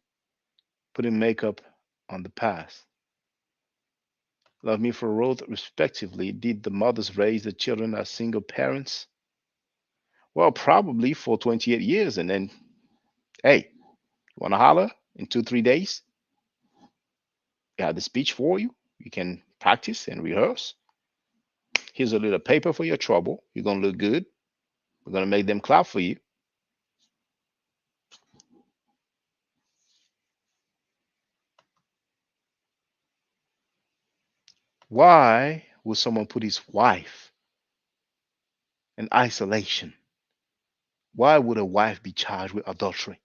putting makeup on the past. Love Me for wrote, respectively, did the mothers raise the children as single parents? Well, probably for 28 years. And then, hey, you want to holler in 2, 3 days? You have the speech for you. You can practice and rehearse. Here's a little paper for your trouble. You're going to look good. We're going to make them clap for you. Why would someone put his wife in isolation? Why would a wife be charged with adultery?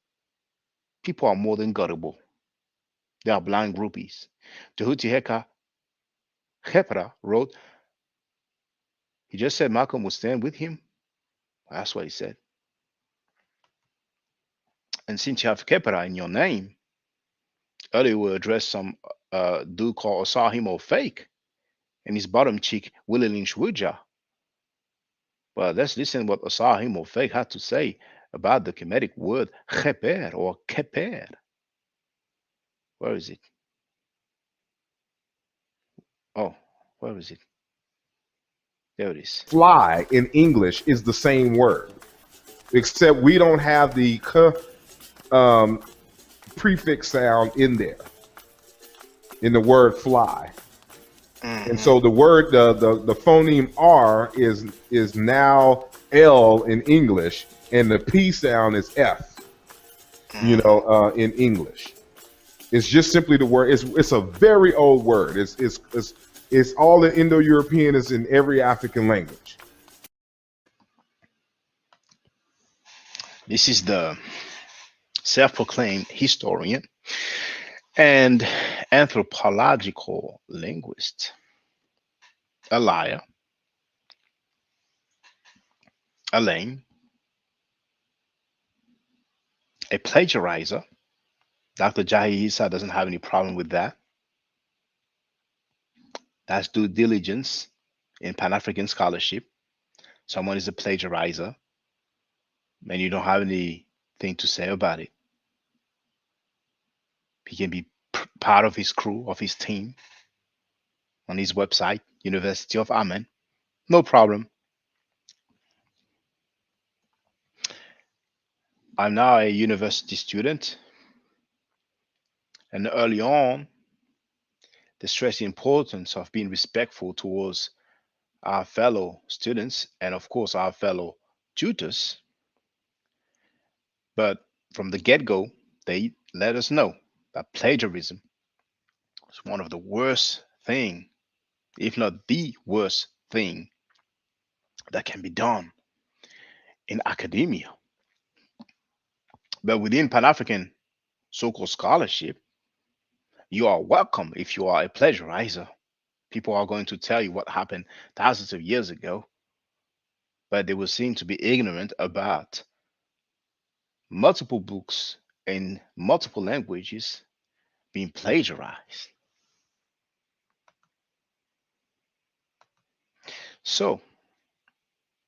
People are more than gullible. They are blind groupies. Tehuti Hepra wrote, he just said Malcolm would stand with him. That's what he said. And since you have Kepra in your name, earlier we addressed some dude called Osahimo Fake and his bottom cheek, Willie Lynch Wuja. But let's listen what Osahimo Fake had to say about the Kemetic word Keper or Keper. Where is it? Oh, where is it? There it is. Fly in English is the same word, except we don't have the prefix sound in there in the word fly. And so the word, the phoneme R is now L in English, and the P sound is F, in English. It's just simply the word. It's a very old word. It's all in Indo-European. It's in every African language. This is the self-proclaimed historian and anthropological linguist, a liar, a lame, a plagiarizer. Dr. Jahi Issa doesn't have any problem with that. That's due diligence in Pan-African scholarship. Someone is a plagiarizer, and you don't have anything to say about it. He can be part of his crew, of his team, on his website, University of Amen. No problem. I'm now a university student, and early on, they stress the importance of being respectful towards our fellow students and, of course, our fellow tutors. But from the get-go, they let us know that plagiarism is one of the worst thing, if not the worst thing, that can be done in academia. But within Pan-African so-called scholarship, you are welcome if you are a plagiarizer. People are going to tell you what happened thousands of years ago, but they will seem to be ignorant about multiple books in multiple languages being plagiarized. So,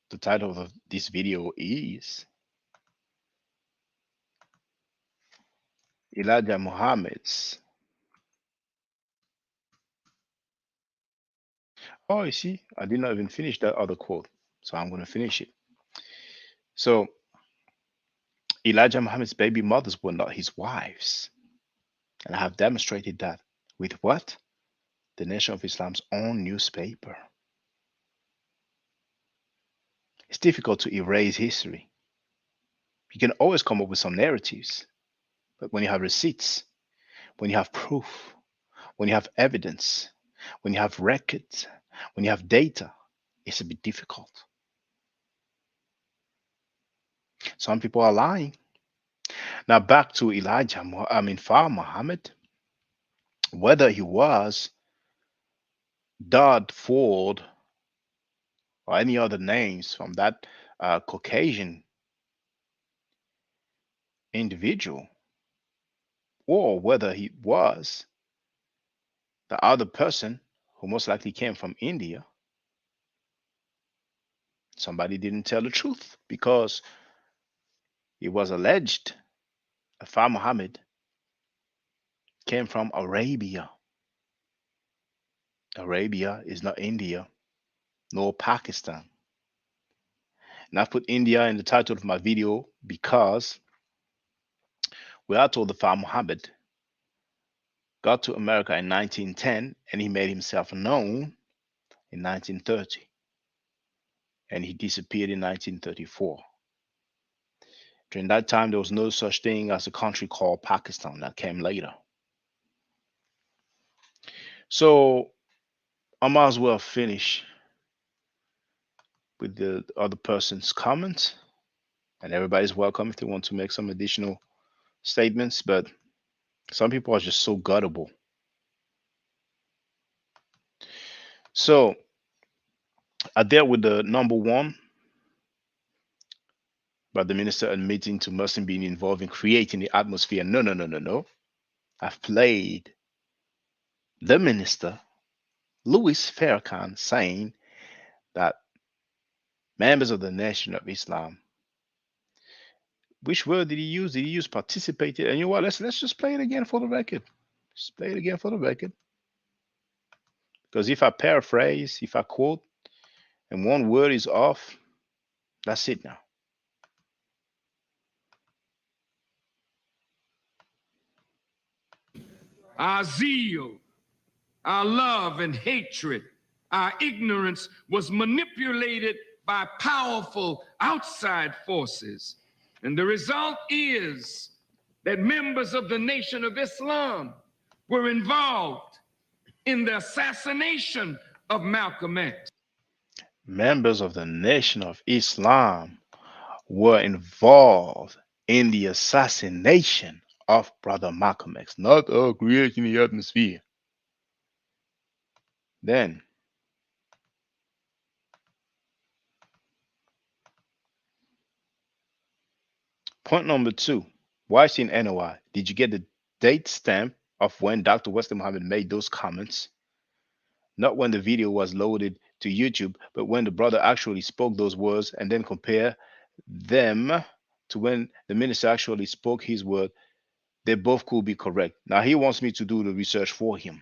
the title of this video is Elijah Muhammad's. Oh, you see, I did not even finish that other quote, so I'm going to finish it. So, Elijah Muhammad's baby mothers were not his wives. And I have demonstrated that with what? The Nation of Islam's own newspaper. It's difficult to erase history. You can always come up with some narratives, but when you have receipts, when you have proof, when you have evidence, when you have records, when you have data, it's a bit difficult. Some people are lying. Now back to Far Muhammad, whether he was Dodd Ford or any other names from that Caucasian individual, or whether he was the other person who most likely came from India, somebody didn't tell the truth because it was alleged Far Muhammad came from Arabia. Arabia is not India nor Pakistan. And I put India in the title of my video because we are told the Far Muhammad got to America in 1910 and he made himself known in 1930 and he disappeared in 1934. During that time, there was no such thing as a country called Pakistan that came later. So I might as well finish with the other person's comments, and everybody's welcome if they want to make some additional statements, but some people are just so gullible. So I dealt with the number one, but the minister admitting to Muslim being involved in creating the atmosphere. No, no, no, no, no. I've played the minister, Louis Farrakhan, saying that members of the Nation of Islam, which word did he use? Did he use participated? And you know what? Let's just play it again for the record. Just play it again for the record. Because if I paraphrase, if I quote, and one word is off, that's it now. Our zeal, our love and hatred, our ignorance was manipulated by powerful outside forces. And the result is that members of the Nation of Islam were involved in the assassination of Malcolm X. Members of the Nation of Islam were involved in the assassination of Brother Malcolm X, not creating the atmosphere. Then, point number two, why in NOI? Did you get the date stamp of when Dr. Wesley Muhammad made those comments? Not when the video was loaded to YouTube, but when the brother actually spoke those words, and then compare them to when the minister actually spoke his word. They both could be correct. Now he wants me to do the research for him.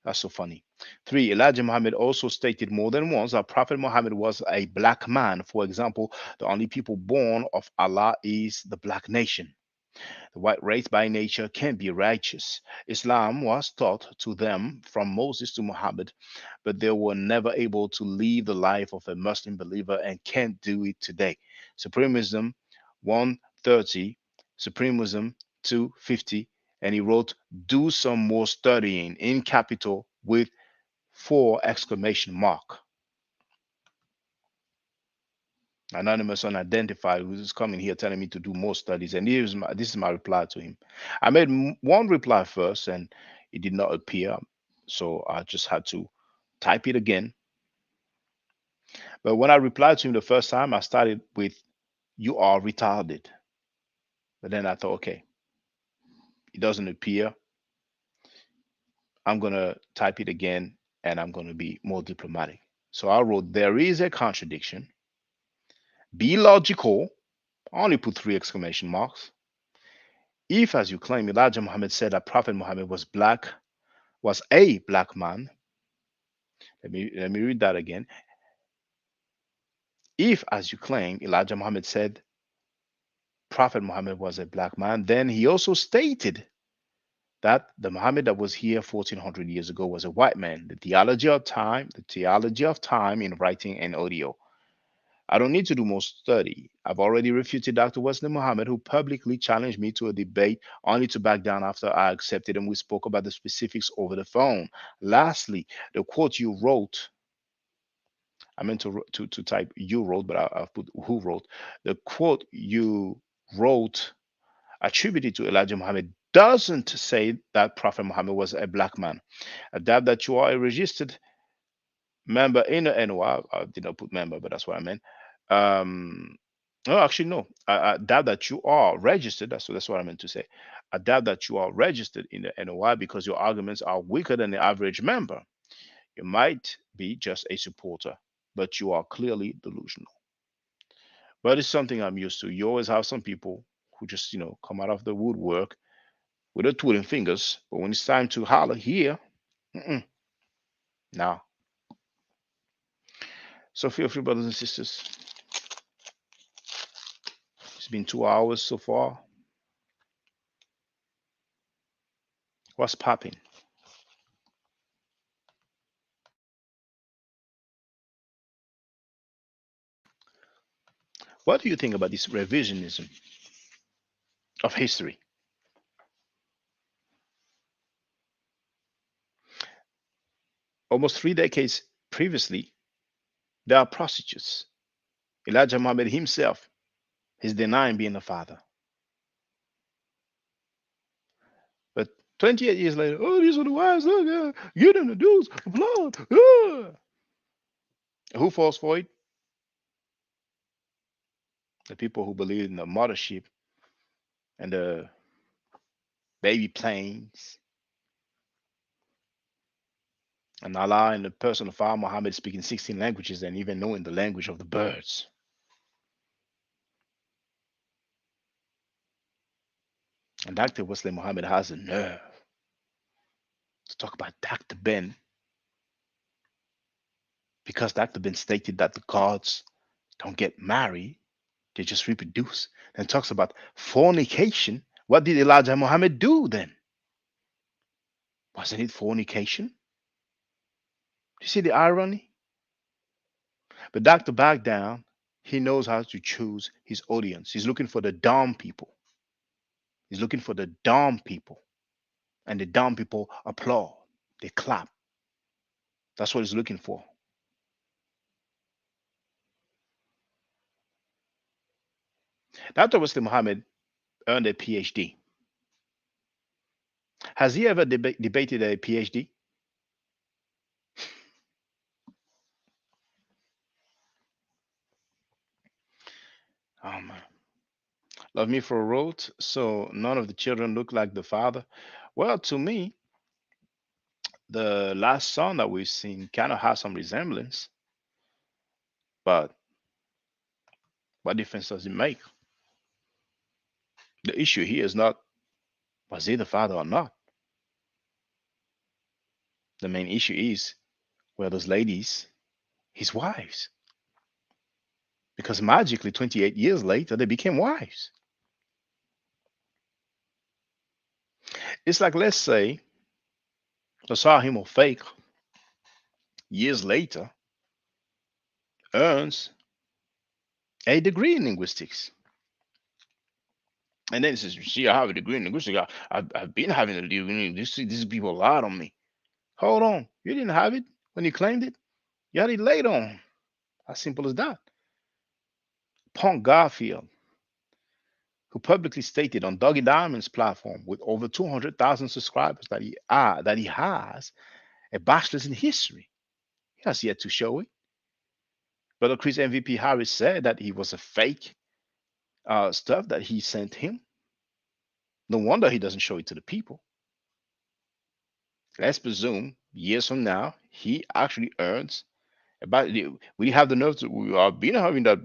That's so funny. 3. Elijah Muhammad also stated more than once that Prophet Muhammad was a black man. For example, the only people born of Allah is the black nation. The white race by nature can be righteous. Islam was taught to them from Moses to Muhammad, but they were never able to live the life of a Muslim believer and can't do it today. Supremism 130, Supremism 250, and he wrote, do some more studying in capital with 4 exclamation mark. Anonymous unidentified who's coming here telling me to do more studies, and this is my reply to him. I made one reply first and it did not appear, so I just had to type it again. But when I replied to him the first time, I started with, you are retarded. But then I thought, okay, it doesn't appear. I'm going to type it again and I'm going to be more diplomatic. So I wrote, there is a contradiction. Be logical. I only put 3 exclamation marks. If, as you claim, Elijah Muhammad said that Prophet Muhammad was a black man, let me read that again. If, as you claim, Elijah Muhammad said Prophet Muhammad was a black man, then he also stated that the Muhammad that was here 1400 years ago was a white man. The theology of time in writing and audio. I don't need to do more study. I've already refuted Dr. Wesley Muhammad, who publicly challenged me to a debate only to back down after I accepted, and we spoke about the specifics over the phone. Lastly, the quote you wrote, I meant to type you wrote, but I've put who wrote. The quote you wrote attributed to Elijah Muhammad doesn't say that Prophet Muhammad was a black man. Adapt that you are a registered member in the NOI. I did not put member, but that's what I meant. No, actually, no. I doubt that you are registered. That's what I meant to say. I doubt that you are registered in the NOI because your arguments are weaker than the average member. You might be just a supporter, but you are clearly delusional. But it's something I'm used to. You always have some people who just, come out of the woodwork with their twiddling fingers. But when it's time to holler here, mm-mm, nah. So feel free, brothers and sisters. It's been 2 hours so far. What's popping? What do you think about this revisionism of history? Almost 3 decades previously, there are prostitutes. Elijah Muhammad himself is denying being a father. But 28 years later, oh, these are the wives, look, get in the dudes, applaud. Who falls for it? The people who believe in the mothership and the baby planes and Allah in the person of our Muhammad speaking 16 languages and even knowing the language of the birds. And Dr. Wesley Muhammad has the nerve to talk about Dr. Ben because Dr. Ben stated that the gods don't get married, they just reproduce. And talks about fornication. What did Elijah Muhammad do then? Wasn't it fornication? You see the irony? But Dr. back down, he knows how to choose his audience. He's looking for the dumb people. He's looking for the dumb people. And the dumb people applaud. They clap. That's what he's looking for. Dr. Wesley Muhammad earned a PhD. Has he ever debated a PhD? Oh man. Love me for a wrote, so none of the children look like the father. Well, to me, the last son that we've seen kind of has some resemblance, but what difference does it make? The issue here is not was he the father or not. The main issue is were those ladies his wives? Because magically, 28 years later, they became wives. It's like, let's say, the Sahim or fake years later earns a degree in linguistics. And then he says, you see, I have a degree in linguistics. I've been having a degree in linguistics. These people lied on me. Hold on. You didn't have it when you claimed it. You had it later on. As simple as that. Punk Garfield, who publicly stated on Dougie Diamond's platform with over 200,000 subscribers that he has a bachelor's in history. He has yet to show it. Brother Chris MVP Harris said that he was a fake stuff that he sent him. No wonder he doesn't show it to the people. Let's presume years from now he actually earns about. We have the nerve to. We are been having that.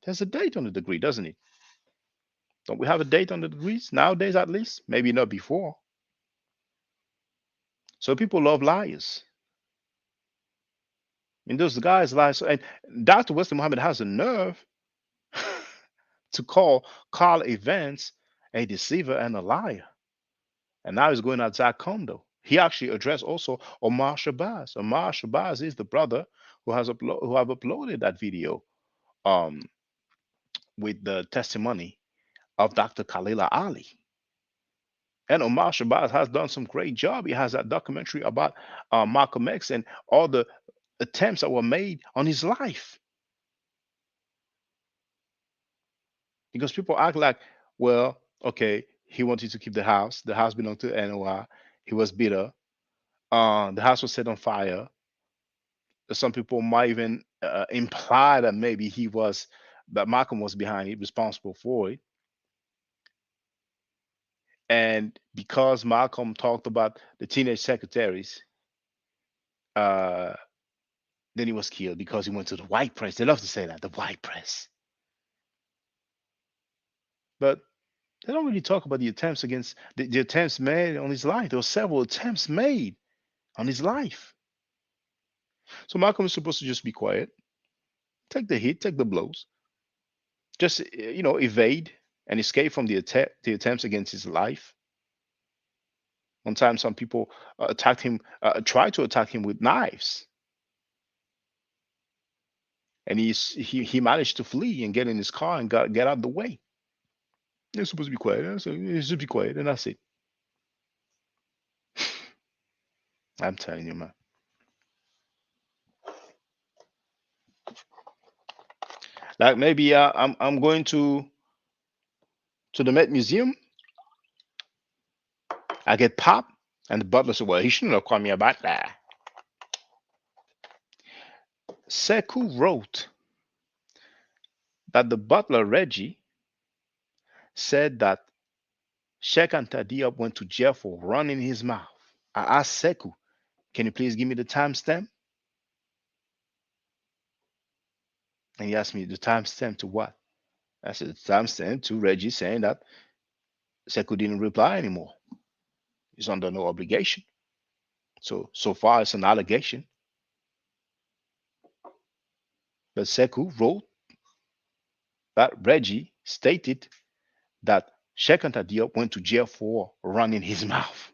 There's a date on the degree, doesn't it? Don't we have a date on the degrees nowadays, at least? Maybe not before. So people love liars. And those guys lie. So, and Dr. Wesley Muhammad has the nerve to call Carl Evans a deceiver and a liar. And now he's going at Zach Kondo. He actually addressed also Omar Shabazz. Omar Shabazz is the brother who have uploaded that video um, with the testimony of Dr. Khalila Ali. And Omar Shabazz has done some great job. He has that documentary about Malcolm X and all the attempts that were made on his life. Because people act like, well, okay, he wanted to keep the house. The house belonged to NOI. He was bitter. The house was set on fire. Some people might even imply that maybe that Malcolm was behind it, responsible for it. And because Malcolm talked about the teenage secretaries, uh, then he was killed because he went to the white press. They love to say that, the white press. But they don't really talk about the attempts against the attempts made on his life. There were several attempts made on his life. So Malcolm is supposed to just be quiet, take the hit, take the blows, just evade and escape from the attempts against his life. One time, some people attacked him, tried to attack him with knives, and he managed to flee and get in his car and get out of the way. You're supposed to be quiet. So you should be quiet, and that's it. I'm telling you, man. Like maybe I'm going to the Met Museum. I get popped, and the butler said, "Well, he shouldn't have called me about that." Sekou wrote that the butler Reggie said that Sheikh Anta Diop went to jail for running his mouth. I asked Sekou, "Can you please give me the timestamp?" And he asked me the timestamp to what? I said the timestamp to Reggie saying that Sekou didn't reply anymore. He's under no obligation. So far it's an allegation. But Sekou wrote that Reggie stated that Sheikh Anta Diop went to jail for running his mouth.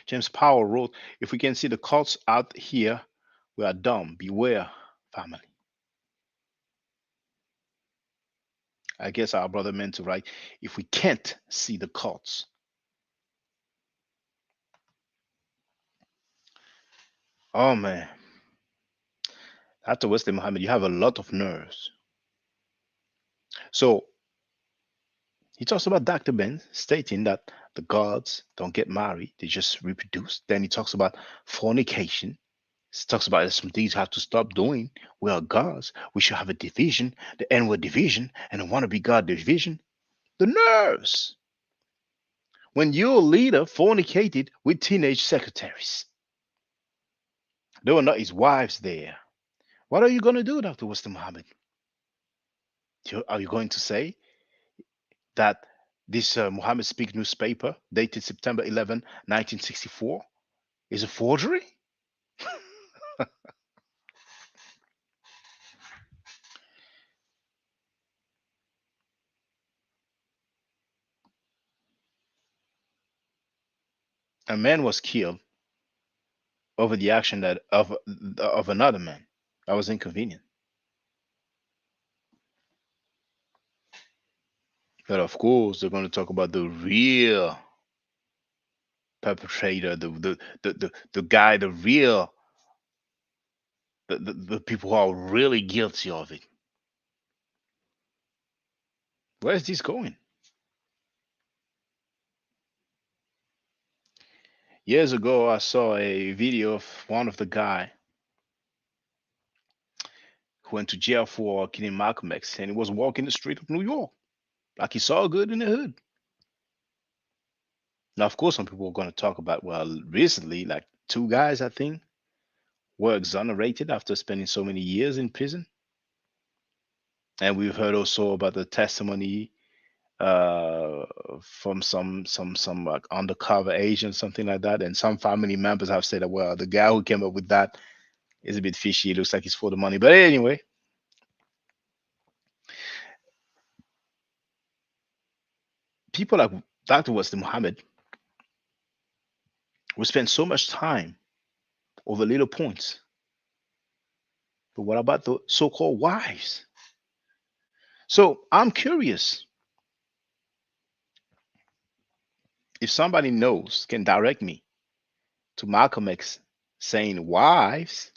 James Powell wrote, "If we can see the cults out here, we are dumb. Beware, family." I guess our brother meant to write, "If we can't see the cults." Oh man. After Wesley Muhammad, you have a lot of nerves. So he talks about Dr. Ben stating that the gods don't get married, they just reproduce. Then he talks about fornication. He talks about some things you have to stop doing. We are gods. We should have a division, the N word division, and a wannabe God division. The nerves. When your leader fornicated with teenage secretaries, they were not his wives there. What are you going to do, Dr. Wesley Muhammad? Are you going to say that this Muhammad Speak newspaper, dated September 11, 1964, is a forgery? A man was killed over the action of another man. That was inconvenient. But of course, they're going to talk about the real perpetrator, the guy, the real, the people who are really guilty of it. Where's this going? Years ago, I saw a video of one of the guy who went to jail for killing Malcolm X, and he was walking the street of New York like he saw good in the hood. Now, of course, some people are going to talk about, well, recently, like two guys, I think, were exonerated after spending so many years in prison. And we've heard also about the testimony from some like undercover agent, something like that. And some family members have said that, well, the guy who came up with that is a bit fishy. It looks like he's for the money. But anyway, people like Dr. Wesley Muhammad will spend so much time over little points. But what about the so-called wives? So I'm curious. If somebody knows, can direct me to Malcolm X saying wives,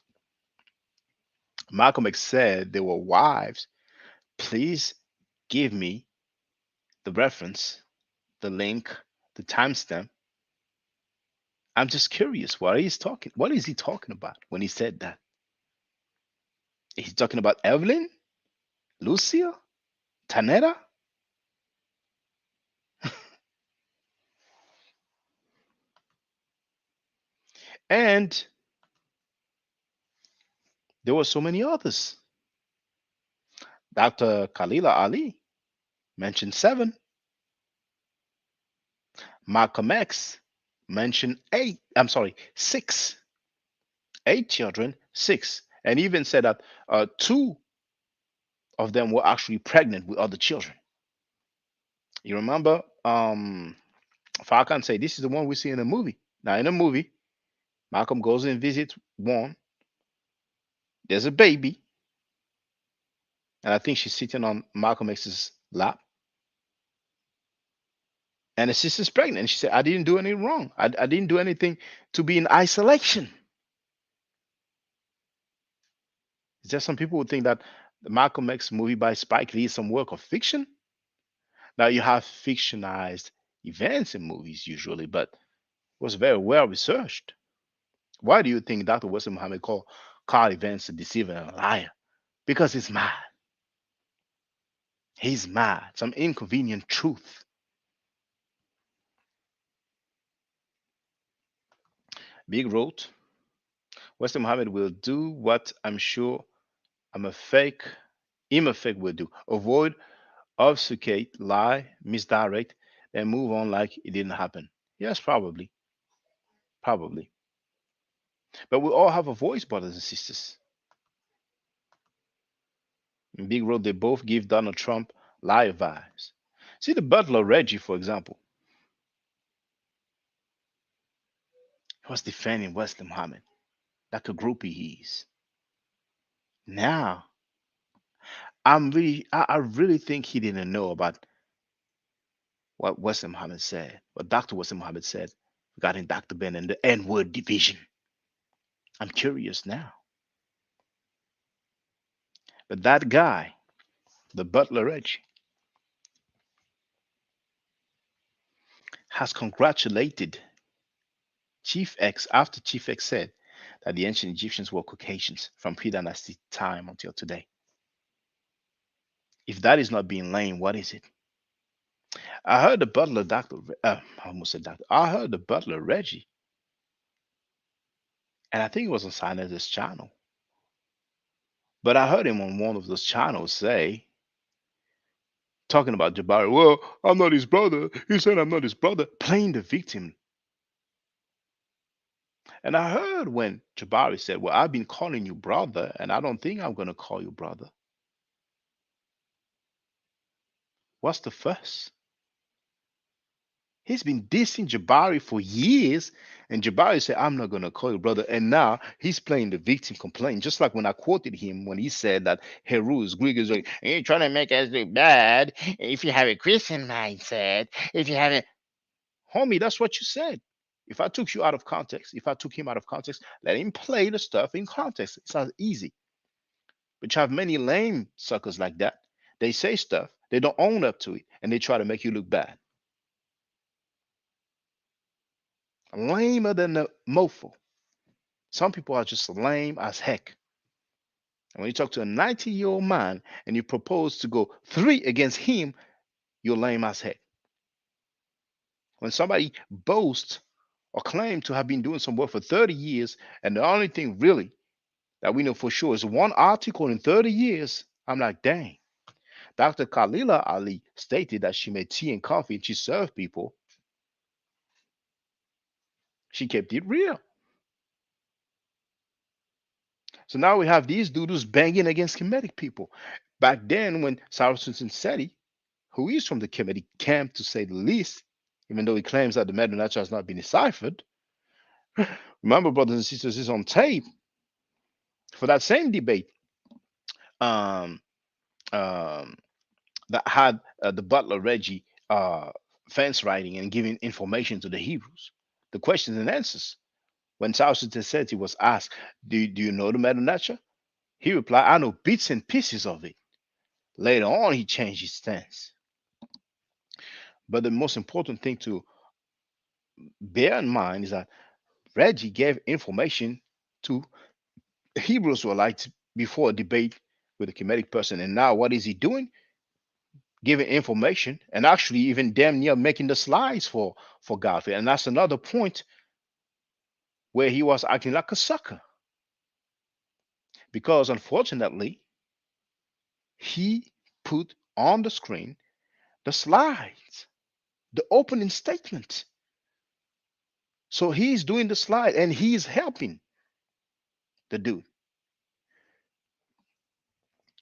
Malcolm X said they were wives, please give me the reference, the link, the timestamp. I'm just curious what he's talking. What is he talking about when he said that? Is he talking about Evelyn, Lucia, Tanetta? And there were so many others. Dr. Khalila Ali mentioned 7. Malcolm X mentioned 8. I'm sorry, 6. 8 children, 6. And even said that 2 of them were actually pregnant with other children. You remember? Falcon say this is the one we see in the movie. Now, in the movie, Malcolm goes and visits one. There's a baby, and I think she's sitting on Malcolm X's lap. And the sister's pregnant. And she said, I didn't do anything wrong. I didn't do anything to be in isolation. Is there some people who think that the Malcolm X movie by Spike Lee is some work of fiction? Now, you have fictionalized events in movies usually, but it was very well researched. Why do you think Dr. Wesley Muhammad called car events a deceiver and a liar? Because he's mad. He's mad. Some inconvenient truth. Big wrote, Wesley Muhammad will do what I'm sure I'm a fake, I'm a fake will do. Avoid, obfuscate, lie, misdirect, and move on like it didn't happen. Yes, probably. Probably. But we all have a voice, brothers and sisters. In Big Road, they both give Donald Trump liar vibes. See the butler Reggie, for example, he was defending Wesley Muhammad like a groupie he is. Now, I really think he didn't know about what Wesley Muhammad said, what Dr. Wesley Muhammad said regarding Dr. Ben and the N word division. I'm curious now. But that guy, the butler Reggie, has congratulated Chief X after Chief X said that the ancient Egyptians were Caucasians from pre-dynastic time until today. If that is not being lame, what is it? I heard the butler, I almost said doctor. I heard the butler Reggie, and I think it was on Sinez's channel. But I heard him on one of those channels say, talking about Jabari, well, I'm not his brother. He said I'm not his brother, playing the victim. And I heard when Jabari said, well, I've been calling you brother, and I don't think I'm going to call you brother. What's the fuss? He's been dissing Jabari for years, and Jabari said, I'm not going to call you brother. And now he's playing the victim complaint, just like when I quoted him when he said that Heru is Greek. Is like, you're trying to make us look bad if you have a Christian mindset. If you have a homie, that's what you said. If I took you out of context, if I took him out of context, let him play the stuff in context. It's not easy. But you have many lame suckers like that. They say stuff, they don't own up to it, and they try to make you look bad. Lamer than the mofo. Some people are just lame as heck. And when you talk to a 90-year-old man and you propose to go 3 against him, you're lame as heck. When somebody boasts or claims to have been doing some work for 30 years, and the only thing really that we know for sure is one article in 30 years, I'm like, dang. Dr. Khalila Ali stated that she made tea and coffee and she served people. She kept it real. So now we have these doodles banging against Kemetic people. Back then, when Cyrus Seti, who is from the Kemetic camp to say the least, even though he claims that the Medunachar has not been deciphered, remember, brothers and sisters, is on tape for that same debate um, that had the butler Reggie fence writing and giving information to the Hebrews, the questions and answers. When Tausert was asked, do you know the meta nature? He replied, I know bits and pieces of it. Later on, he changed his stance. But the most important thing to bear in mind is that Reggie gave information to Hebrews were like before a debate with a Kemetic person. And now what is he doing? Giving information and actually even damn near making the slides for Garfield. And that's another point where he was acting like a sucker. Because unfortunately, he put on the screen the slides, the opening statement. So he's doing the slide and he's helping the dude.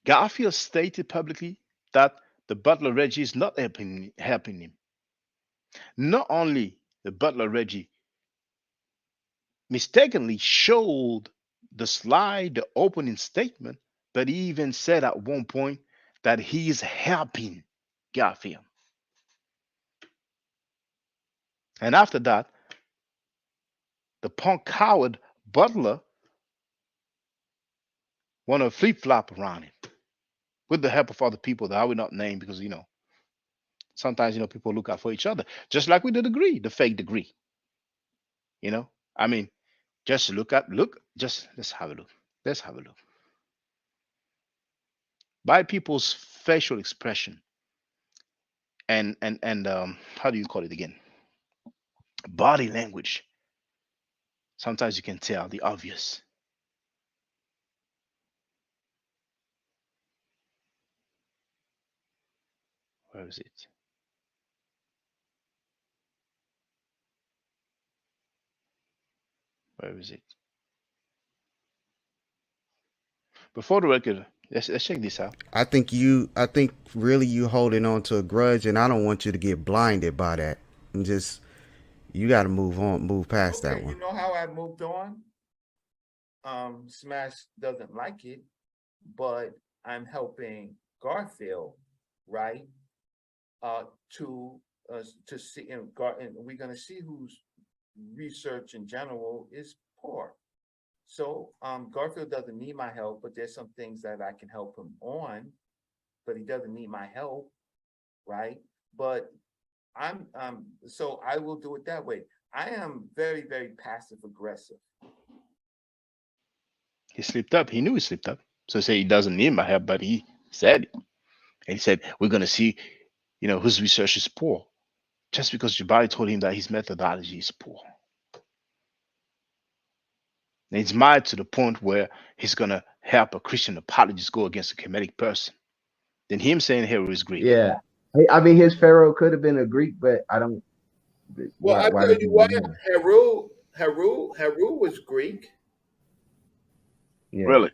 Garfield stated publicly that the butler Reggie is not helping him. Not only the butler Reggie mistakenly showed the slide, the opening statement, but he even said at one point that he is helping Garfield. And after that, the punk coward butler want to flip flop around it with the help of other people that I will not name because sometimes people look out for each other, just like with the degree, the fake degree. I mean, just let's have a look. Let's have a look. By people's facial expression and how do you call it again? Body language. Sometimes you can tell the obvious. Where is it? Where is it? Before the record, let's check this out. I think really you holding on to a grudge, and I don't want you to get blinded by that. And just you got to move past that one. You know how I moved on? Smash doesn't like it, but I'm helping Garfield, right? To see, and we're gonna see whose research in general is poor. So Garfield doesn't need my help, but there's some things that I can help him on, but he doesn't need my help, right? But so I will do it that way. I am very, very passive aggressive. He slipped up. He knew he slipped up. So say he doesn't need my help, but he said it. And he said, we're gonna see, whose research is poor. Just because Jabari told him that his methodology is poor. And it's mad to the point where he's gonna help a Christian apologist go against a Kemetic person. Then him saying Hero is Greek. Yeah. I mean, his Pharaoh could have been a Greek, but I don't. Well, I tell you what, Heru was Greek. Yeah. Really?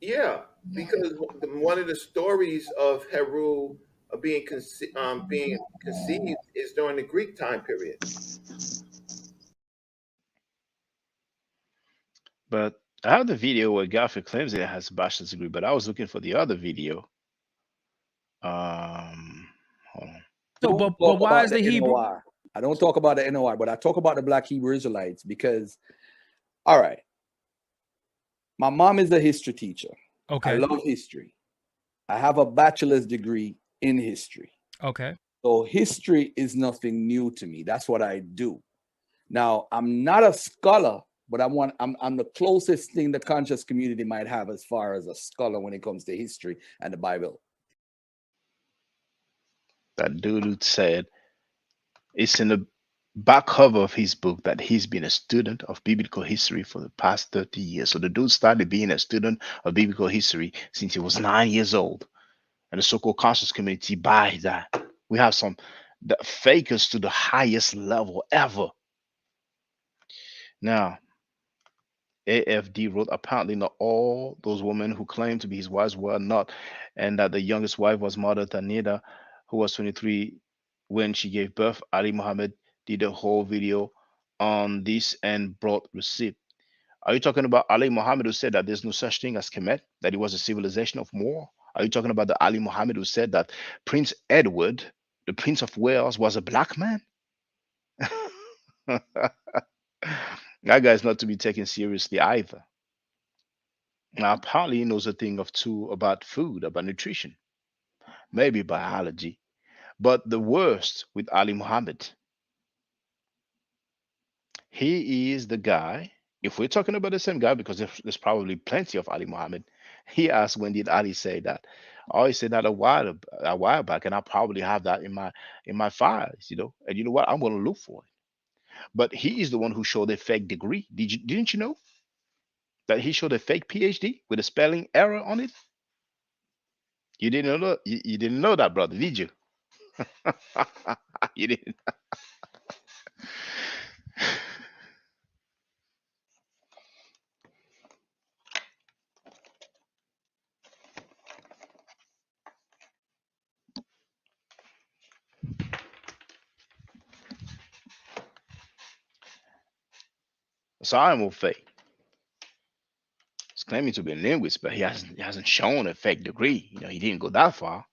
Yeah, because one of the stories of Heru being conceived is during the Greek time period. But I have the video where Garfield claims it has a bachelor's degree, but I was looking for the other video. Hold on. So, but why is the Hebrew? NOR. I don't talk about the NOR, but I talk about the Black Hebrew Israelites because, all right, my mom is a history teacher. Okay. I love history. I have a bachelor's degree in history. Okay. So history is nothing new to me. That's what I do. Now, I'm not a scholar, but I'm the closest thing the conscious community might have as far as a scholar when it comes to history and the Bible. That dude said it's in the back cover of his book that he's been a student of biblical history for the past 30 years. So the dude started being a student of biblical history since he was 9 years old. And the so-called conscious community buys that. We have some fakers to the highest level ever. Now, AFD wrote, apparently not all those women who claimed to be his wives were not, and that the youngest wife was Mother Tanida, who was 23 when she gave birth. Ali Muhammad did a whole video on this and brought receipt. Are you talking about Ali Muhammad who said that there's no such thing as Kemet, that it was a civilization of more? Are you talking about the Ali Muhammad who said that Prince Edward the Prince of Wales was a black man? That guy's not to be taken seriously either. Now, apparently, he knows a thing of two about food, about nutrition, maybe biology. But the worst with Ali Muhammad, he is the guy. If we're talking about the same guy, because there's probably plenty of Ali Muhammad, he asked, when did Ali say that? Oh, he said that a while back, and I probably have that in my files, And you know what? I'm going to look for it. But he is the one who showed a fake degree. Didn't you know that he showed a fake PhD with a spelling error on it? You didn't know that, brother, did you? You didn't. Simon Fake is claiming to be a linguist, but he hasn't shown a fake degree. He didn't go that far.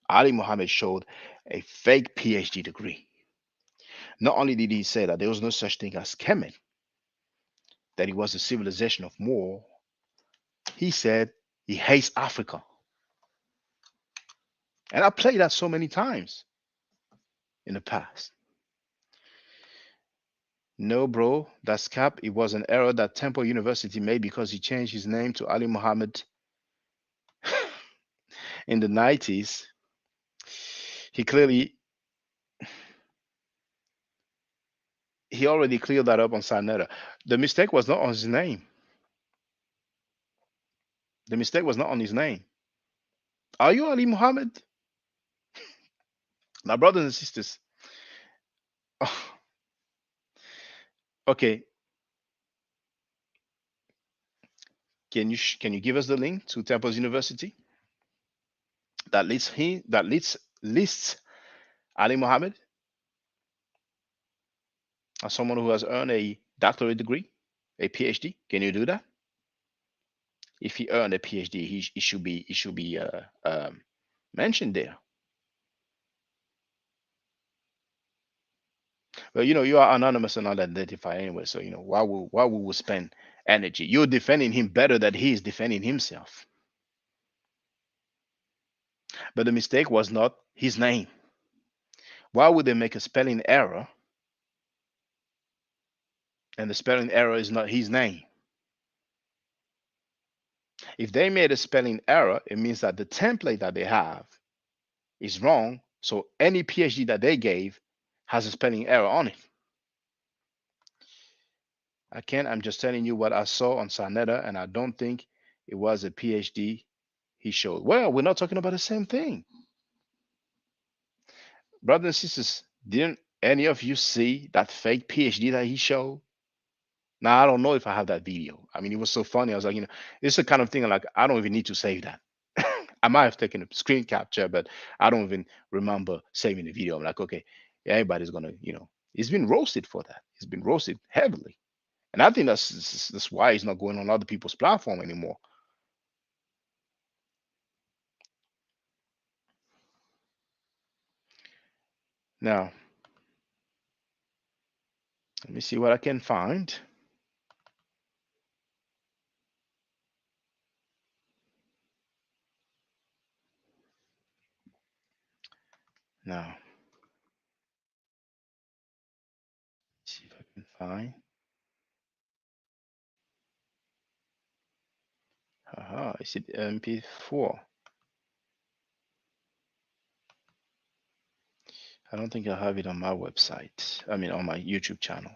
Ali Muhammad showed a fake PhD degree. Not only did he say that there was no such thing as Kemet, that he was a civilization of more, he said he hates Africa. And I played that so many times in the past. No, bro, that's cap. It was an error that Temple University made because he changed his name to Ali Muhammad in the 90s. He already cleared that up on Sanetta. The mistake was not on his name. The mistake was not on his name. Are you Ali Muhammad? Now, brothers and sisters, okay, can you give us the link to Temple's University that lists Ali Muhammad as someone who has earned a doctorate degree, a PhD? Can you do that? If he earned a PhD, he should be mentioned there. Well, you are anonymous and unidentified anyway, so why would we spend energy? You're defending him better than he is defending himself. But the mistake was not his name. Why would they make a spelling error and the spelling error is not his name? If they made a spelling error, it means that the template that they have is wrong. So any PhD that they gave has a spelling error on it. I'm just telling you what I saw on Sanetta, and I don't think it was a PhD he showed. Well, we're not talking about the same thing. Brothers and sisters, didn't any of you see that fake PhD that he showed? Now, I don't know if I have that video. I mean, it was so funny. I was like, it's the kind of thing like, I don't even need to save that. I might have taken a screen capture, but I don't even remember saving the video. I'm like, okay, everybody's gonna, he's been roasted for that. He's been roasted heavily. And I think that's why he's not going on other people's platform anymore. Now, let me see what I can find. Now, see if I can find. Is it MP4? I don't think I have it on my website. I mean, on my YouTube channel.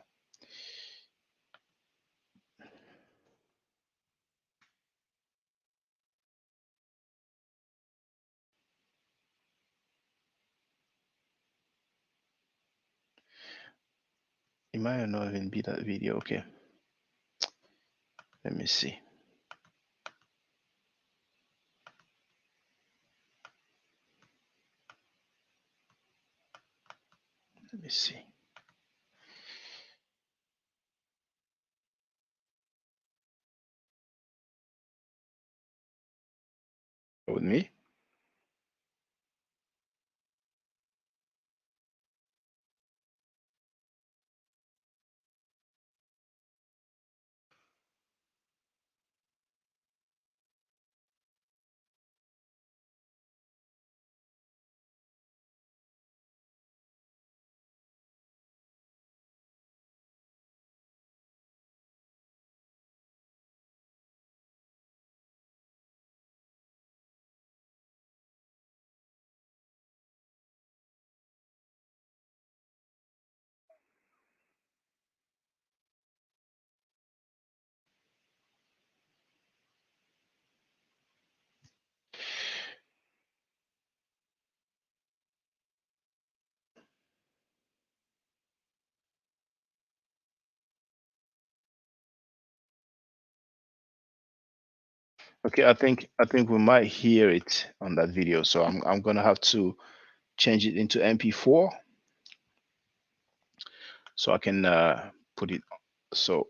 It might not even be that video. Okay. Let me see. Let me see. With me? Okay, I think we might hear it on that video, so I'm gonna have to change it into MP4 so I can put it. So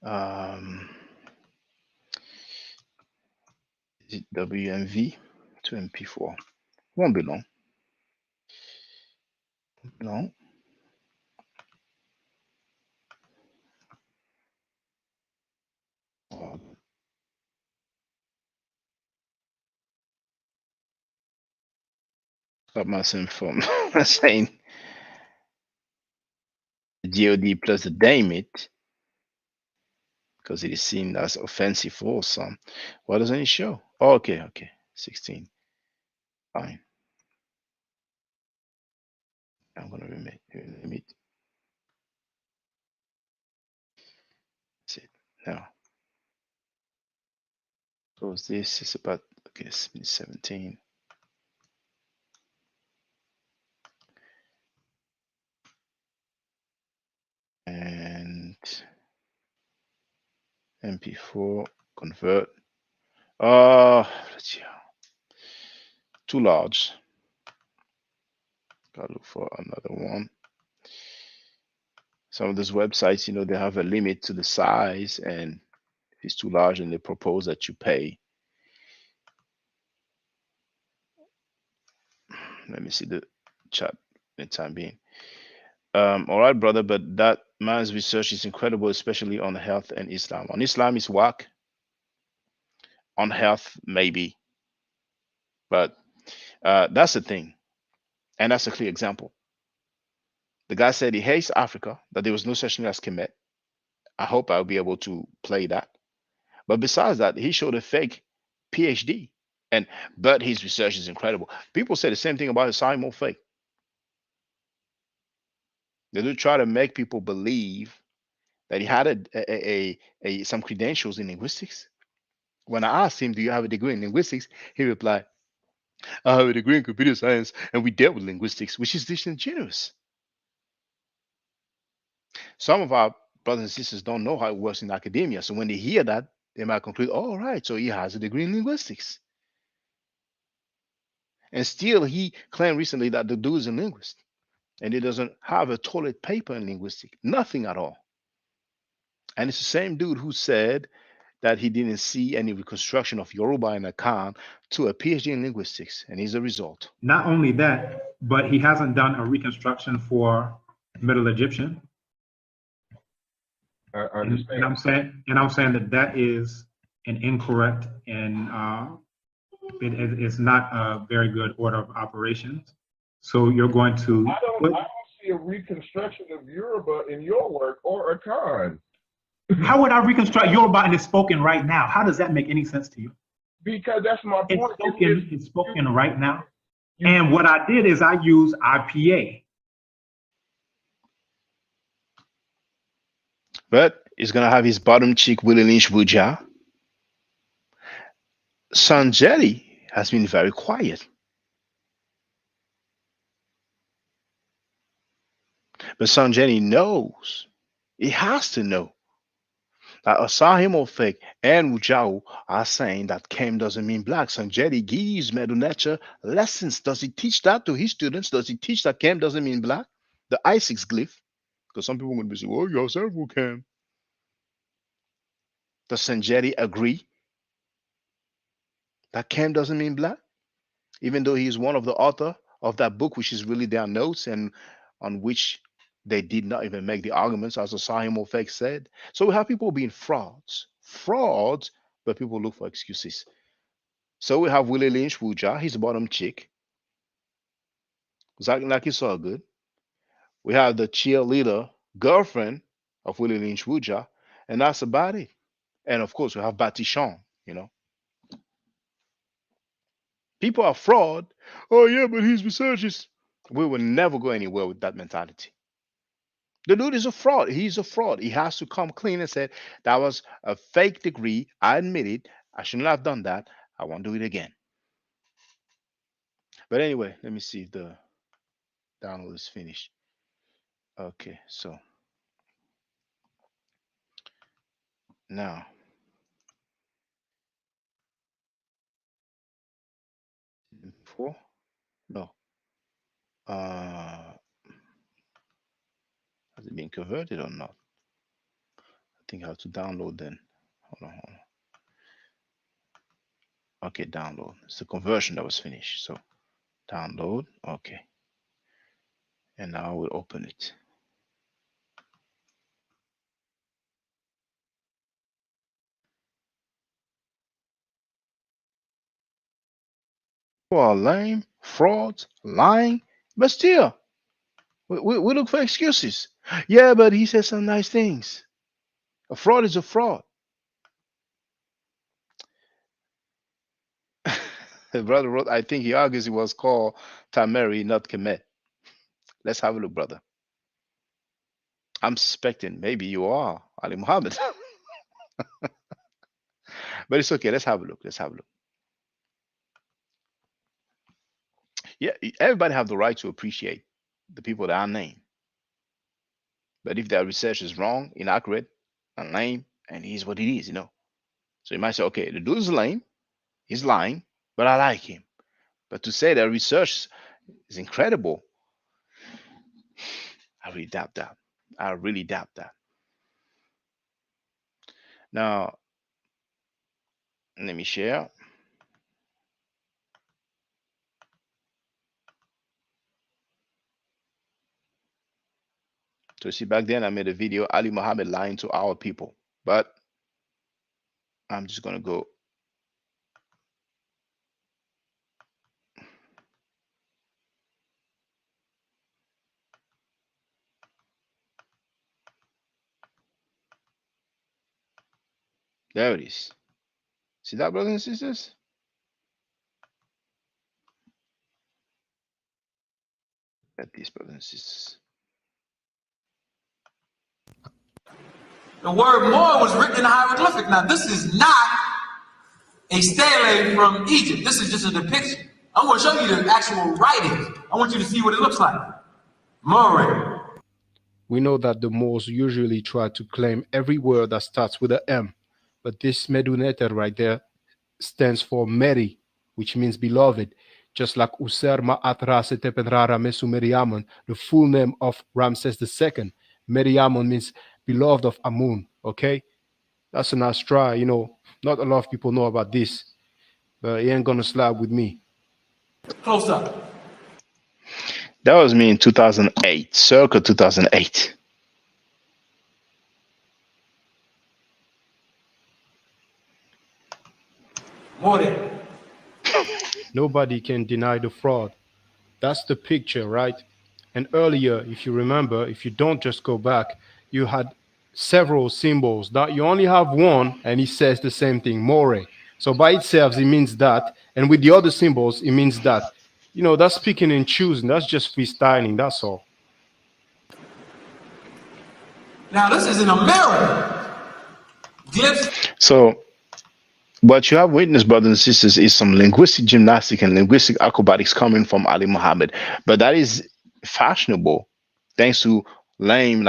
um, is it WMV to MP4? Won't be long. No. Oh, stop myself from saying GOD plus the damn it because it is seen as offensive for some. Why doesn't it show? Oh, okay, 16. Fine. I'm gonna limit. That's it. Now, so this is about okay, 17. And MP4 convert. Let's see. Too large. Gotta look for another one. Some of those websites, they have a limit to the size, and if it's too large, and they propose that you pay. Let me see the chat in the time being. All right, brother, but that man's research is incredible, especially on health and Islam. On Islam, is whack. On health, maybe, but that's the thing, and that's a clear example. The guy said he hates Africa, that there was no such thing as Kemet. I hope I'll be able to play that. But besides that, he showed a fake PhD, but his research is incredible. People say the same thing about Simon Fake. They do try to make people believe that he had some credentials in linguistics. When I asked him, "Do you have a degree in linguistics?" he replied, "I have a degree in computer science, and we dealt with linguistics," which is disingenuous. Some of our brothers and sisters don't know how it works in academia, so when they hear that, they might conclude, "Oh, right, so he has a degree in linguistics." And still, he claimed recently that the dude is a linguist, and he doesn't have a toilet paper in linguistics, nothing at all. And it's the same dude who said that he didn't see any reconstruction of Yoruba in Akan to a PhD in linguistics, and he's a result. Not only that, but he hasn't done a reconstruction for Middle Egyptian. And I'm saying that is an incorrect and it's not a very good order of operations. So you're going to. I don't see a reconstruction of Yoruba in your work or Akan. How would I reconstruct Yoruba and it's spoken right now? How does that make any sense to you? Because that's my point. It's spoken right now. And what I did is I used IPA. But he's gonna have his bottom cheek Willie Lynch Buja. Sanjeli has been very quiet. But Sanjeli knows. He has to know that Asahim Fake and Wujao are saying that Kem doesn't mean black. Sanjeli gives Medunecha lessons. Does he teach that to his students? Does he teach that Kem doesn't mean black? The I6 glyph. Because some people are going to be saying, "Oh, yourself who Kem." Does Sanjeli agree that Kem doesn't mean black? Even though he is one of the author of that book, which is really their notes and on which they did not even make the arguments, as Asahim Fake said. So we have people being frauds, but people look for excuses. So we have Willie Lynch Wuja, he's the bottom chick, acting like he's so good. We have the cheerleader girlfriend of Willie Lynch Wuja, and that's about it. And of course, we have Batishon, People are fraud. Oh, yeah, but his research is. We will never go anywhere with that mentality. The dude is a fraud. He's a fraud. He has to come clean and say, that was a fake degree. I admit it. I shouldn't have done that. I won't do it again. But anyway, let me see if the download is finished. Okay, so Now, four? No. Has it been converted or not? I think I have to download then. Hold on, hold on. Okay, download. It's the conversion that was finished. So download. Okay. And now I will open it. You are lame, fraud, lying, but still, we look for excuses. Yeah, but he said some nice things. A fraud is a fraud. The brother wrote, I think he argues it was called Tameri, not Kemet. Let's have a look, brother. I'm suspecting maybe you are Ali Muhammad. But it's okay. Let's have a look. Let's have a look. Yeah, everybody have the right to appreciate the people that are named. But if their research is wrong, inaccurate, and lame, and he's what he is, So you might say, okay, the dude is lame, he's lying, but I like him. But to say that research is incredible, I really doubt that. I really doubt that. Now, let me share. So see, back then I made a video, Ali Muhammad lying to our people. But I'm just gonna go. There it is. See that, brothers and sisters? At these brothers and sisters. The word more was written in hieroglyphic. Now, this is not a stele from Egypt. This is just a depiction. I'm going to show you the actual writing. I want you to see what it looks like. More. We know that the Moors usually try to claim every word that starts with a M, but this Meduneter right there stands for Mary, which means beloved, just like User Ma'atra Setepedrara Mesu Meriamon, the full name of Ramses II. Meriamon means beloved of Amun, okay? That's a nice try, not a lot of people know about this, but he ain't gonna slide with me. Close up. That was me in 2008, circa 2008. More than. Nobody can deny the fraud. That's the picture, right? And earlier, if you remember, if you don't just go back, you had several symbols. That you only have one, and it says the same thing, more. So by itself, it means that, and with the other symbols, it means that. That's picking and choosing. That's just freestyling. That's all. Now this is in America. So what you have witnessed, brothers and sisters, is some linguistic gymnastics and linguistic acrobatics coming from Ali Muhammad. But that is fashionable thanks to lame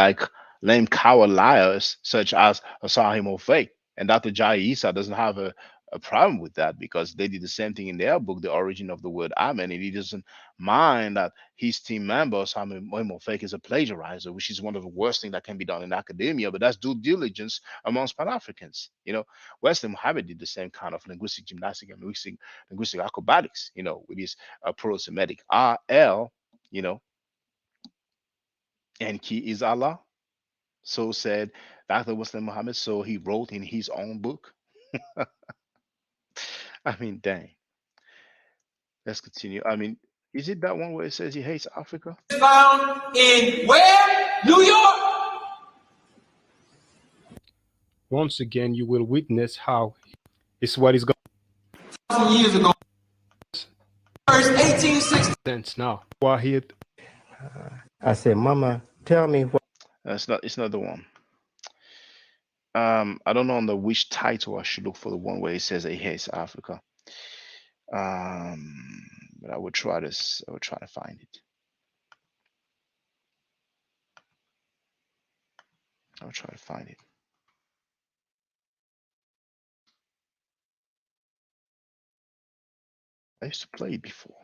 coward liars such as Asahim Ofek. And Dr. Jai Isa doesn't have a problem with that because they did the same thing in their book, The Origin of the Word Amen. And he doesn't mind that his team member, Asahim Ofek, is a plagiarizer, which is one of the worst things that can be done in academia. But that's due diligence amongst Pan Africans. Wesley Muhammad did the same kind of linguistic gymnastics and linguistic acrobatics, with his Proto-Semitic RL, and key is Allah. So said Dr. Wesley Muhammad. So he wrote in his own book. I mean, dang. Let's continue. I mean, is it that one where it says he hates Africa? Found in where? New York. Once again, you will witness how it's what is going. Years ago. First 1860. Now, Wahid. I said, Mama, tell me what. It's not the one. I don't know under which title I should look for the one where it says he hates Africa. But I would try this. I would try to find it. I'll try to find it. I used to play it before.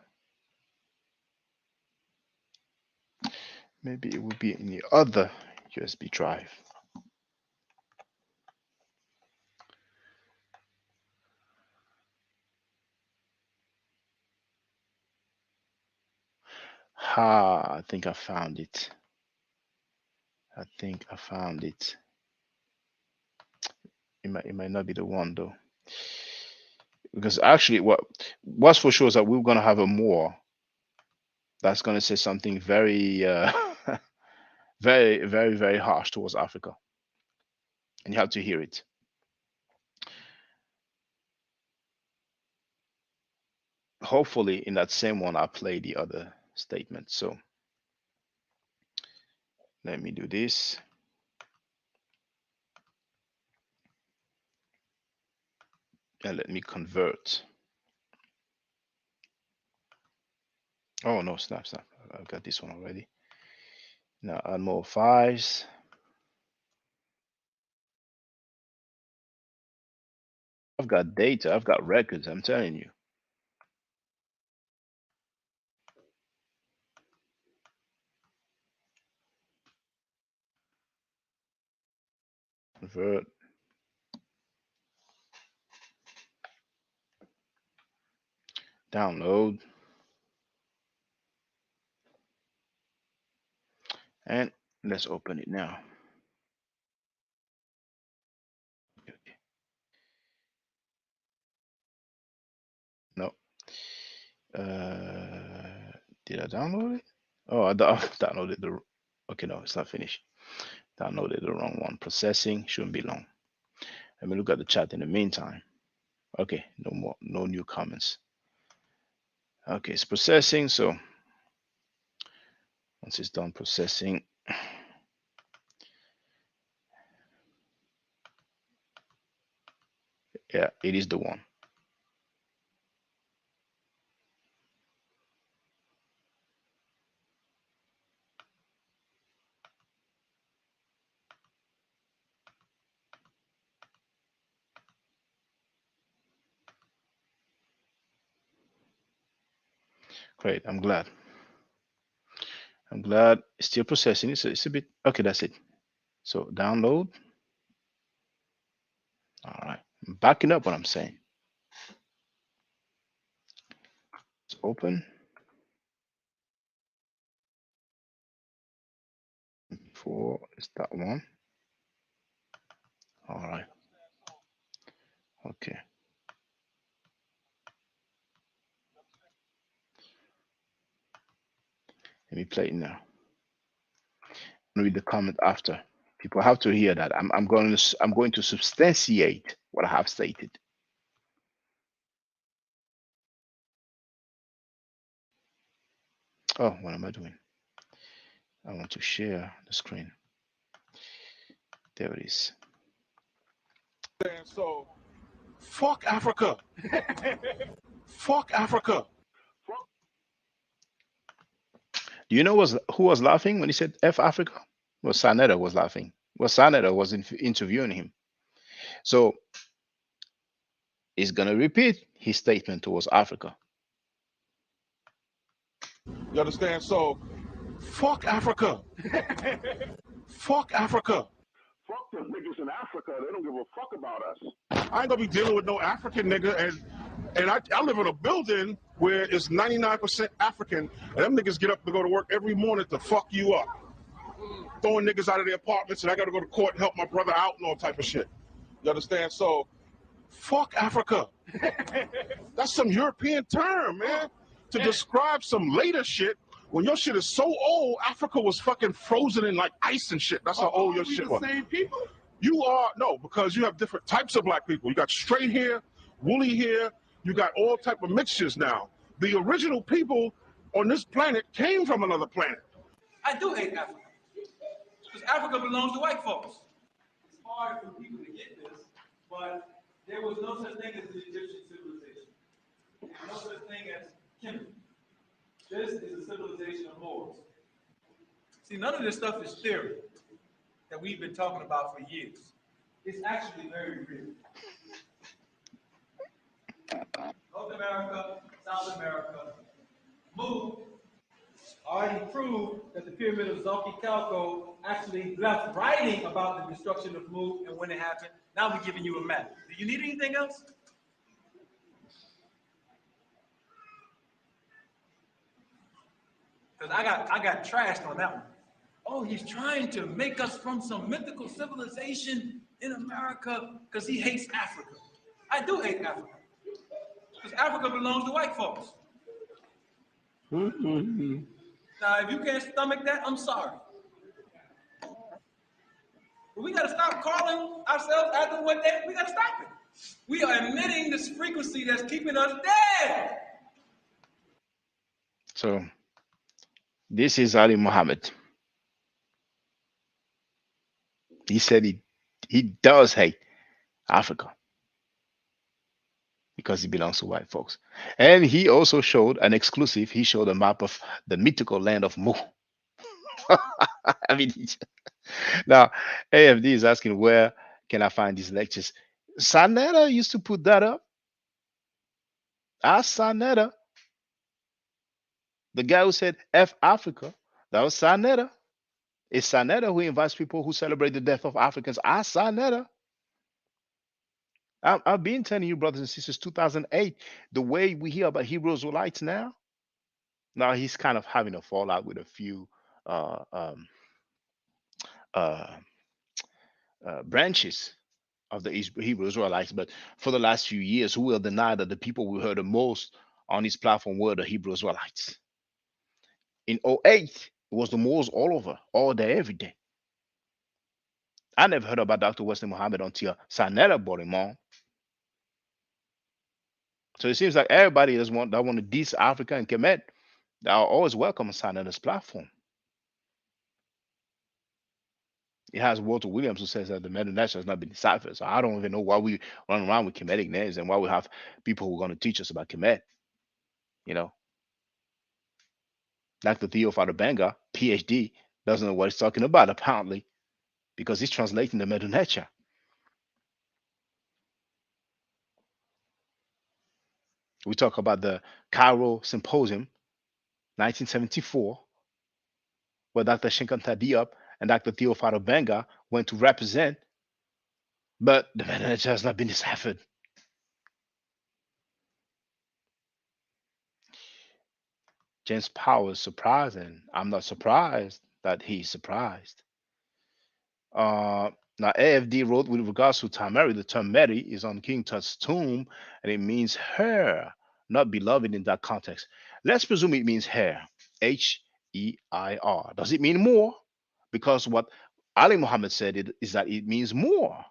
Maybe it would be in the other USB drive. I think I found it. I think I found it. It might not be the one though. Because actually what's for sure is that we're gonna have a more that's gonna say something very very, very, very harsh towards Africa. And you have to hear it. Hopefully in that same one I play the other statement. So let me do this. And let me convert. Oh no, snap. I've got this one already. Now add more files. I've got data, I've got records, I'm telling you. Convert. Download. And let's open it now. No. Did I download it? Oh, I downloaded the. Okay, no, it's not finished. Downloaded the wrong one. Processing shouldn't be long. Let me look at the chat in the meantime. Okay, no new comments. Okay, it's processing. So once it's done processing, yeah, it is the one. Great, I'm glad. It's still processing. It's a bit okay. That's it. So download. All right, I'm backing up what I'm saying. It's open. Before it's that one. All right. Okay. Let me play it now. Read the comment after. People have to hear that. I'm going to substantiate what I have stated. Oh, what am I doing? I want to share the screen. There it is. So, fuck Africa. Fuck Africa. Do you know who was laughing when he said F Africa? Well, Sanetta was laughing. Well, Sanetta was interviewing him. So he's going to repeat his statement towards Africa. You understand? So, fuck Africa. Fuck Africa. Fuck the niggas in Africa. They don't give a fuck about us. I ain't gonna be dealing with no African nigga, and I live in a building where it's 99% African, and them niggas get up to go to work every morning to fuck you up. Throwing niggas out of their apartments, and I gotta go to court and help my brother out and all type of shit. You understand? So, fuck Africa. That's some European term, man, to describe some later shit. When your shit is so old, Africa was fucking frozen in like ice and shit. That's how old your shit was. Same people? You are, no, because you have different types of black people. You got straight hair, woolly hair, you got all type of mixtures now. The original people on this planet came from another planet. I do hate Africa. Because Africa belongs to white folks. It's hard for people to get this, but there was no such thing as the Egyptian civilization. There's no such thing as Kemet. This is a civilization of Moors. See, none of this stuff is theory that we've been talking about for years. It's actually very real. North America, South South America, Mu already proved that the pyramid of Xochicalco actually left writing about the destruction of Mu and when it happened. Now we're giving you a map. Do you need anything else? Because I got trashed on that one. Oh, he's trying to make us from some mythical civilization in America because he hates Africa. I do hate Africa. Because Africa belongs to white folks. Now, if you can't stomach that, I'm sorry. But we got to stop calling ourselves after what they, we got to stop it. We are emitting this frequency that's keeping us dead. So this is Ali Muhammad. He said he does hate Africa because he belongs to white folks. And he also showed an exclusive. He showed a map of the mythical land of Mu. I mean, now AFD is asking, where can I find these lectures? Sanetta used to put that up. Ask Sanetta. The guy who said F Africa, that was Sanetta. It's Sanetta who invites people who celebrate the death of Africans. Ask Sanetta. I've been telling you, brothers and sisters, 2008, the way we hear about Hebrew Israelites now, he's kind of having a fallout with a few uh, um, uh, branches of the Hebrew Israelites. But for the last few years, who will deny that the people we heard the most on his platform were the Hebrew Israelites? In 08, it was the most all over, all day, every day. I never heard about Dr. Wesley Muhammad until Sanetta brought him on. So it seems like everybody that want to diss Africa and Kemet, they are always welcome on Sanetta's platform. It has Walter Williams who says that the Meta Nature has not been deciphered. So I don't even know why we run around with Kemetic names and why we have people who are going to teach us about Kemet. You know, Dr. Theo Fadabanga, PhD, doesn't know what he's talking about apparently, because he's translating the Meta Nature. We talk about the Cairo Symposium, 1974, where Dr. Shinkanta Diop and Dr. Theo Fadabanga went to represent, but the Meta Nature has not been deciphered. James Powell is surprised, and I'm not surprised that he's surprised. Now, AFD wrote, with regards to Tamari, the term Mary is on King Tut's tomb, and it means her, not beloved in that context. Let's presume it means her, H-E-I-R. Does it mean more? Because what Ali Muhammad said is that it means more.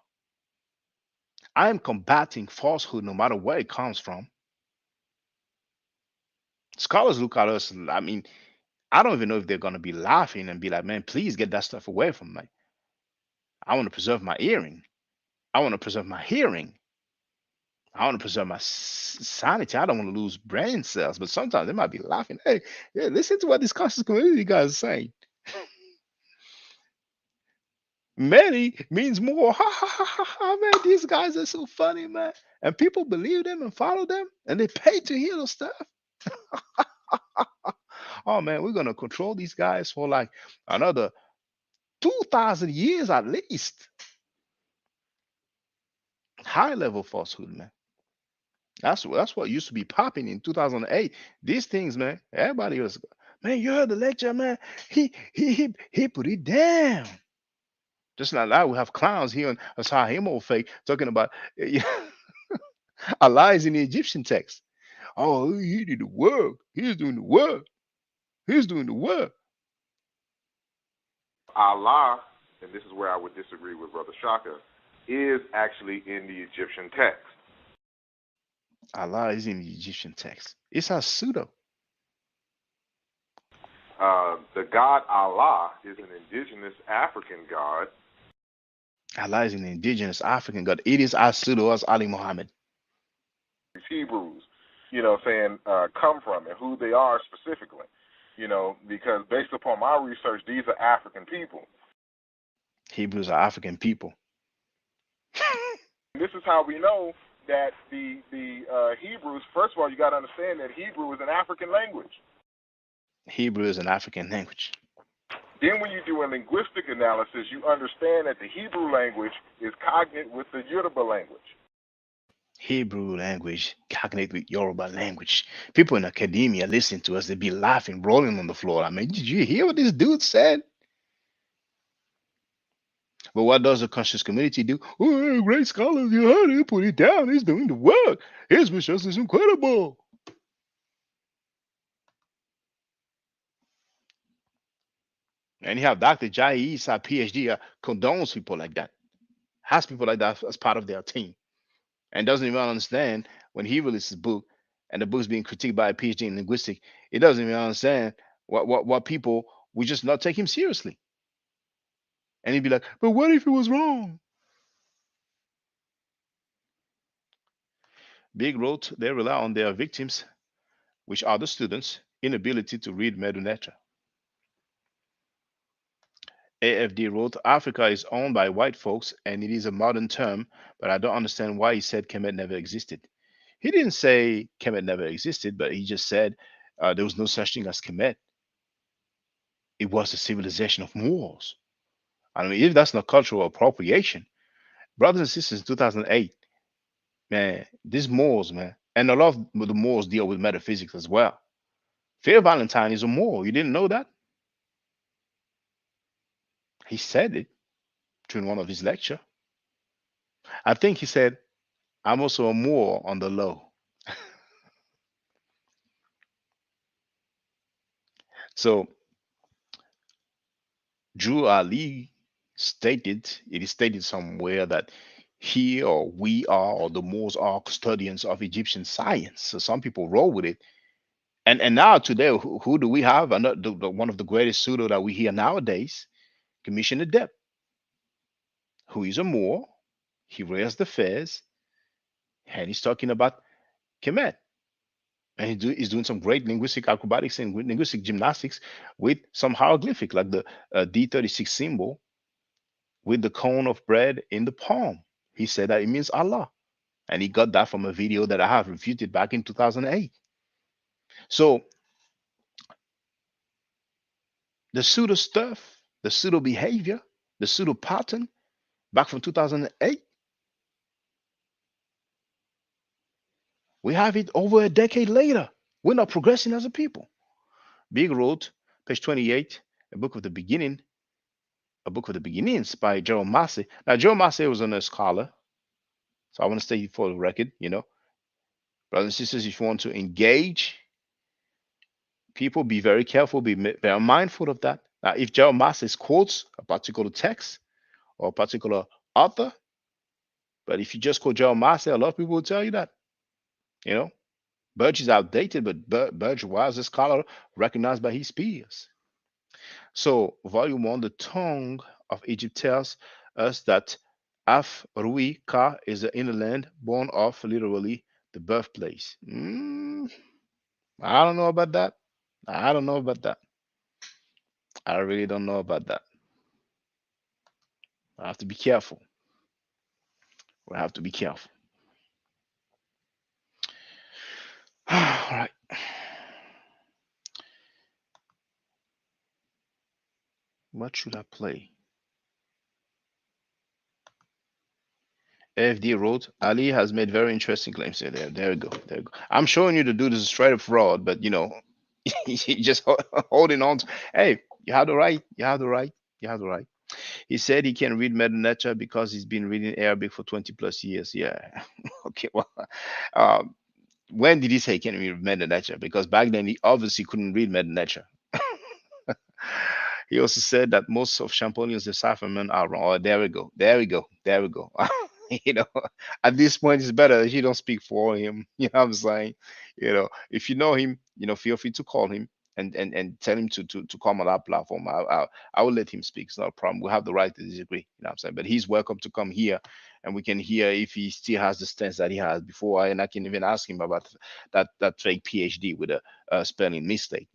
I am combating falsehood no matter where it comes from. Scholars look at us, I mean, I don't even know if they're going to be laughing and be like, man, please get that stuff away from me. I want to preserve my hearing. I want to preserve my hearing. I want to preserve my sanity. I don't want to lose brain cells. But sometimes they might be laughing. Hey, yeah, listen to what this conscious community guys are saying. Many means more. Ha ha ha ha ha, man. These guys are so funny, man. And people believe them and follow them, and they pay to hear those stuff. Oh man, we're gonna control these guys for like another 2,000 years at least. High level falsehood, man. That's what used to be popping in 2008. These things, man. Everybody was, man. You heard the lecture, man. He put it down. Just like that, we have clowns here on Asahimo fake talking about Allah is in the Egyptian text. Oh, he did the work. He's doing the work. He's doing the work. Allah, and this is where I would disagree with Brother Shaka, is actually in the Egyptian text. Allah is in the Egyptian text. It's a pseudo. The God Allah is an indigenous African God. Allah is an indigenous African God. It is as pseudo as Ali Muhammad. These Hebrews, saying come from and who they are specifically, because based upon my research, these are African people. Hebrews are African people. This is how we know that the Hebrews, first of all, you got to understand that Hebrew is an African language. Hebrew is an African language. Then when you do a linguistic analysis, you understand that the Hebrew language is cognate with the Yoruba language. Hebrew language cognate with Yoruba language. People in academia listen to us, they be laughing, rolling on the floor. I mean, did you hear what this dude said? But what does the conscious community do? Oh, great scholars, you heard it, put it down. He's doing the work. His research is incredible. And you have Dr. Jai Isa, PhD, condones people like that, has people like that as part of their team, and doesn't even understand when he releases a book and the book's being critiqued by a PhD in linguistic. He doesn't even understand what people we just not take him seriously. And he'd be like, but what if it was wrong? Big wrote they rely on their victims, which are the students' inability to read Medunetra. AFD wrote, Africa is owned by white folks and it is a modern term, but I don't understand why he said Kemet never existed. He didn't say Kemet never existed, but he just said there was no such thing as Kemet. It was a civilization of Moors. I mean, if that's not cultural appropriation, brothers and sisters, in 2008, man, these Moors, man, and a lot of the Moors deal with metaphysics as well. Fair Valentine is a Moor. You didn't know that? He said it during one of his lecture. I think he said, I'm also a Moor on the low. So Drew Ali stated, it is stated somewhere that he or we are or the Moors are custodians of Egyptian science. So some people roll with it. And now today, who do we have? One of the greatest pseudo that we hear nowadays, Commissioner Depp, who is a Moor. He raised the fez, and he's talking about Kemet. And he's doing some great linguistic acrobatics and linguistic gymnastics with some hieroglyphic, like the D36 symbol with the cone of bread in the palm. He said that it means Allah. And he got that from a video that I have refuted back in 2008. So the pseudo stuff, the pseudo behavior, the pseudo pattern back from 2008, we have it over a decade later. We're not progressing as a people. Big wrote, page 28, a book of the beginning, a book of the beginnings by Gerald Massey. Now, Gerald Massey was a scholar. So I want to state for the record, brothers and sisters, if you want to engage people, be very careful, be very mindful of that. Now, if Gerald Massey quotes a particular text or a particular author, but if you just quote Gerald Massey, a lot of people will tell you that. Burge is outdated, but Burge was a scholar recognized by his peers. So, volume 1, the tongue of Egypt tells us that Af Rui Ka is the inner land, born of literally the birthplace. I don't know about that. I don't know about that. I really don't know about that. I have to be careful. We have to be careful. All right. What should I play? FD wrote, Ali has made very interesting claims. There we go. There we go. I'm showing you the dude is a straight up fraud, but he's just holding on to, hey, you have the right. You have the right. You have the right. He said he can read Medunetra because he's been reading Arabic for 20 plus years. Yeah. Okay. Well, when did he say he can read Medunetra? Because back then he obviously couldn't read Medunetra. He also said that most of Champollion's decipherment are wrong. Oh, there we go. There we go. There we go. At this point, it's better that you don't speak for him. You know what I'm saying? If you know him, feel free to call him and tell him to come on our platform. I will let him speak. It's not a problem. We have the right to disagree. You know what I'm saying? But he's welcome to come here, and we can hear if he still has the stance that he has before, and I can even ask him about that fake PhD with a spelling mistake.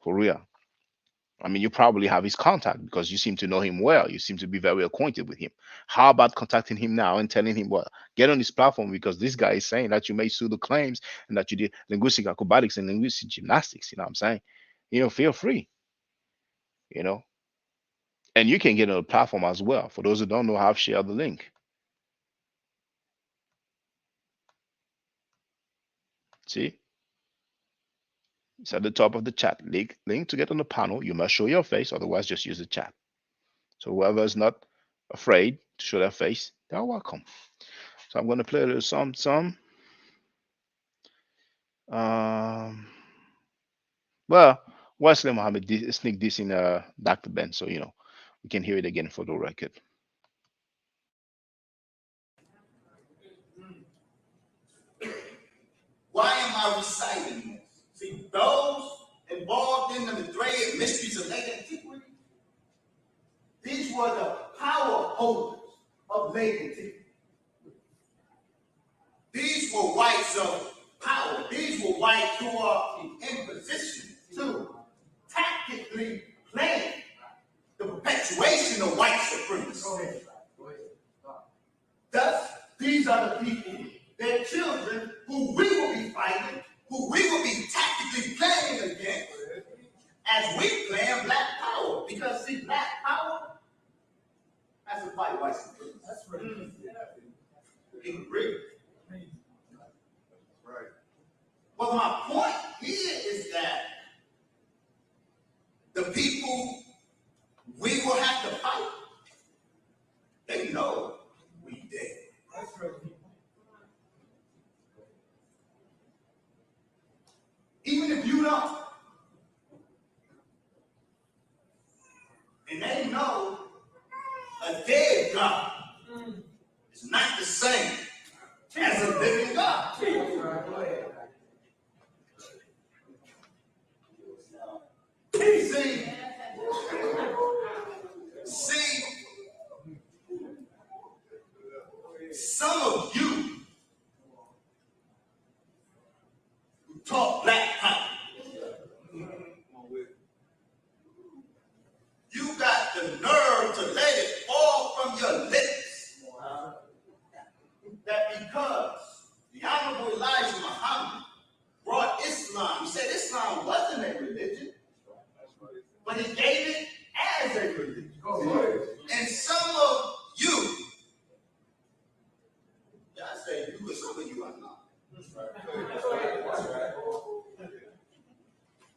For real. I mean, you probably have his contact because you seem to know him well. You seem to be very acquainted with him. How about contacting him now and telling him, well, get on this platform because this guy is saying that you made pseudo claims and that you did linguistic acrobatics and linguistic gymnastics. You know what I'm saying? Feel free, you know. And you can get on the platform as well. For those who don't know, I've shared the link. See? It's at the top of the chat. Link to get on the panel. You must show your face, otherwise just use the chat. So whoever is not afraid to show their face, they're welcome. So I'm going to play a little some. Well, Wesley Muhammad sneak this in Dr. Ben, so we can hear it again for the record. Why am I reciting this? See, those involved in the Mithraic mysteries of late antiquity, these were the power holders of late antiquity. These were whites of power. These were whites who are in position to tactically plan the perpetuation of white supremacy. Thus, these are the people, their children, who we will be fighting, who we will be tactically planning against as we plan black power. Because, see, black power has to fight white supremacy. That's right. In real. Right. Well, my point here is that the people we will have to fight, they know we dead. That's right. Even if you don't, and they know a dead God is not the same as a living God. See, some of you who talk black power, you got the nerve to let it fall from your lips that because the Honorable Elijah Muhammad brought Islam, he said Islam wasn't a religion, but he gave it as a religion. And some of you, I say you, but some of you are not.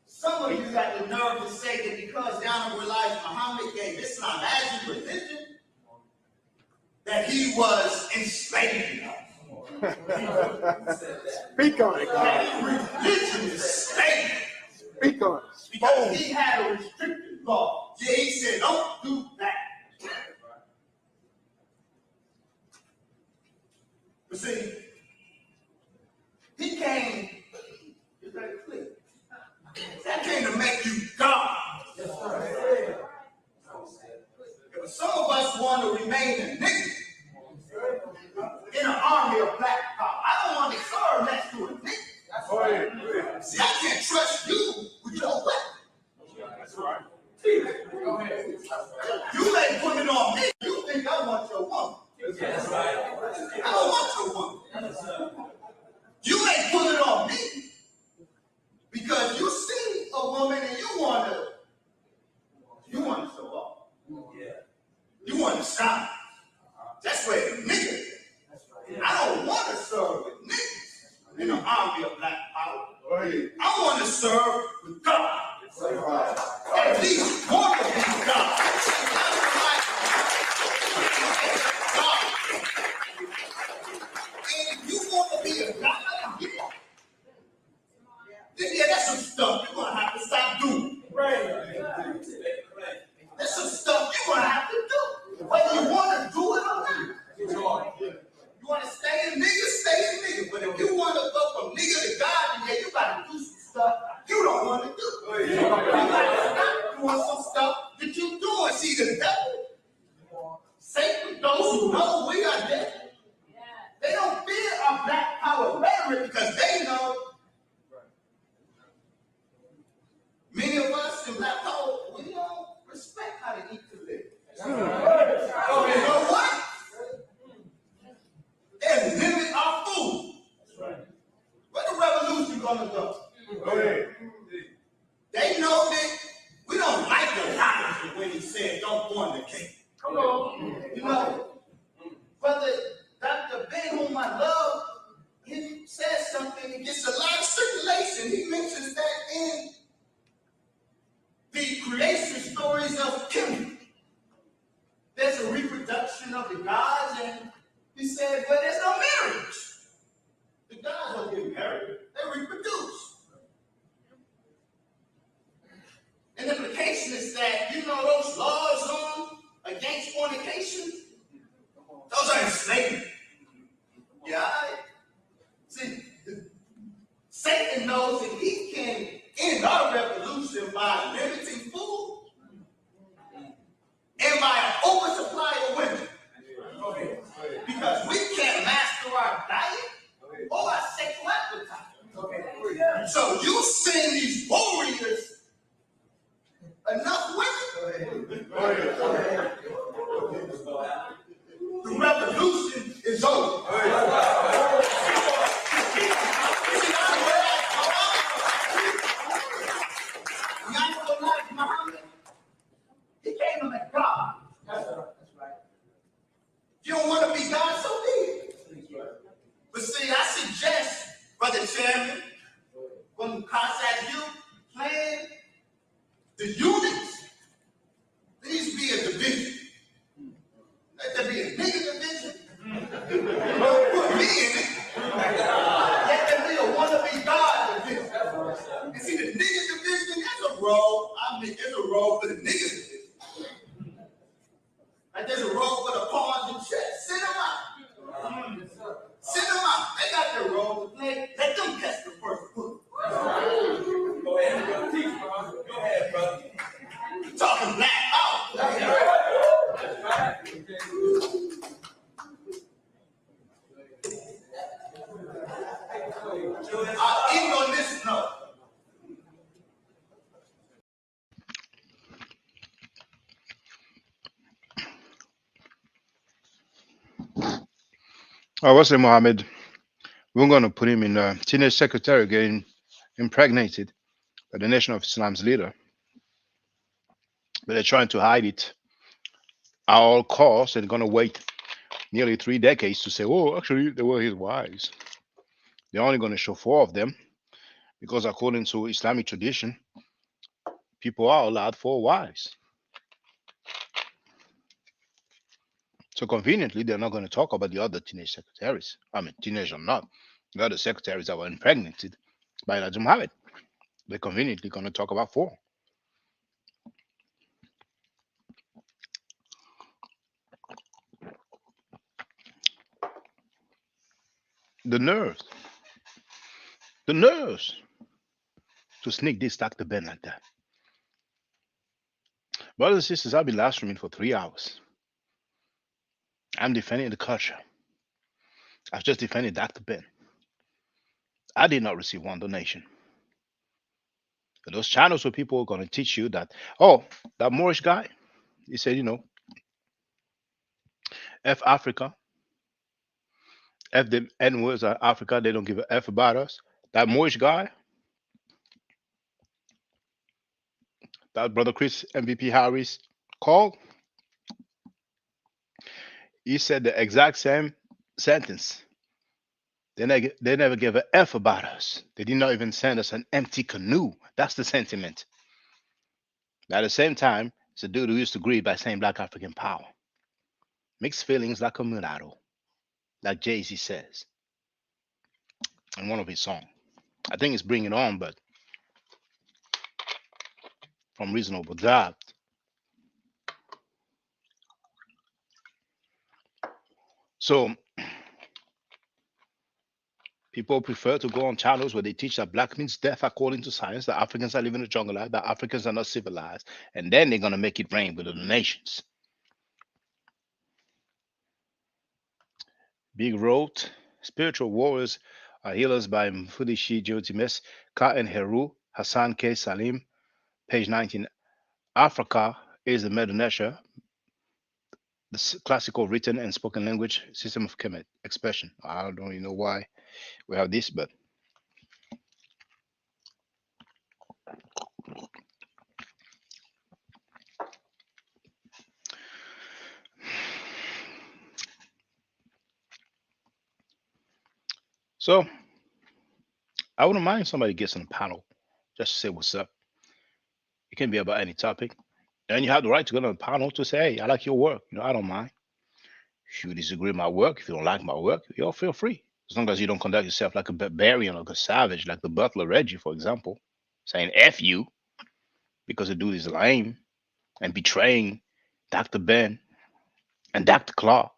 Some of you got the nerve to say that because the Honorable Elijah Muhammad gave Islam as a religion, that he was enslaving us. Speak on it, God. Religion is slavery. Speak on it. Because he had a restricted law. Yeah, he said, don't do that. But see, he came, is that clear? That came to make you God. But some of us want to remain a nigga in an army of black power. I don't want to serve next to a nigga. See, I can't trust you with your weapon. That's right. You ain't putting it on me. You think I want your woman. That's right. I don't want your woman. You ain't putting it on me because you see a woman and you want to show up. You want to shine. That's where the nigga is. I don't want to serve with niggas in an army of black power. I want to serve with God. At least one of these gods. And if you want to be a God, yeah, that's some stuff you're going to have to stop doing. That's some stuff you're going to have to do. Whether you want to do it or not. You want to stay a nigga, stay a nigga. But if you want to go from nigga to God, then you got to do some stuff you don't want to do. You want some stuff that you doing. See, gonna go. They know that we don't like the logic when he said don't fornicate. Come on. You know, Brother Dr. Ben, whom I love, he says something, it gets a lot of circulation. He mentions that in the creation stories of Kim. There's a reproduction of the gods, and he said, but there's no marriage. The gods don't get married, they reproduce. And the implication is that, you know, those laws on against fornication, those are enslavement. Yeah, see, Satan knows that he can end our revolution by limiting food and by an oversupply of women. Because we can't master our diet or our sexual appetite. So you send these warriors enough women. The revolution is over. Muhammad, he came as God. That's right. If you don't want to be God, so be it. But see, I suggest, Brother Chairman, when contact you, plan the units, please be a division. Let there be a nigga division. Don't put me in it. Let there be a wannabe God division. And see, the nigga division is a role. I mean, it's a role for the nigga division. Like there's a role for the pawns and chess. Send them out. Send them out. They got their role to play. Let them catch the first book. Go ahead, brother. Teach, brother. Go ahead, brother. Talking black out. I'll end on this note. Wesley Muhammad, we're going to put him in a teenage secretary getting impregnated by the Nation of Islam's leader. But they're trying to hide it at all costs and going to wait nearly 3 decades to say, oh, actually, they were his wives. They're only going to show 4 of them because, according to Islamic tradition, people are allowed 4 wives. So conveniently, they're not going to talk about the other teenage secretaries. I mean, teenage or not, the other secretaries that were impregnated by Elijah Muhammad. They're conveniently going to talk about 4. The nerves to sneak this Dr. Ben like that. Brothers and sisters, I've been live streaming for 3 hours. I'm defending the culture. I've just defended Dr. Ben. I did not receive 1 donation. But those channels where people are going to teach you that, oh, that Moorish guy, he said, you know, F Africa, F the N words are Africa, they don't give a F about us. That Moorish guy, that brother Chris MVP Harris called, he said the exact same sentence. They never gave a F about us. They did not even send us an empty canoe. That's the sentiment. At the same time, it's a dude who used to grieve by saying Black African power. Mixed feelings like a mulatto, like Jay-Z says in one of his songs. I think it's Bring It On, but from Reasonable Doubt. So people prefer to go on channels where they teach that black means death according to science, that Africans are living the jungle life, that Africans are not civilized, and then they're going to make it rain with the donations. Big wrote, spiritual warriors are healers by Mfudishi Jotimes, Ka and Heru, Hassan K. Salim, page 19. Africa is the Medonesha, the classical written and spoken language system of Kemet expression. I don't even know why we have this, but So I wouldn't mind if somebody gets on a panel just to say what's up. It can be about any topic. And you have the right to go on a panel to say, hey, I like your work. I don't mind. If you disagree with my work, if you don't like my work, you all feel free. As long as you don't conduct yourself like a barbarian or like a savage, like the butler Reggie, for example, saying F you because the dude is lame and betraying Dr. Ben and Dr. Clark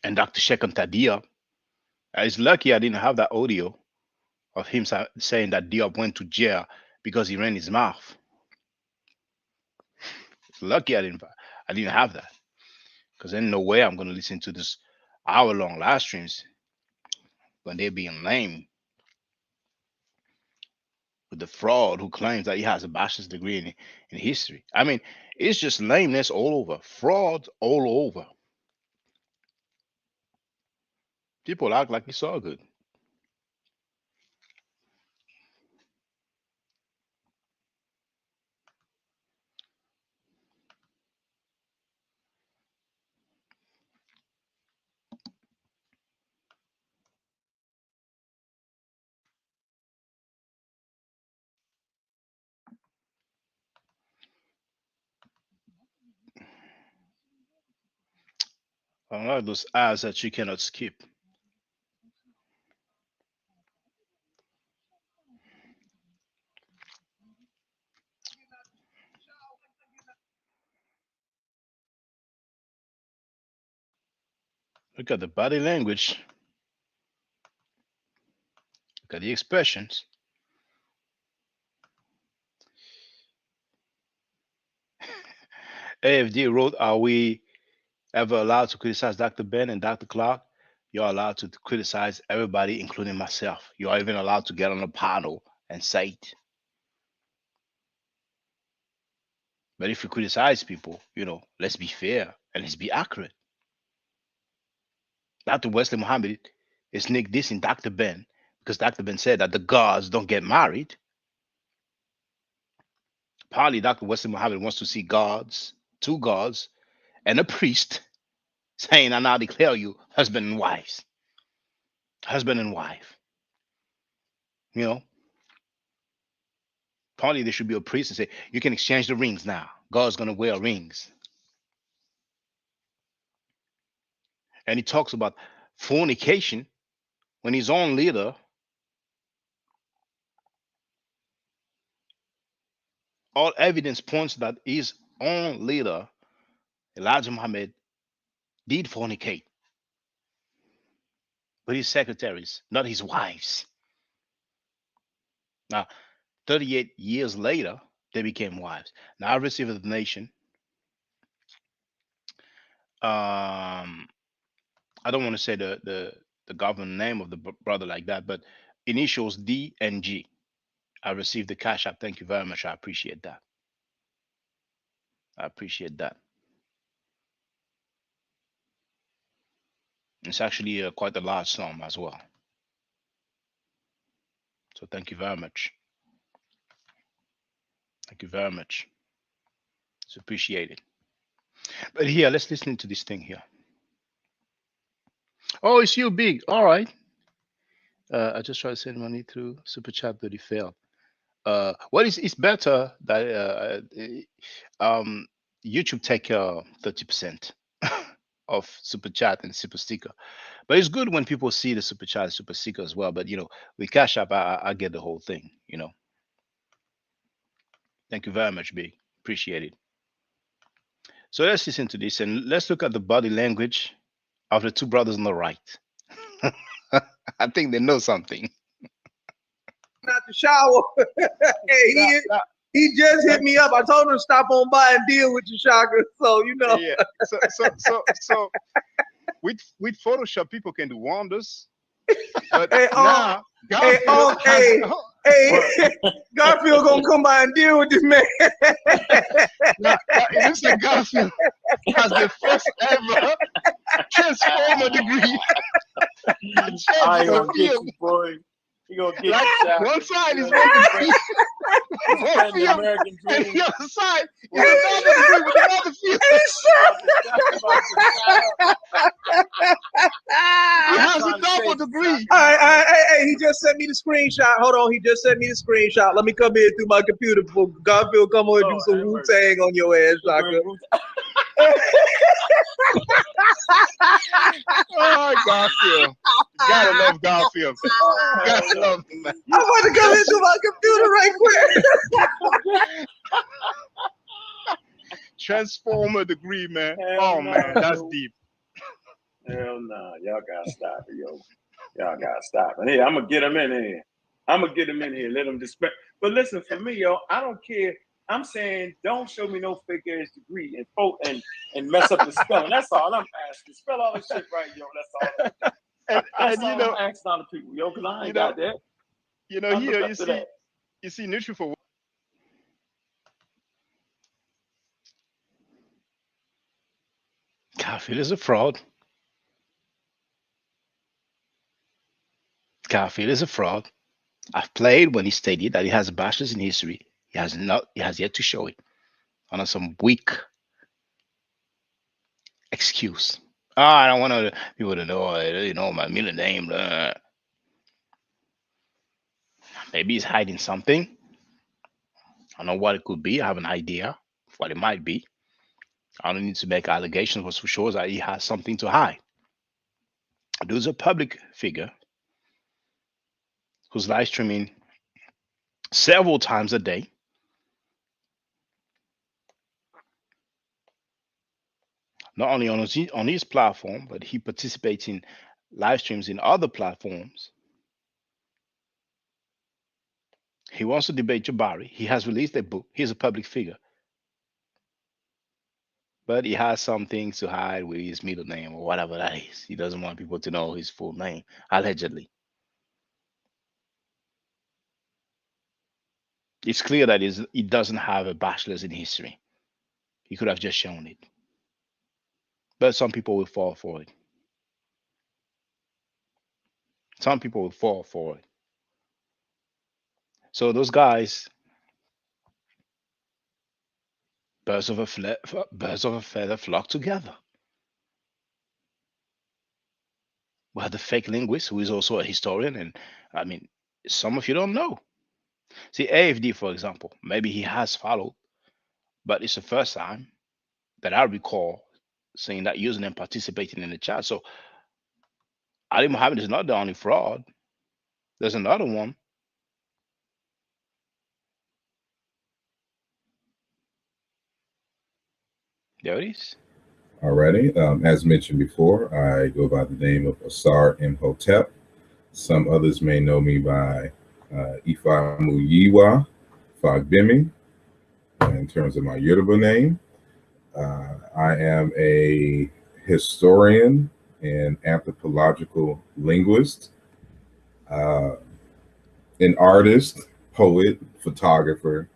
and Dr. Shekham Tadia. It's lucky I didn't have that audio of him saying that Diop went to jail because he ran his mouth. It's lucky I didn't have that, because there's no way I'm going to listen to this hour-long live streams when they're being lame with the fraud who claims that he has a bachelor's degree in history. I mean, it's just lameness all over, fraud all over. People act like it's all good. Unlike those ads that you cannot skip. Look at the body language. Look at the expressions. AFD wrote, are we ever allowed to criticize Dr. Ben and Dr. Clark? You're allowed to criticize everybody, including myself. You're even allowed to get on a panel and say it. But if you criticize people, let's be fair and let's be accurate. Dr. Wesley Muhammad is Nick dissing Dr. Ben because Dr. Ben said that the gods don't get married. Partly, Dr. Wesley Muhammad wants to see gods, two gods, and a priest saying, I now declare you husband and wives. Husband and wife. Partly there should be a priest and say, you can exchange the rings now. God's going to wear rings. And he talks about fornication when his own leader, all evidence points that his own leader, Elijah Muhammad, did fornicate with his secretaries, not his wives. Now, 38 years later, they became wives. Now, I received a donation. I don't want to say the government name of the brother like that, but initials D and G. I received the cash app. Thank you very much. I appreciate that. I appreciate that. It's actually quite a large sum as well. So thank you very much. Thank you very much. It's appreciated. But here, let's listen to this thing here. Oh, it's you, Big. All right. I just tried to send money through Super Chat, but it failed. Well, it's better that YouTube take 30% of Super Chat and Super Sticker. But it's good when people see the Super Chat and Super Sticker as well. But, with Cash App, I get the whole thing, Thank you very much, Big. Appreciate it. So let's listen to this and let's look at the body language of the two brothers on the right. I think they know something. Out the shower. Hey, he just hit me up. I told him to stop on by and deal with you, Shaka. So Yeah. So with Photoshop, people can do wonders. But now, Garfield gonna come by and deal with this man. Now, it looks like Garfield has the first ever transformer degree. I gonna get you, boy. He gonna get Like, the shot. one side You is know, making spreading the American and dream. the other side is another degree with another field. He has a double degree. All right, hey, he just sent me the screenshot. Hold on, he just sent me the screenshot. Let me come in through my computer before Garfield come on and do some Wu-Tang on your ass, Shaka. Oh, Garfield. Gotta love Garfield. Gotta love him, man. I'm about to come into my computer right quick. Transformer degree, man. Oh, man, that's deep. Hell no, y'all gotta stop it, yo. Y'all gotta stop it. Hey, I'm gonna get him in here. I'm gonna get him in here. Let him dispense. But listen, for me, yo, I don't care. I'm saying, don't show me no fake ass degree and mess up the spelling. That's all I'm asking. Spell all this shit right, yo. That's all. That's all I'm asking other people, yo, because I ain't got that. You know, here you see Nutrifol. Garfield is a fraud. Garfield is a fraud. I've played when he stated that he has a bachelor's in history. He has yet to show it. On some weak excuse. I don't want people to know, my middle name. Maybe he's hiding something. I don't know what it could be. I have an idea of what it might be. I don't need to make allegations, but for sure that he has something to hide. There's a public figure who's live streaming several times a day. Not only on his platform, but he participates in live streams in other platforms. He wants to debate Jabari. He has released a book. He's a public figure. But he has some things to hide with his middle name or whatever that is. He doesn't want people to know his full name, allegedly. It's clear that he doesn't have a bachelor's in history. He could have just shown it. But some people will fall for it. Some people will fall for it. So those guys, birds of a feather flock together. We have the fake linguist who is also a historian, and I mean, some of you don't know. See, AFD, for example, maybe he has followed, but it's the first time that I recall seeing that username participating in the chat. So Ali Muhammad is not the only fraud. There's another one. There it is. Alrighty. As mentioned before, I go by the name of Asar Imhotep. Some others may know me by Ifamu Yiwa Fagbimi in terms of my Yoruba name. I am a historian and anthropological linguist, an artist, poet, photographer,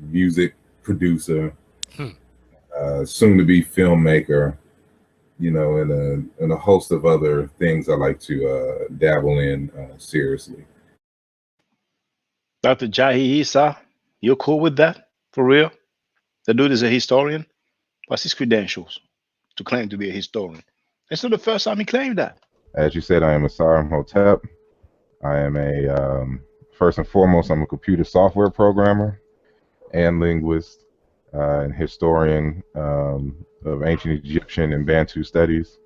music producer, soon to be filmmaker, and a host of other things I like to dabble in seriously. Dr. Jahi Issa, you're cool with that? For real? The dude is a historian? What's his credentials to claim to be a historian? It's not the first time he claimed that. As you said, I am Asar Imhotep. I am first and foremost, I'm a computer software programmer and linguist and historian of ancient Egyptian and Bantu studies.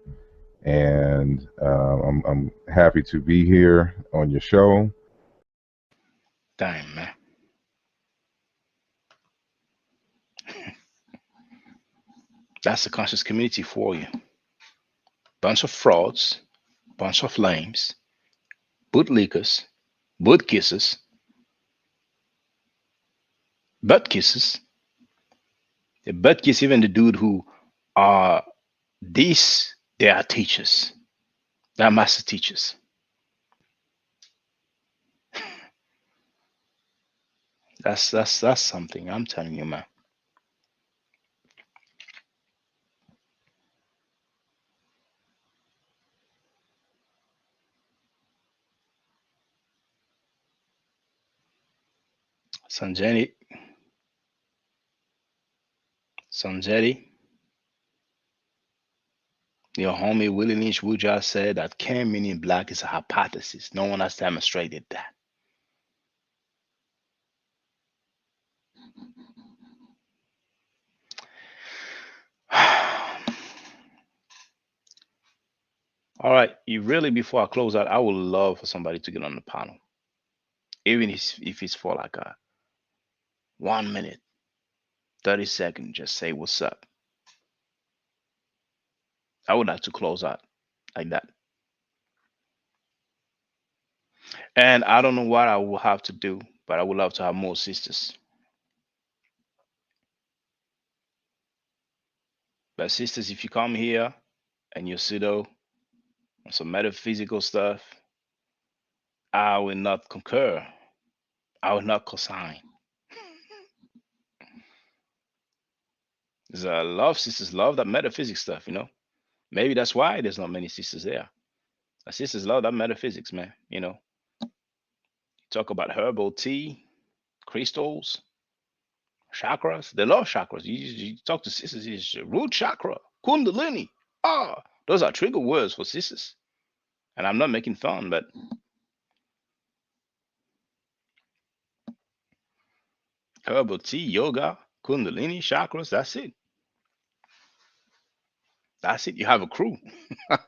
And I'm happy to be here on your show. Damn, man. That's the conscious community for you. Bunch of frauds, bunch of lames, bootlickers, boot kissers, butt kisses. The butt kiss even the dude who are they are teachers. They are master teachers. That's something, I'm telling you, man. Sanjani. Your homie Willie Lynch Wood just said that Cam meaning black is a hypothesis. No one has demonstrated that. All right, you really, before I close out, I would love for somebody to get on the panel, even if it's for like a 1 minute, 30 seconds, just say what's up. I would like to close out like that. And I don't know what I will have to do, but I would love to have more sisters. But sisters, if you come here and you're pseudo on some metaphysical stuff, I will not concur. I will not cosign. There's a lot of sisters love that metaphysics stuff, you know. Maybe that's why there's not many sisters there. The sisters love that metaphysics, man. You know, talk about herbal tea, crystals, chakras. They love chakras. You talk to sisters, it's root chakra, kundalini. Ah, those are trigger words for sisters. And I'm not making fun, but herbal tea, yoga, kundalini, chakras, that's it. That's it. You have a crew. But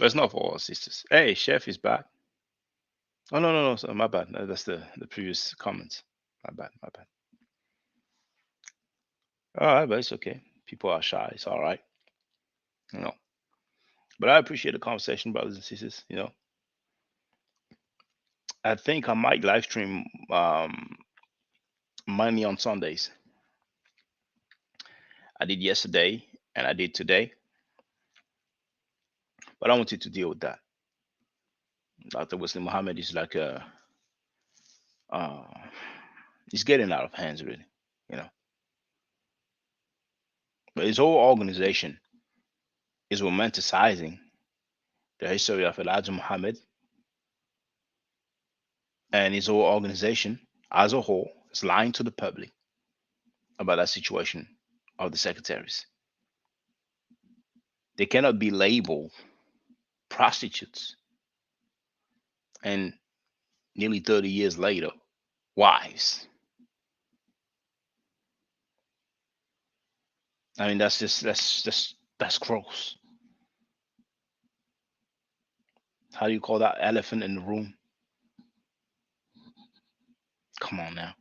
it's not for all sisters. Hey, Chef is back. Oh no, so my bad. No, that's the previous comments. My bad. All right, but it's okay. People are shy. It's all right. You know. But I appreciate the conversation, brothers and sisters. You know. I think I might live stream money on Sundays. I did yesterday and I did today. But I wanted to deal with that. Dr. Wesley Muhammad is like a he's getting out of hands really, you know. But his whole organization is romanticizing the history of Elijah Muhammad, and his whole organization as a whole is lying to the public about that situation of the secretaries. They cannot be labeled prostitutes and nearly 30 years later, wives. I mean, that's gross. How do you call that elephant in the room? Come on now.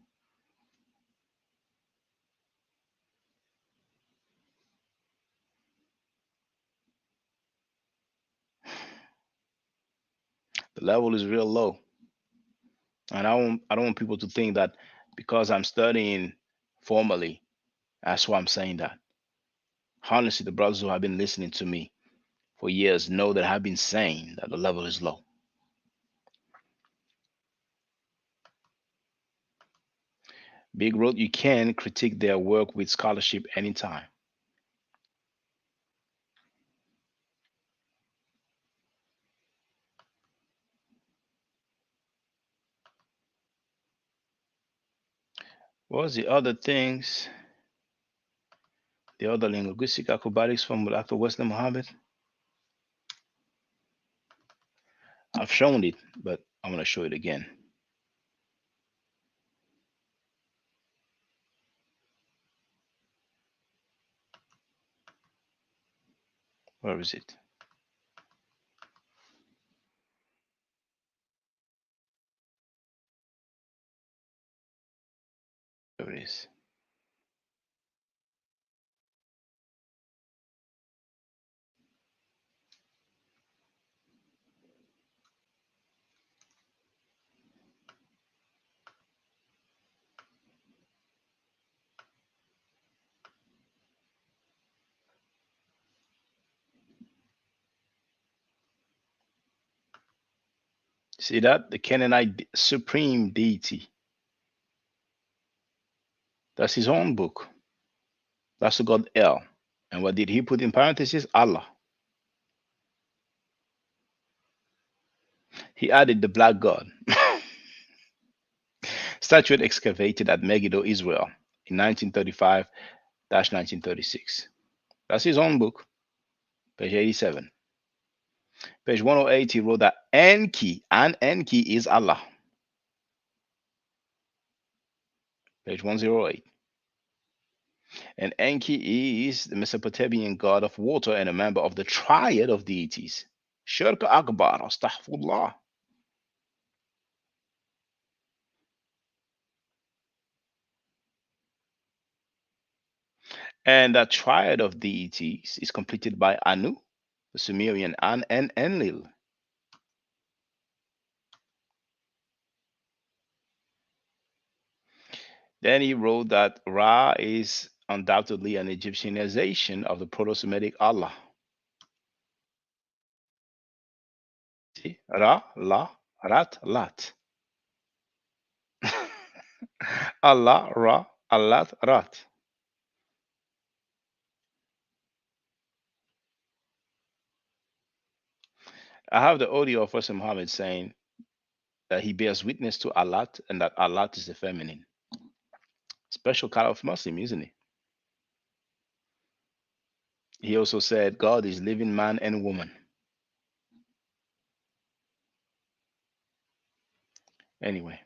The level is real low. And I don't want people to think that because I'm studying formally, that's why I'm saying that. Honestly, the brothers who have been listening to me for years know that I've been saying that the level is low. Big Road, you can critique their work with scholarship anytime. What was the other things? The other linguistic acrobatics from Dr. Wesley Muhammad? I've shown it, but I'm going to show it again. Where is it? There it is. See that? The Canaanite supreme deity. That's his own book. That's the god El. And what did he put in parentheses? Allah. He added the black god. Statuette excavated at Megiddo, Israel in 1935-1936. That's his own book, page 87. Page 108, he wrote that Enki, and Enki is Allah. Page 108. And Enki is the Mesopotamian god of water and a member of the triad of deities. Shirk Akbar, astaghfirullah. And that triad of deities is completed by Anu, the Sumerian An, and Enlil. Then he wrote that Ra is undoubtedly an Egyptianization of the Proto-Semitic Allah. See? Ra, La, Rat, Lat. Allah, Ra, Allat, Rat. I have the audio of Wesley Muhammad saying that he bears witness to Allat and that Allat is the feminine. Special kind of Muslim, isn't he? He also said God is living man and woman. Anyway.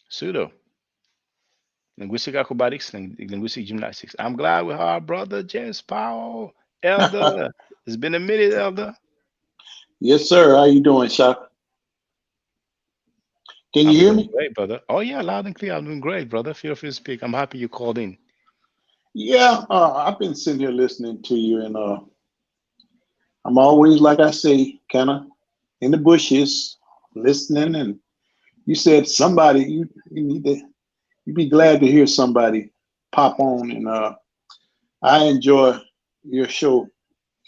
Pseudo. Linguistic acrobatics, linguistic gymnastics. I'm glad we have our brother James Powell, Elder. It's been a minute, Elder. Yes, sir. How you doing, Shaka? Can you hear me? Great, brother. Oh yeah, loud and clear. I'm doing great, brother. Feel free to speak. I'm happy you called in. Yeah, I've been sitting here listening to you, and I'm always, like I say, kind of in the bushes, listening. And you said somebody you need to, you'd be glad to hear somebody pop on, and I enjoy your show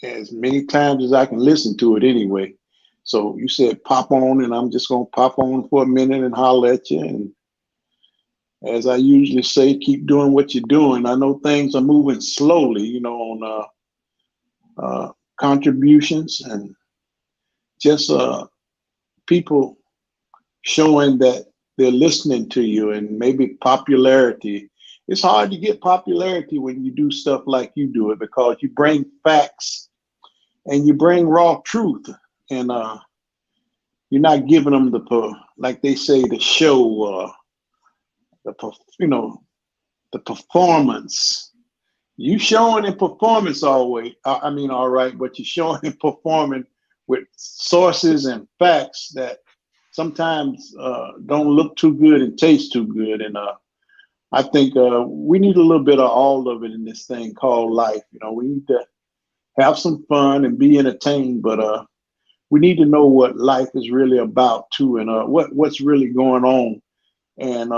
as many times as I can listen to it anyway. So you said pop on, and I'm just gonna pop on for a minute and holler at you. And as I usually say, keep doing what you're doing. I know things are moving slowly, you know, on contributions and just people showing that they're listening to you, and maybe popularity. It's hard to get popularity when you do stuff like you do it, because you bring facts and you bring raw truth, and you're not giving them like they say, the show, the performance. You showing in performance always. I mean, all right, but you're showing and performing with sources and facts that sometimes don't look too good and taste too good. And I think we need a little bit of all of it in this thing called life. You know, we need to have some fun and be entertained, but we need to know what life is really about too, and what's really going on, and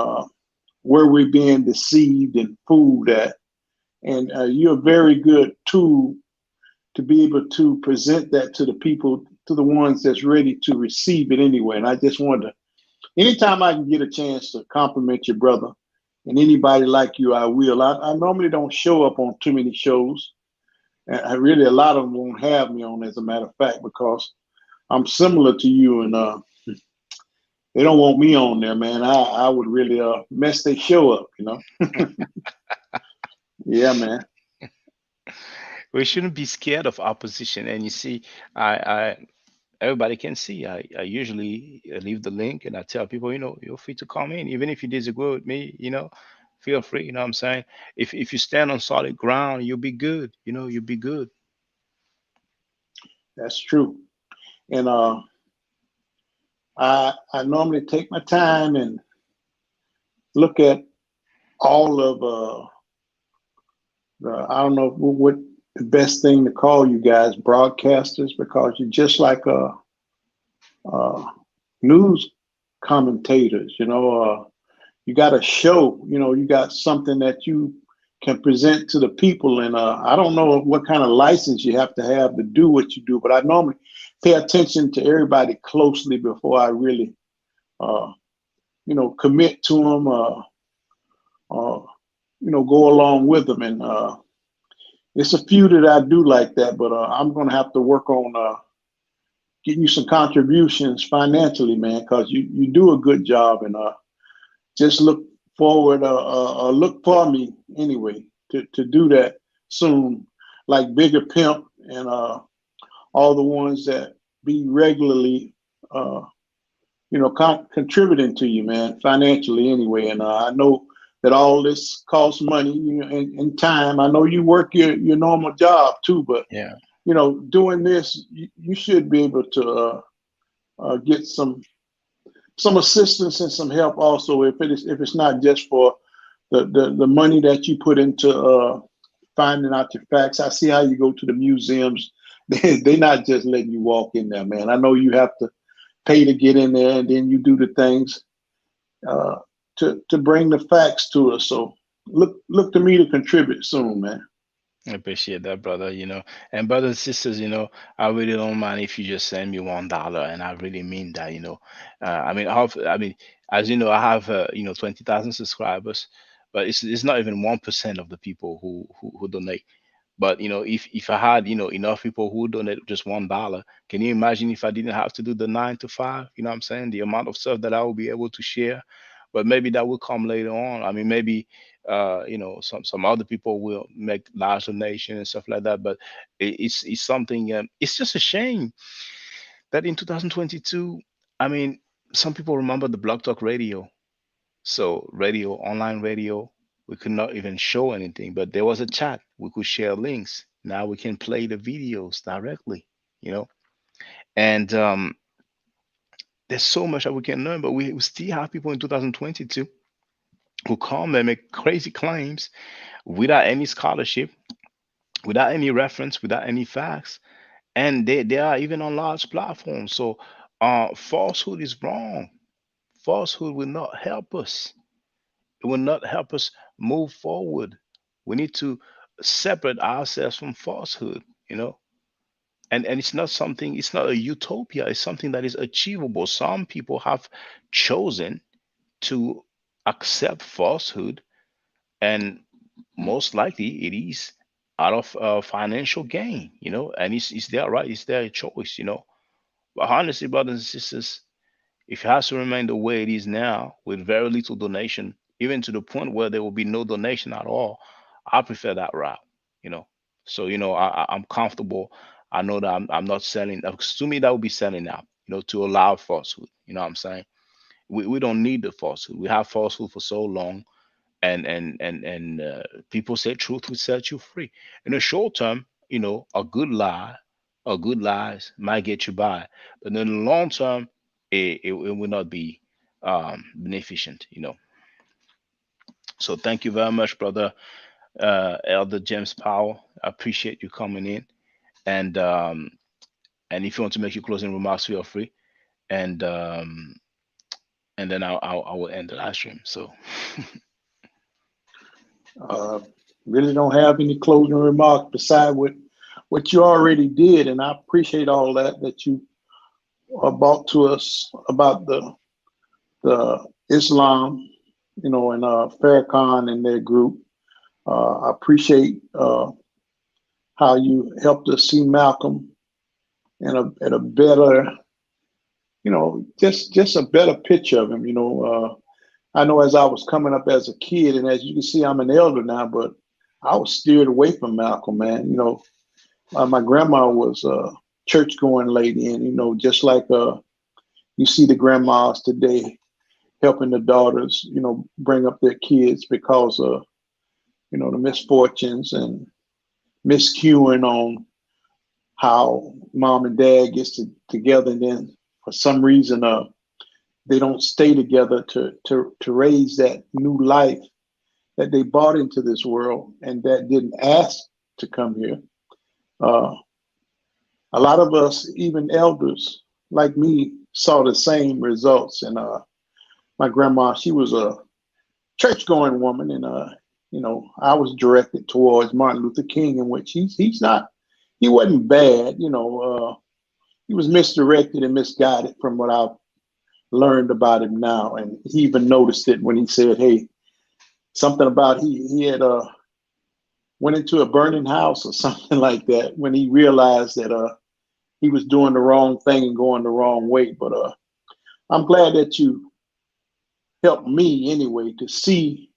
where we're being deceived and fooled at. And you're a very good tool to be able to present that to the people, to the ones that's ready to receive it anyway. And I just wanted to, anytime I can get a chance to compliment your brother, and anybody like you, I will. I normally don't show up on too many shows. And a lot of them won't have me on, as a matter of fact, because I'm similar to you, and they don't want me on there, man. I would really mess their show up, you know. Yeah, man. We shouldn't be scared of opposition. And you see, everybody can see. I usually leave the link and I tell people, you know, you're free to come in, even if you disagree with me, you know, feel free. You know what I'm saying? If you stand on solid ground, you'll be good. You know, you'll be good. That's true. And I normally take my time and look at all of I don't know what the best thing to call you guys, broadcasters, because you're just like news commentators. You know, you got a show. You know, you got something that you can present to the people, and I don't know what kind of license you have to do what you do, but I normally pay attention to everybody closely before I really, you know, commit to them, you know, go along with them. And it's a few that I do like that, but I'm gonna have to work on getting you some contributions financially, man, because you do a good job, and just look forward, look for me anyway to do that soon, like Bigger Pimp and all the ones that be regularly, contributing to you, man, financially anyway. And I know that all this costs money, and time. I know you work your normal job too, but yeah, doing this, you should be able to get some assistance and some help also, if it's not just for the money that you put into finding out your facts. I see how you go to the museums. They're not just letting you walk in there, man. I know you have to pay to get in there, and then you do the things to bring the facts to us. So look to me to contribute soon, man. I appreciate that, brother. And brothers and sisters, I really don't mind if you just send me $1, and I really mean that. As you know, I have 20,000 subscribers, but it's not even 1% of the people who donate. But if I had enough people who donate just $1, can you imagine if I didn't have to do the 9 to 5? You know what I'm saying? The amount of stuff that I will be able to share. But maybe that will come later on. I mean, maybe some other people will make large donations and stuff like that. But it's something. It's just a shame that in 2022, I mean, some people remember the Blog Talk Radio. So radio, online radio, we could not even show anything, but there was a chat. We could share links. Now we can play the videos directly, and there's so much that we can learn, but we still have people in 2022 who come and make crazy claims without any scholarship, without any reference, without any facts, and they are even on large platforms. So falsehood is wrong. Falsehood will not help us. It will not help us move forward. We need to separate ourselves from falsehood, and it's not something, it's not a utopia, it's something that is achievable. Some people have chosen to accept falsehood, and most likely it is out of financial gain, and it's their right, it's their choice. But honestly, brothers and sisters, if it has to remain the way it is now with very little donation, even to the point where there will be no donation at all, I prefer that route, you know. So, I'm comfortable. I know that I'm not selling, because to me, that would be selling out, to allow falsehood. You know what I'm saying? We don't need the falsehood. We have falsehood for so long, and people say truth will set you free. In the short term, a good lie or good lies might get you by, but in the long term, it will not be beneficent. So thank you very much, brother Elder James Powell. I appreciate you coming in, and if you want to make your closing remarks, feel free, and then I will end the live stream. So. Really don't have any closing remarks beside what you already did, and I appreciate all that you brought to us about the Islam, and Farrakhan and their group. I appreciate how you helped us see Malcolm in a better, just a better picture of him. I know as I was coming up as a kid, and as you can see, I'm an elder now, but I was steered away from Malcolm, man. My grandma was a church-going lady, and just like you see the grandmas today helping the daughters, bring up their kids because of, the misfortunes and miscuing on how mom and dad gets together, and then for some reason they don't stay together to raise that new life that they brought into this world and that didn't ask to come here. A lot of us, even elders like me, saw the same results. And my grandma, she was a church-going woman, and I was directed towards Martin Luther King, in which he wasn't bad, he was misdirected and misguided from what I've learned about him now. And he even noticed it when he said, hey, something about he had went into a burning house or something like that when he realized that he was doing the wrong thing and going the wrong way. But I'm glad that you helped me anyway to see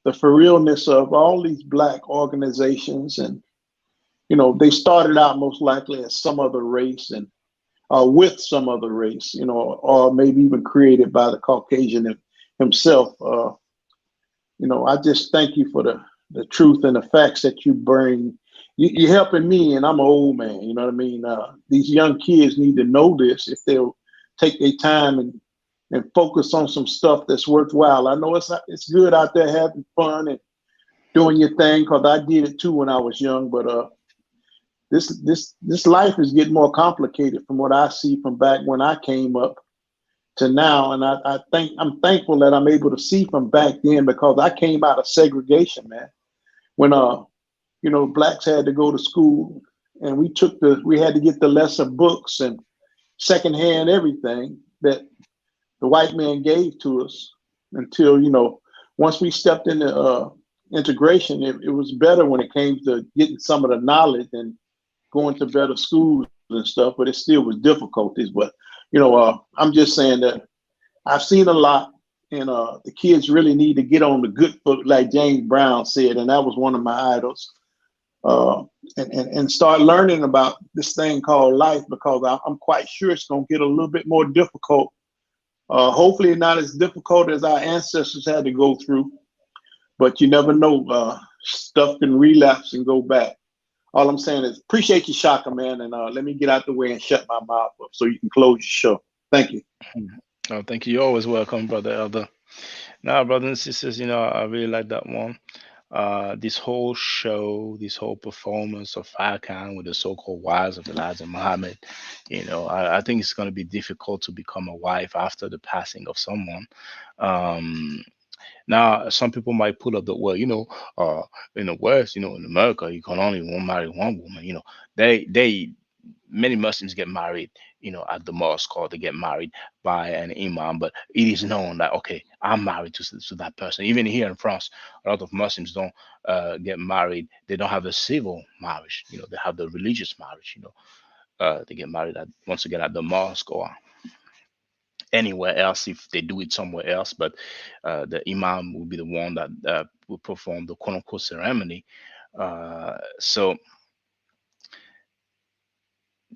the for realness of all these Black organizations. And they started out most likely as some other race and with some other race, or maybe even created by the Caucasian himself. I just thank you for the truth and the facts that you bring. You're helping me, and I'm an old man. You know what I mean? These young kids need to know this if they'll take their time and focus on some stuff that's worthwhile. I know it's good out there having fun and doing your thing, because I did it too when I was young. But this life is getting more complicated from what I see from back when I came up to now. And I'm thankful that I'm able to see from back then, because I came out of segregation, man. When Blacks had to go to school, and we had to get the lesser books and secondhand everything that the white man gave to us, until once we stepped into integration, it was better when it came to getting some of the knowledge and going to better schools and stuff. But it still was difficulties. But I'm just saying that I've seen a lot, and the kids really need to get on the good foot, like James Brown said, and that was one of my idols. And start learning about this thing called life, because I'm quite sure it's going to get a little bit more difficult. Hopefully not as difficult as our ancestors had to go through, but you never know. Stuff can relapse and go back. All I'm saying is appreciate you, Shaka, man, and let me get out the way and shut my mouth up so you can close your show. Thank you. Oh, thank you. You're always welcome, brother Elder. Now, brothers and sisters, I really like that one. This whole show, this whole performance of Farrakhan with the so-called wives of Elijah Muhammad, I think it's going to be difficult to become a wife after the passing of someone. Now, some people might pull up in the West, in America, you can only marry one woman. Many Muslims get married, at the mosque, or they get married by an imam. But it is known that, okay, I'm married to that person. Even here in France, a lot of Muslims don't get married. They don't have a civil marriage. They have the religious marriage. They get married once again at the mosque or anywhere else if they do it somewhere else. But the imam will be the one that will perform the quote unquote ceremony. So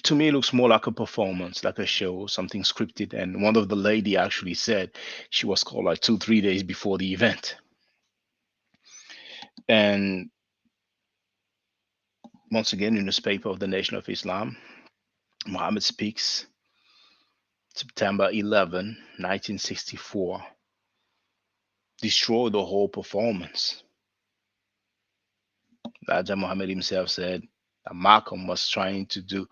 to me, it looks more like a performance, like a show, something scripted. And one of the lady actually said she was called like 2-3 days before the event. And once again, in the newspaper of the Nation of Islam, Muhammad speaks, September 11, 1964, destroyed the whole performance. Elijah Muhammad himself said that Malcolm was trying to do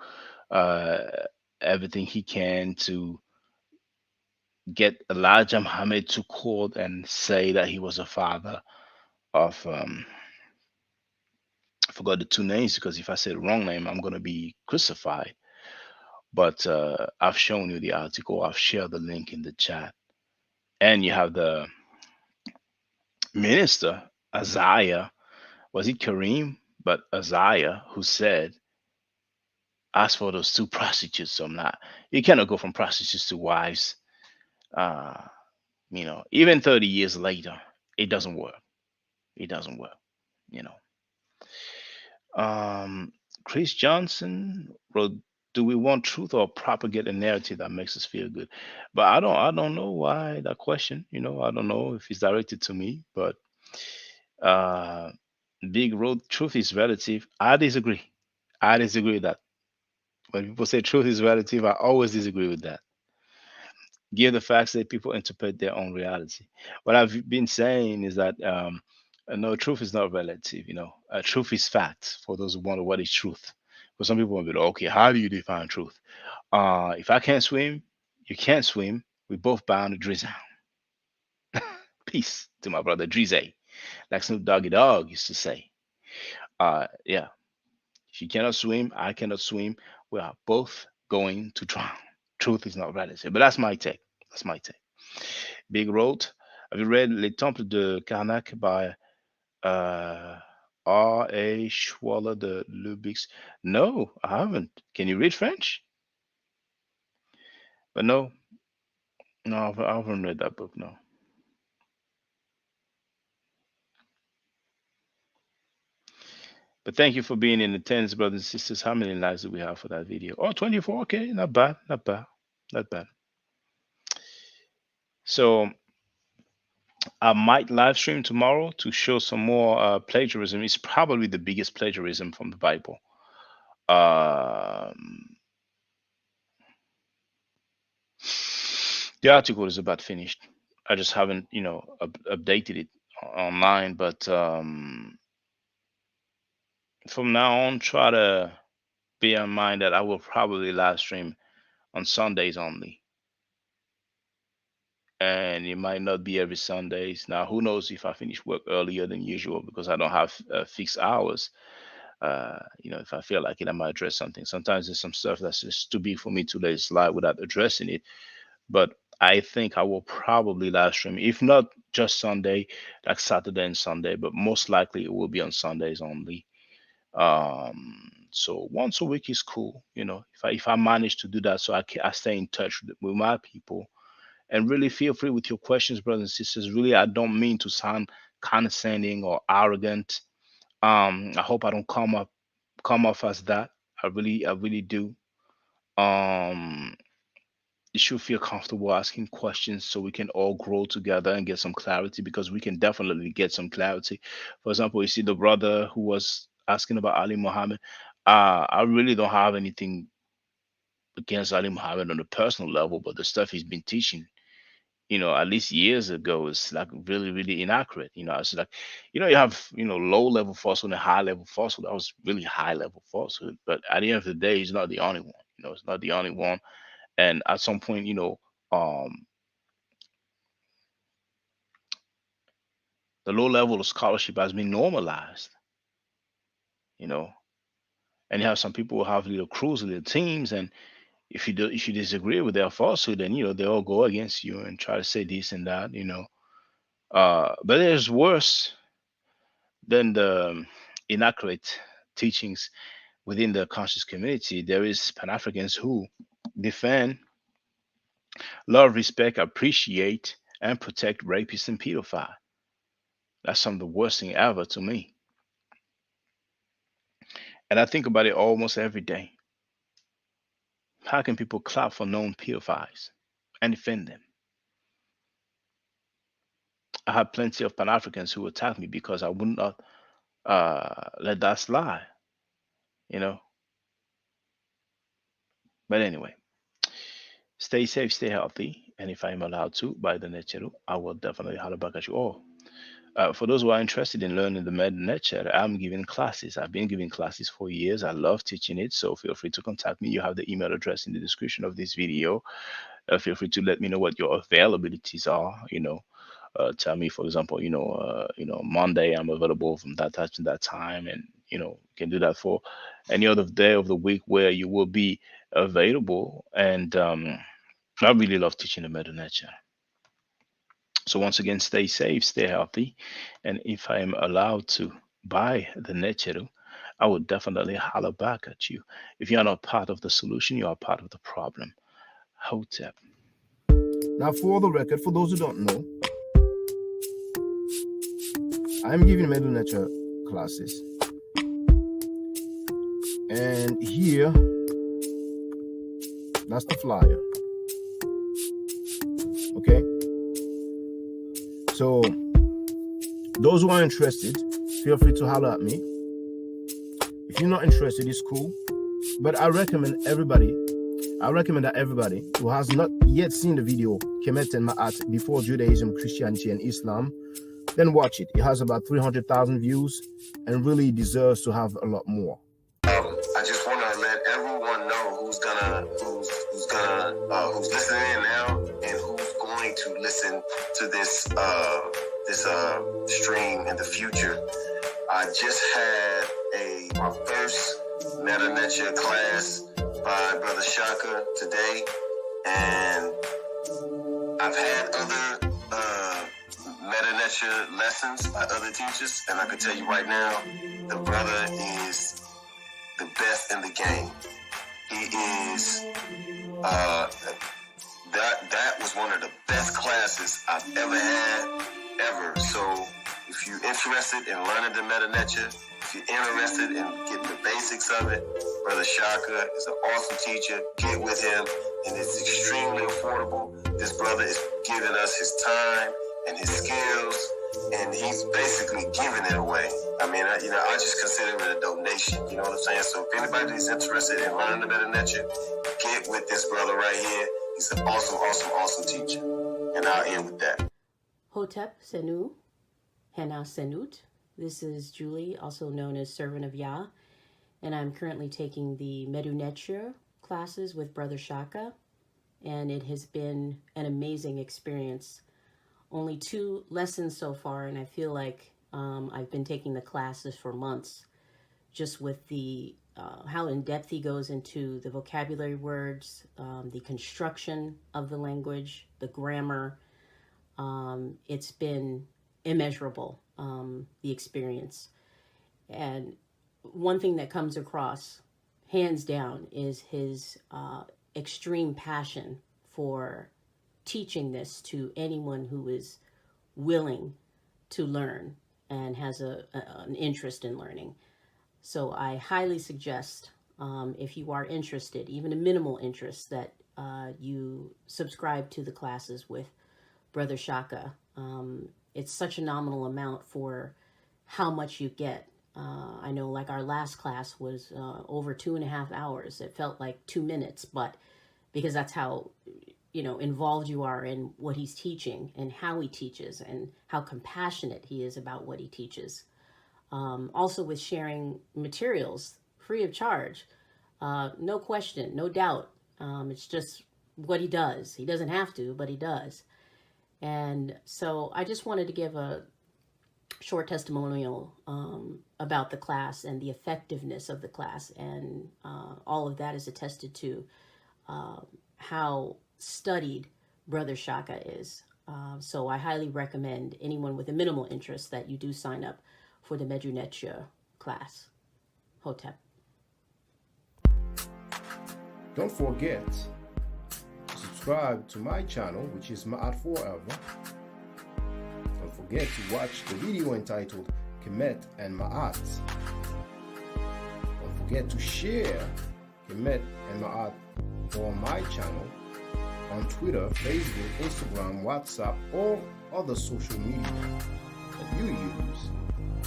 everything he can to get Elijah Muhammad to court and say that he was a father of I forgot the two names, because if I say the wrong name, I'm going to be crucified. But I've shown you the article. I've shared the link in the chat. And you have the minister, Isaiah. Was it Kareem? But Isaiah, who said, as for those two prostitutes, so you cannot go from prostitutes to wives. Even 30 years later, it doesn't work. It doesn't work. Chris Johnson wrote, "Do we want truth or propagate a narrative that makes us feel good?" But I don't know why that question. I don't know if it's directed to me. But Big Road, truth is relative. I disagree. I disagree with that. When people say truth is relative, I always disagree with that. Give the facts, let people interpret their own reality. What I've been saying is that no, truth is not relative. Truth is fact. For those who wonder what is truth, for some people will be like, okay, how do you define truth? If I can't swim, you can't swim. We both bound to drizzle. Peace to my brother Drizzy, like Snoop Doggy Dogg used to say. Yeah, if you cannot swim, I cannot swim. We are both going to drown. Truth is not relative. But that's my take. That's my take. Big wrote, have you read Les Temples de Karnak by R.A. Schwaller de Lubix. No, I haven't. Can you read French? But no, I haven't read that book, no. But thank you for being in attendance, brothers and sisters. How many likes do we have for that video? Oh, 24. Okay, not bad, not bad, not bad. So I might live stream tomorrow to show some more plagiarism. It's probably the biggest plagiarism from the Bible. The article is about finished. I just haven't, updated it online. But from now on, try to bear in mind that I will probably live stream on Sundays only. And it might not be every Sundays. Now, who knows if I finish work earlier than usual because I don't have fixed hours. If I feel like it, I might address something. Sometimes there's some stuff that's just too big for me to let it slide without addressing it. But I think I will probably live stream, if not just Sunday, like Saturday and Sunday, but most likely it will be on Sundays only. So once a week is cool, if I manage to do that, so I stay in touch with my people. And really feel free with your questions, brothers and sisters. Really, I don't mean to sound condescending or arrogant. I hope I don't come off as that. I really do. You should feel comfortable asking questions so we can all grow together and get some clarity, because we can definitely get some clarity. For example, you see the brother who was asking about Ali Muhammad. I really don't have anything against Ali Muhammad on a personal level, but the stuff he's been teaching, at least years ago, is like really, really inaccurate. It's like, you have, low level falsehood and high level falsehood. That was really high level falsehood. But at the end of the day, he's not the only one. It's not the only one. And at some point, the low level of scholarship has been normalized, and you have some people who have little crews, little teams, and if you disagree with their falsehood, then they all go against you and try to say this and that. But there's worse than the inaccurate teachings within the conscious community. There is Pan-Africans who defend, love, respect, appreciate, and protect rapists and pedophiles. That's some of the worst thing ever to me. And I think about it almost every day. How can people clap for known pedophiles and defend them? I have plenty of Pan-Africans who attack me because I would not let that slide, But anyway, stay safe, stay healthy, and if I'm allowed to, by the nature, I will definitely holler back at you all. For those who are interested in learning the nature, I'm giving classes. I've been giving classes for years. I love teaching it, so feel free to contact me. You have the email address in the description of this video. Feel free to let me know what your availabilities are. Tell me, for example, Monday I'm available from that time to that time, and you can do that for any other day of the week where you will be available. And I really love teaching the meta nature. So once again, stay safe, stay healthy, and if I am allowed to buy the nature, I would definitely holler back at you. If you are not part of the solution, you are part of the problem. Hotep. Now, for the record, for those who don't know, I'm giving middle nature classes. And here, that's the flyer. Okay? So, those who are interested, feel free to holler at me. If you're not interested, it's cool. But I recommend that everybody who has not yet seen the video, Kemet and Ma'at, Before Judaism, Christianity, and Islam, then watch it. It has about 300,000 views and really deserves to have a lot more. I just want to let everyone know who's listening in now and who's going to listen to this stream in the future. I just had my first Meta Nature class by Brother Shaka today, and I've had other Meta Nature Necha lessons by other teachers, and I can tell you right now, the brother is the best in the game. He is, that was one of the best classes I've ever had, ever. So if you're interested in learning the Meta Necha, if you're interested in getting the basics of it, Brother Shaka is an awesome teacher. Get with him, and it's extremely affordable. This brother is giving us his time and his skills, and he's basically giving it away. I mean, I just consider it a donation. You know what I'm saying? So if anybody's interested in learning the Meta Necha, get with this brother right here. He's an awesome, awesome, awesome teacher. And I'll end with that. Hotep Senu, Hena Senut. This is Julie, also known as Servant of Yah, and I'm currently taking the Medu Necha classes with Brother Shaka, and it has been an amazing experience. Only 2 lessons so far, and I feel like I've been taking the classes for months, just with the how in depth he goes into the vocabulary words, the construction of the language, the grammar. It's been immeasurable, the experience. And one thing that comes across, hands down, is his extreme passion for teaching this to anyone who is willing to learn and has an interest in learning. So I highly suggest, if you are interested, even a minimal interest, that you subscribe to the classes with Brother Shaka. It's such a nominal amount for how much you get. I know, like, our last class was over 2.5 hours. It felt like 2 minutes, but because that's how, involved you are in what he's teaching and how he teaches and how compassionate he is about what he teaches. Also with sharing materials free of charge, no question, no doubt. It's just what he does. He doesn't have to, but he does. And so I just wanted to give a short testimonial about the class and the effectiveness of the class, and all of that is attested to how studied Brother Shaka is. So I highly recommend anyone with a minimal interest that you do sign up for the Medu Necha class. Hotep. Don't forget to subscribe to my channel, which is Ma'at Forever. Don't forget to watch the video entitled Kemet and Ma'at. Don't forget to share Kemet and Ma'at on my channel on Twitter, Facebook, Instagram, WhatsApp, or other social media that you use.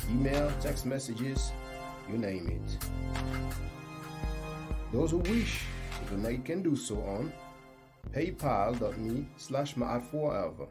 Email, text messages, you name it. Those who wish to donate can do so on paypal.me/ma'atforever.